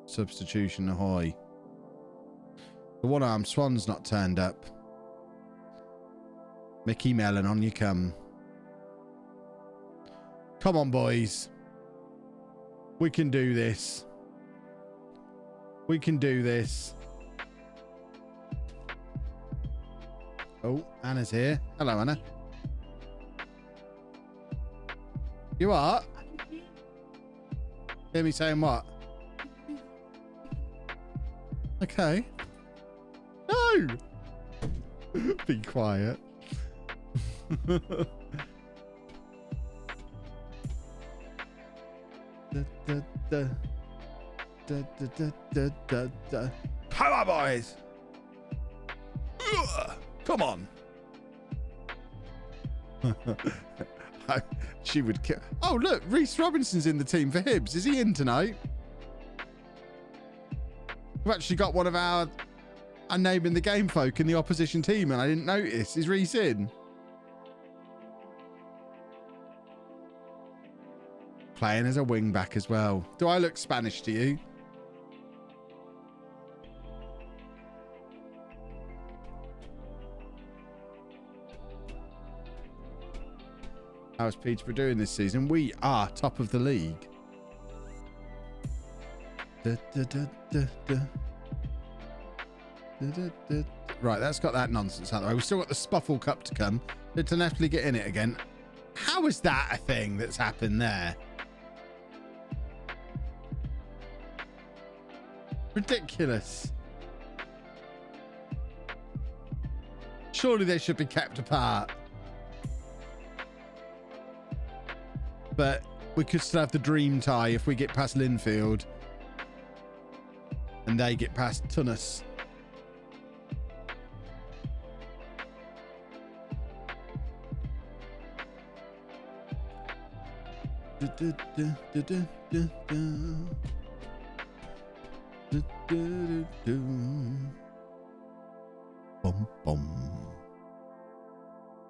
Substitution ahoy. The one-armed Swan's not turned up. Mickey Mellon, on you come. Come on, boys. We can do this. We can do this. Oh, Anna's here. Hello, Anna. You are? Hear me saying what? Okay. No! Be quiet. Come on, boys! Come on! She would kill. Oh, look, Reece Robinson's in the team for Hibs. Is he in tonight? We've actually got one of our naming the game folk in the opposition team, and I didn't notice. Is Reece in? Playing as a wing back as well. Do I look Spanish to you? How's Peterborough doing this season? We are top of the league. Right, that's got that nonsense out of the way. We've still got the Spuffle Cup to come. To definitely get in it again. How is that a thing that's happened there? Ridiculous. Surely they should be kept apart. But we could still have the dream tie if we get past Linfield. And they get past Tunis. Bum bum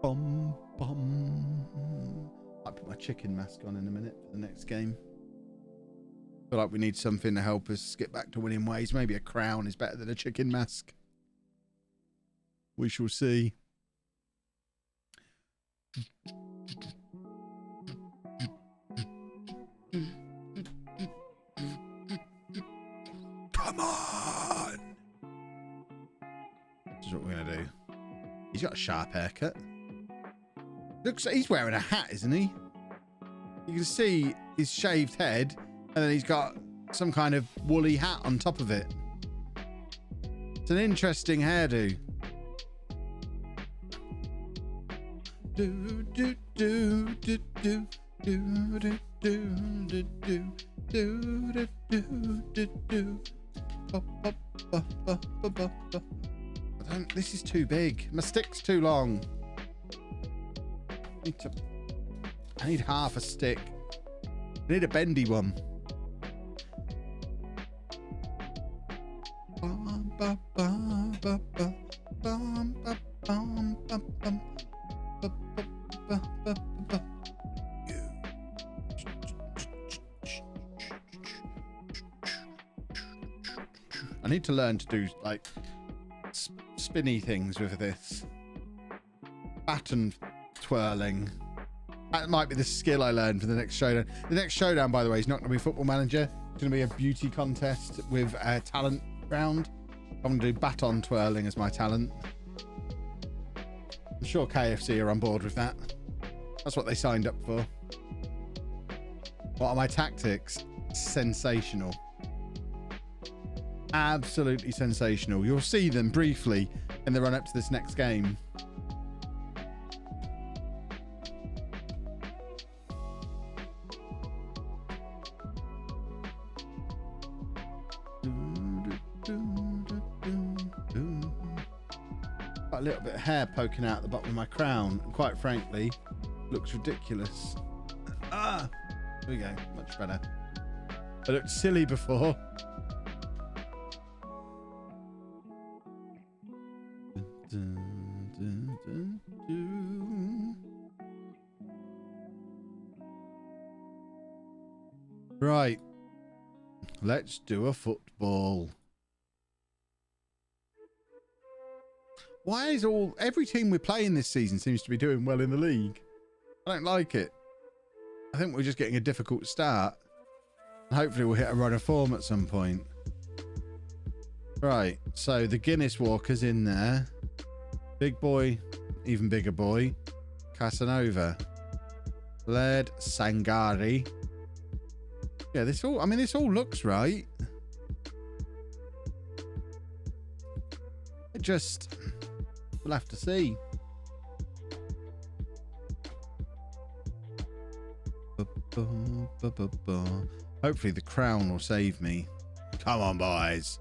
bum bum. I'll put my chicken mask on in a minute for the next game. Feel like we need something to help us get back to winning ways. Maybe a crown is better than a chicken mask. We shall see. Come on! This is what we're gonna do. He's got a sharp haircut. Looks like he's wearing a hat, isn't he? You can see his shaved head, and then he's got some kind of woolly hat on top of it. It's an interesting hairdo. Do do do do do do do do do do do do do. This is too big. My stick's too long. I need half a stick. I need a bendy one. I need to learn to do like spinny things with this. Baton twirling. That might be the skill I learned for the next showdown. The next showdown, by the way, is not going to be Football Manager. It's going to be a beauty contest with a talent round. I'm going to do baton twirling as my talent. I'm sure KFC are on board with that. That's what they signed up for. What are my tactics? Sensational. Absolutely sensational. You'll see them briefly in the run up to this next game. Got a little bit of hair poking out the bottom of my crown, and quite frankly, looks ridiculous. Ah, there we go, much better. I looked silly before. Right, let's do a football. Why is every team we're playing this season seems to be doing well in the league? I don't like it. I think we're just getting a difficult start. Hopefully we'll hit a run of form at some point. Right, so the Guinness Walker's in there. Big boy, even bigger boy. Casanova. Led Sangari. Yeah, this all looks right. It just, we'll have to see. Hopefully the crown will save me. Come on, boys.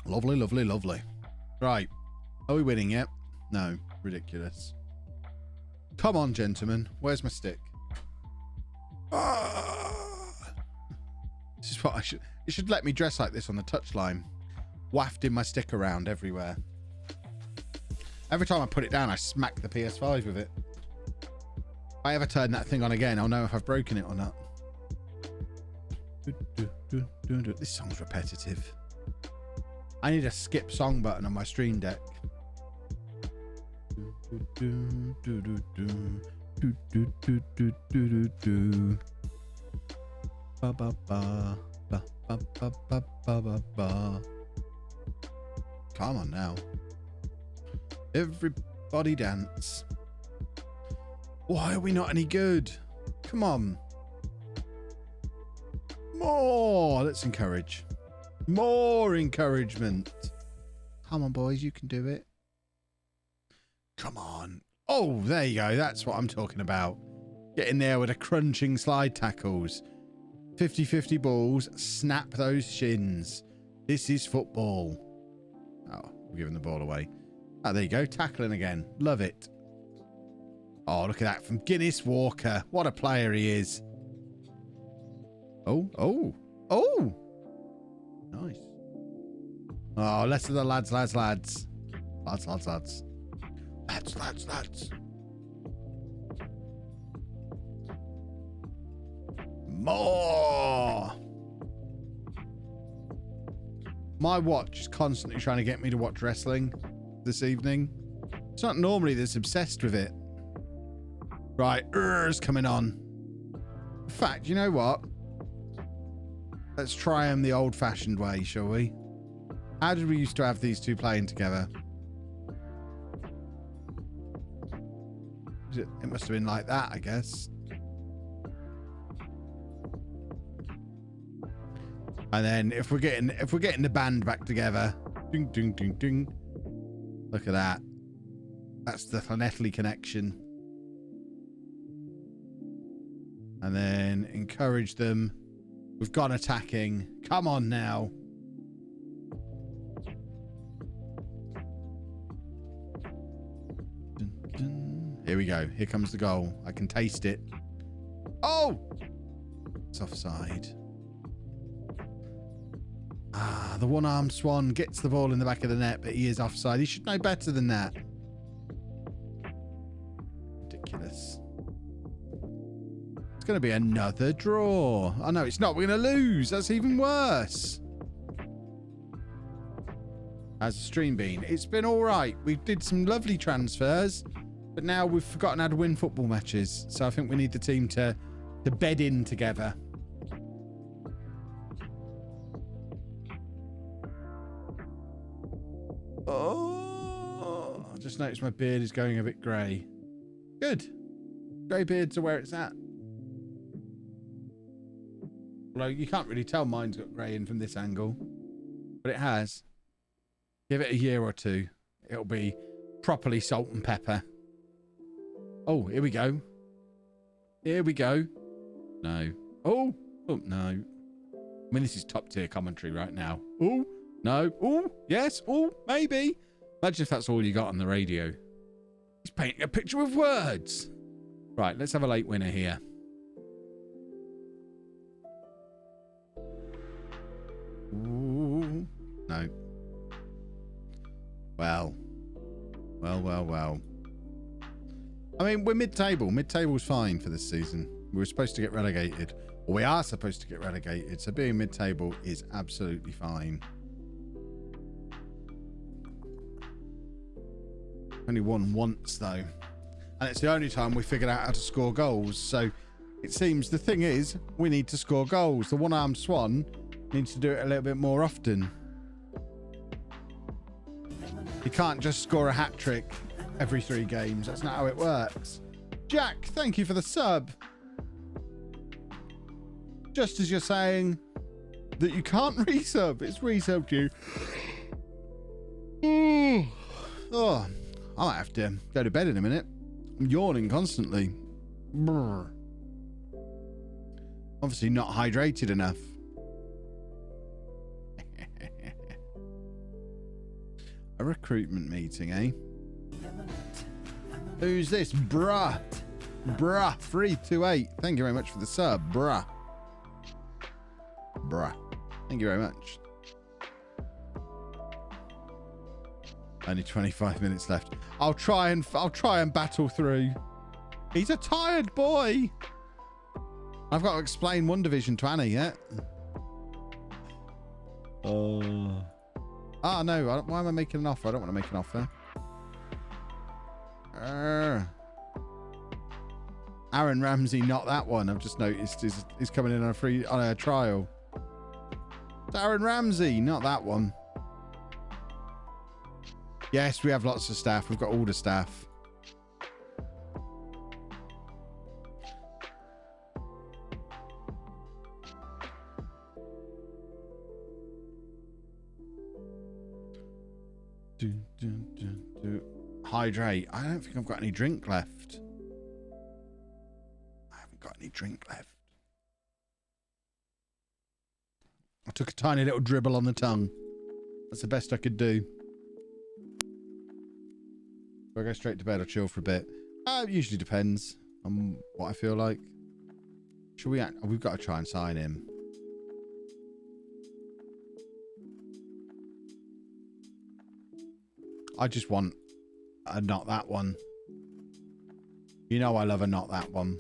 Lovely, lovely, lovely. Right. Are we winning yet? No. Ridiculous. Come on, gentlemen. Where's my stick? This is what I should... It should let me dress like this on the touchline. Wafting my stick around everywhere. Every time I put it down, I smack the PS5 with it. If I ever turn that thing on again, I'll know if I've broken it or not. This song's repetitive. I need a skip song button on my stream deck. Do, do, do, do. Do, do, do, do, do, do, do. Ba, ba, ba. Ba, ba, ba, ba, ba, ba, ba. Come on now. Everybody dance. Why are we not any good? Come on. More. Let's encourage. More encouragement. Come on, boys. You can do it. Come on. Oh, there you go. That's what I'm talking about. Get in there with the crunching slide tackles. 50-50 balls. Snap those shins. This is football. Oh, we're giving the ball away. Oh, there you go. Tackling again. Love it. Oh, look at that from Guinness Walker. What a player he is. Oh, oh, oh. Nice. Oh, less of the lads. Lads. More. My watch is constantly trying to get me to watch wrestling this evening. It's not normally this obsessed with it. Right, it's coming on. In fact, you know what? Let's try them the old-fashioned way, shall we? How did we used to have these two playing together? It must have been like that, I guess. And then if we're getting the band back together, ding ding ding ding. Look at that. That's the Llanelli connection. And then encourage them. We've gone attacking. Come on now. Dun, dun. Here we go. Here comes the goal. I can taste it. Oh! It's offside. Ah, the one-armed swan gets the ball in the back of the net, but he is offside. He should know better than that. Ridiculous. It's going to be another draw. Oh, no, it's not. We're going to lose. That's even worse. How's the stream been? It's been all right. We did some lovely transfers, but now we've forgotten how to win football matches. So I think we need the team to bed in together. Oh, I just noticed my beard is going a bit grey. Good. Grey beards are where it's at. Although you can't really tell mine's got grey in from this angle, but it has. Give it a year or two. It'll be properly salt and pepper. Oh, here we go. Here we go. No. Oh, no. I mean, this is top tier commentary right now. Oh, no. Oh, yes. Oh, maybe. Imagine if that's all you got on the radio. He's painting a picture with words. Right, let's have a late winner here. Ooh, no. Well. I mean, we're mid-table. Mid-table's fine for this season. We were supposed to get relegated. Or we are supposed to get relegated. So being mid-table is absolutely fine. Only won once, though. And it's the only time we figured out how to score goals. So it seems the thing is, we need to score goals. The one-armed swan needs to do it a little bit more often. You can't just score a hat-trick every 3 games. That's not how it works. Jack, thank you for the sub. Just as you're saying that you can't resub, it's resubbed you. Oh, I might have to go to bed in a minute. I'm yawning constantly. Brr. Obviously not hydrated enough. A recruitment meeting, eh? Who's this? Bruh. 328. Thank you very much for the sub. Bruh. Thank you very much. Only 25 minutes left. I'll try and battle through. He's a tired boy. I've got to explain One Division to Annie yet. Oh no, why am I making an offer? I don't want to make an offer. Aaron Ramsey, not that one. I've just noticed is coming in on a trial. It's Aaron Ramsey, not that one. Yes, we have lots of staff. We've got all the staff. Hydrate. I don't think I've got any drink left. I haven't got any drink left. I took a tiny little dribble on the tongue. That's the best I could do. Do I go straight to bed or chill for a bit? It usually depends on what I feel like. Should we? We've got to try and sign him. I just want a not that one. You know I love a not that one.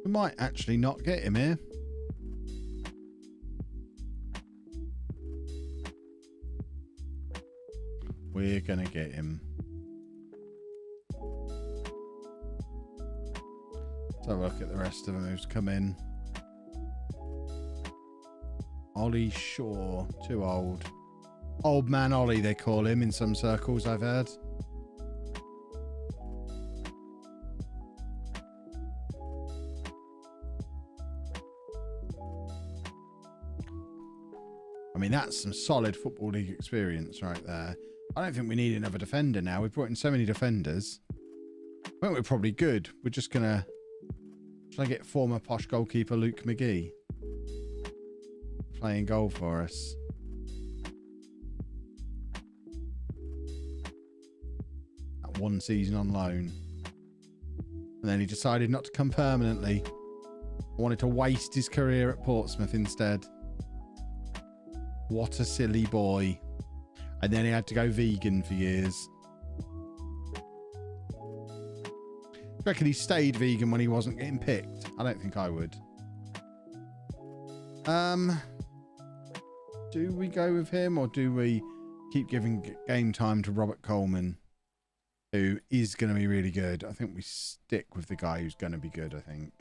We might actually not get him here. We're gonna get him. Let's have a look at the rest of them who's come in. Ollie Shaw, too old. Old man Ollie, they call him in some circles, I've heard. I mean, that's some solid Football League experience right there. I don't think we need another defender now. We've brought in so many defenders. I think we're probably good. We're just going to... Should I get former posh goalkeeper Luke Mcgee playing goal for us? That one season on loan. And then he decided not to come permanently. Wanted to waste his career at Portsmouth instead. What a silly boy. And then he had to go vegan for years. I reckon he stayed vegan when he wasn't getting picked. I don't think I would. Do we go with him or do we keep giving game time to Robert Coleman, who is going to be really good? I think we stick with the guy who's going to be good, I think.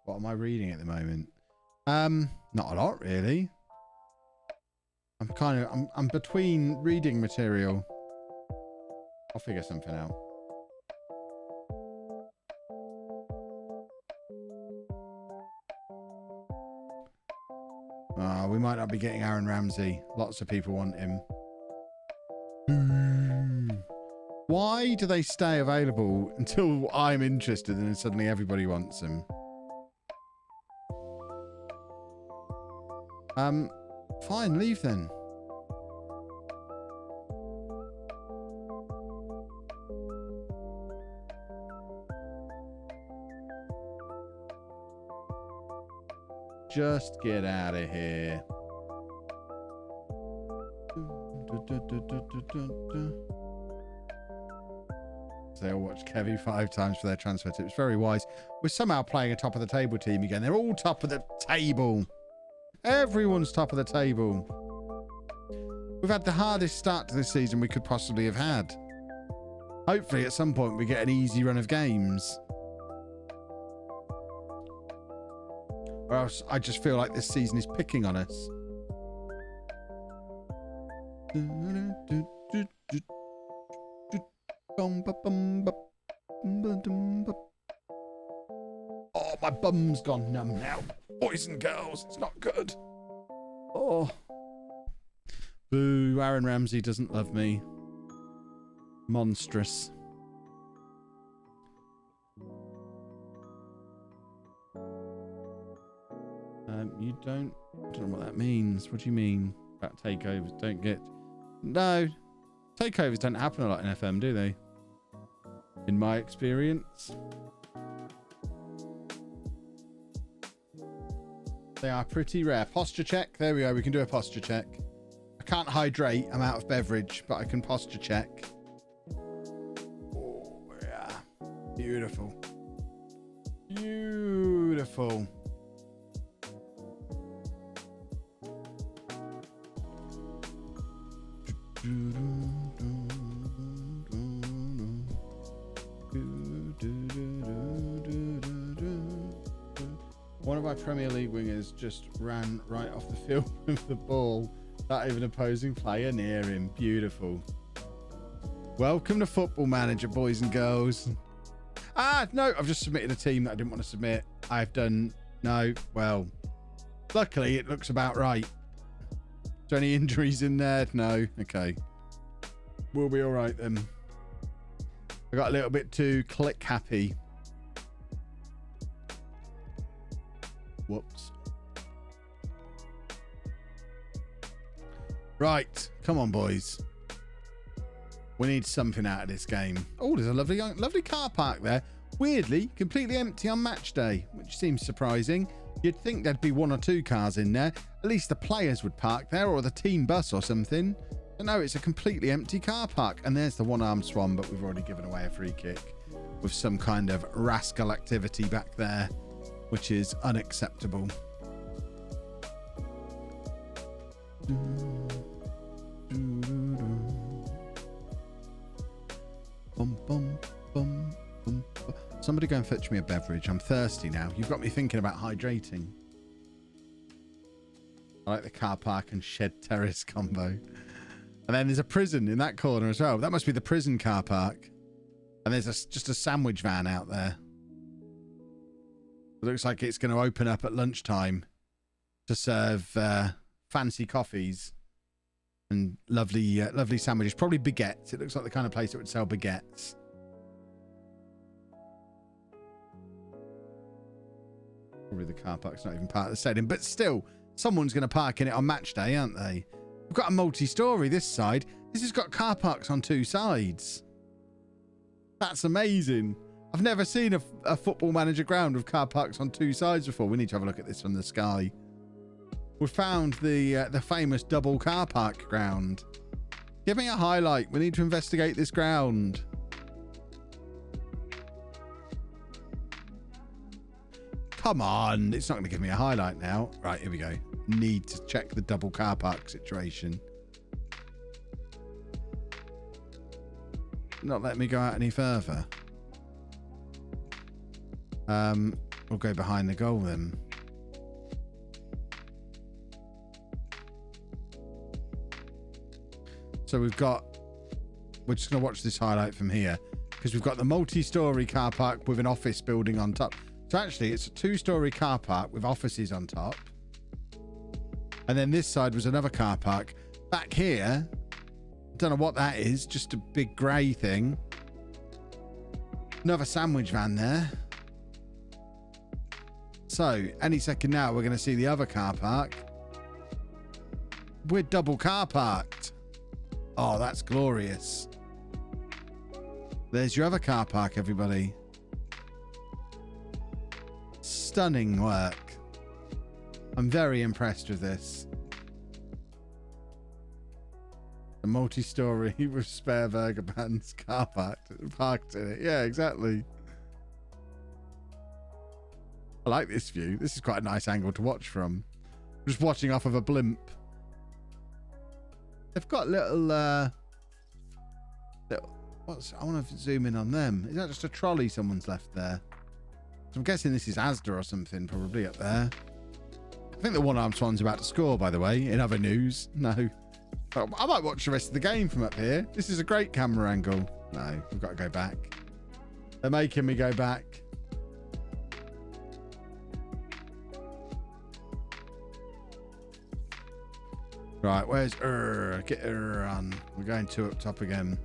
What am I reading at the moment? Not a lot, really. I'm between reading material. I'll figure something out. We might not be getting Aaron Ramsey. Lots of people want him. Why do they stay available until I'm interested and then suddenly everybody wants him? Fine, leave then. Just get out of here. They all watch Kevy 5 times for their transfer tips. Very wise. We're somehow playing a top of the table team again. They're all top of the table. Everyone's top of the table. We've had the hardest start to this season we could possibly have had. Hopefully at some point we get an easy run of games. Or else I just feel like this season is picking on us. Oh, my bum's gone numb now. Boys and girls, it's not good. Oh. Boo, Aaron Ramsey doesn't love me. Monstrous. You don't... I don't know what that means. What do you mean about takeovers? Don't get... No. Takeovers don't happen a lot in FM, do they? in my experience. They are pretty rare. Posture check. There we go. We can do a posture check. I can't hydrate. I'm out of beverage, but I can posture check. Oh, yeah. Beautiful. Beautiful. One of our Premier League wingers just ran right off the field with the ball. Not even opposing player near him. Beautiful. Welcome to Football Manager, boys and girls. No, I've just submitted a team that I didn't want to submit. I've done... No, well, luckily it looks about right. Is there any injuries in there? No. Okay. We'll be all right then. I got a little bit too click happy. Whoops. Right. Come on, boys. We need something out of this game. Oh, there's a lovely car park there. Weirdly, completely empty on match day, which seems surprising. You'd think there'd be one or two cars in there. At least the players would park there, or the team bus or something. But no, it's a completely empty car park. And there's the one-armed swan, but we've already given away a free kick with some kind of rascal activity back there, which is unacceptable. Bum, bum, bum, bum, bum. Somebody go and fetch me a beverage. I'm thirsty now. You've got me thinking about hydrating. I like the car park and shed terrace combo. And then there's a prison in that corner as well. That must be the prison car park. And there's just a sandwich van out there. It looks like it's going to open up at lunchtime to serve fancy coffees and lovely sandwiches. Probably baguettes. It looks like the kind of place that would sell baguettes. Probably the car park's not even part of the stadium, but still, someone's going to park in it on match day, aren't they? We've got a multi-story this side. This has got car parks on two sides. That's amazing. I've never seen a Football Manager ground with car parks on two sides before. We need to have a look at this from the sky. We found the famous double car park ground. Give me a highlight. We need to investigate this ground. Come on. It's not going to give me a highlight now. Right, here we go. Need to check the double car park situation. Not letting me go out any further. We'll go behind the goal then. So we're just going to watch this highlight from here because we've got the multi-story car park with an office building on top. So actually it's a two-story car park with offices on top. And then this side was another car park. Back here, don't know what that is, just a big grey thing. Another sandwich van there. So, any second now, we're going to see the other car park. We're double car parked. Oh, that's glorious. There's your other car park, everybody. Stunning work. I'm very impressed with this. A multi-story with spare burger vans car parked in it. Yeah, exactly. I like this view. This is quite a nice angle to watch from. I'm just watching off of a blimp. They've got little I want to zoom in on them. Is that just a trolley someone's left there? So I'm guessing this is Asda or something, probably up there. I think the one-armed swan's about to score, by the way, in other news. No. But I might watch the rest of the game from up here. This is a great camera angle. No, we've got to go back. They're making me go back. Right, where's get on. We're going two up top again.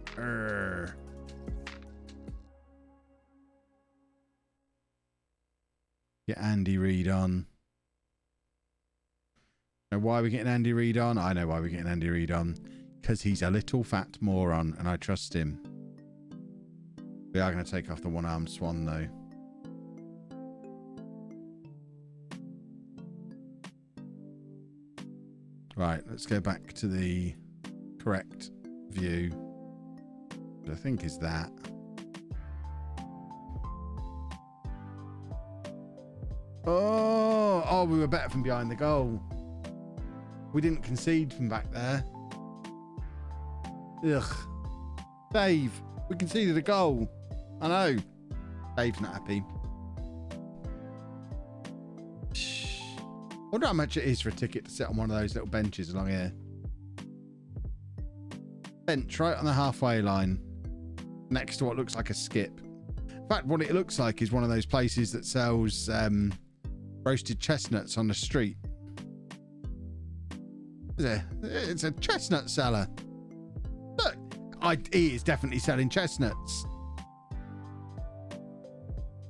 Get Andy Reid on. Now, why are we getting Andy Reid on? I know why we're getting Andy Reid on. Because he's a little fat moron and I trust him. We are going to take off the one-armed swan, though. Right, let's go back to the correct view. Which I think is that. Oh, we were better from behind the goal. We didn't concede from back there. Ugh. Dave, we conceded a goal. I know. Dave's not happy. I wonder how much it is for a ticket to sit on one of those little benches along here. Bench right on the halfway line. Next to what looks like a skip. In fact, what it looks like is one of those places that sells roasted chestnuts on the street. It's a chestnut seller. Look, he is definitely selling chestnuts.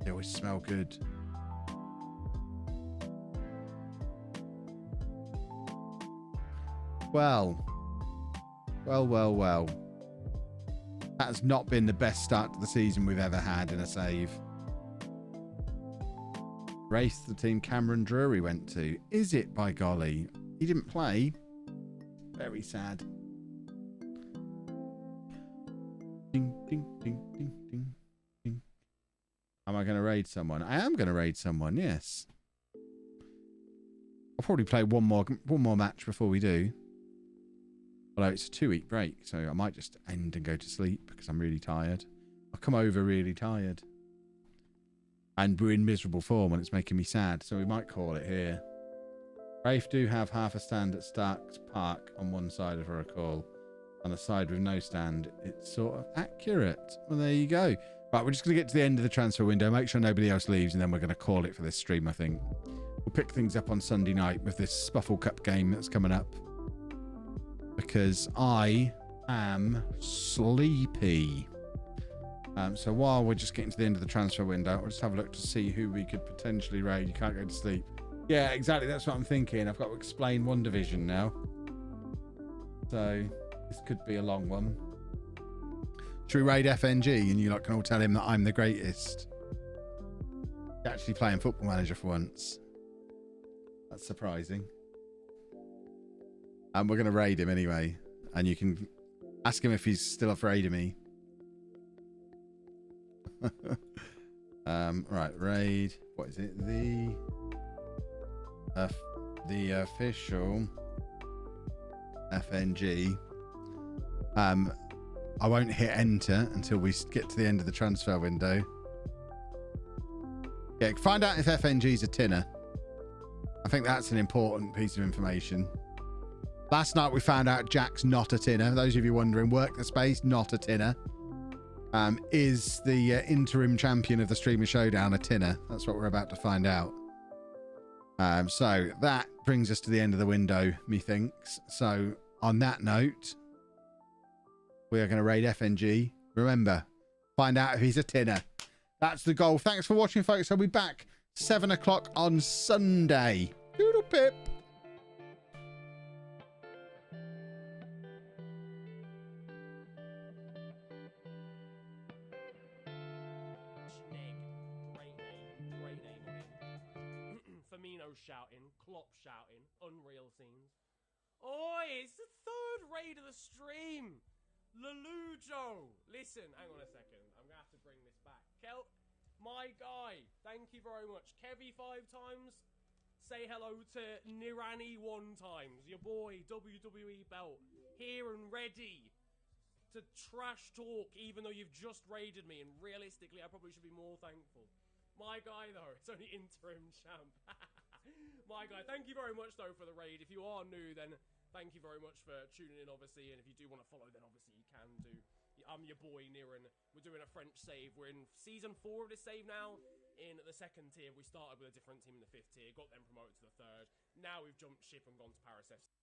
They always smell good. Well. That has not been the best start to the season we've ever had in a save. Race the team Cameron Drury went to. Is it, by golly? He didn't play. Very sad. Ding, ding, ding, ding, ding, ding. Am I going to raid someone? I am going to raid someone, yes. I'll probably play one more match before we do. Although it's a 2-week break, so I might just end and go to sleep because I'm really tired. I'll come over really tired. And we're in miserable form and it's making me sad, so we might call it here. Rafe do have half a stand at Starks Park on one side of her call. On the side with no stand, it's sort of accurate. Well, there you go. Right, we're just going to get to the end of the transfer window, make sure nobody else leaves, and then we're going to call it for this stream, I think. We'll pick things up on Sunday night with this Spuffle Cup game that's coming up. Because I am sleepy. So while we're just getting to the end of the transfer window, we'll just have a look to see who we could potentially raid. You can't go to sleep. Yeah, exactly. That's what I'm thinking. I've got to explain one division now. So this could be a long one. Should we raid FNG and you lot can all tell him that I'm the greatest? He's actually playing Football Manager for once. That's surprising. And we're going to raid him anyway. And you can ask him if he's still afraid of me. Right, raid. What is it? The official FNG. I won't hit enter until we get to the end of the transfer window. Yeah, find out if FNG's a tinner. I think that's an important piece of information. Last night we found out Jack's not a tinner. Those of you wondering, Work the Space, not a tinner. Is the interim champion of the Streamer Showdown a tinner? That's what we're about to find out. So that brings us to the end of the window, methinks. So on that note, we are going to raid FNG. Remember, find out if he's a tinner. That's the goal. Thanks for watching, folks. I'll be back 7 o'clock on Sunday. Doodle pip. Shouting, Klopp shouting, unreal scenes. Oi, it's the third raid of the stream. LOLLUJO. Listen, hang on a second. I'm going to have to bring this back. My guy, thank you very much. Kevy 5 times. Say hello to Nirani 1 times. Your boy, WWE belt. Here and ready to trash talk even though you've just raided me. And realistically, I probably should be more thankful. My guy, though, it's only interim champ. My guy, thank you very much, though, for the raid. If you are new, then thank you very much for tuning in, obviously. And if you do want to follow, then obviously you can do. I'm your boy, Niran. We're doing a French save. We're in Season 4 of this save now. In the 2nd tier, we started with a different team in the 5th tier. Got them promoted to the 3rd. Now we've jumped ship and gone to Paris FC.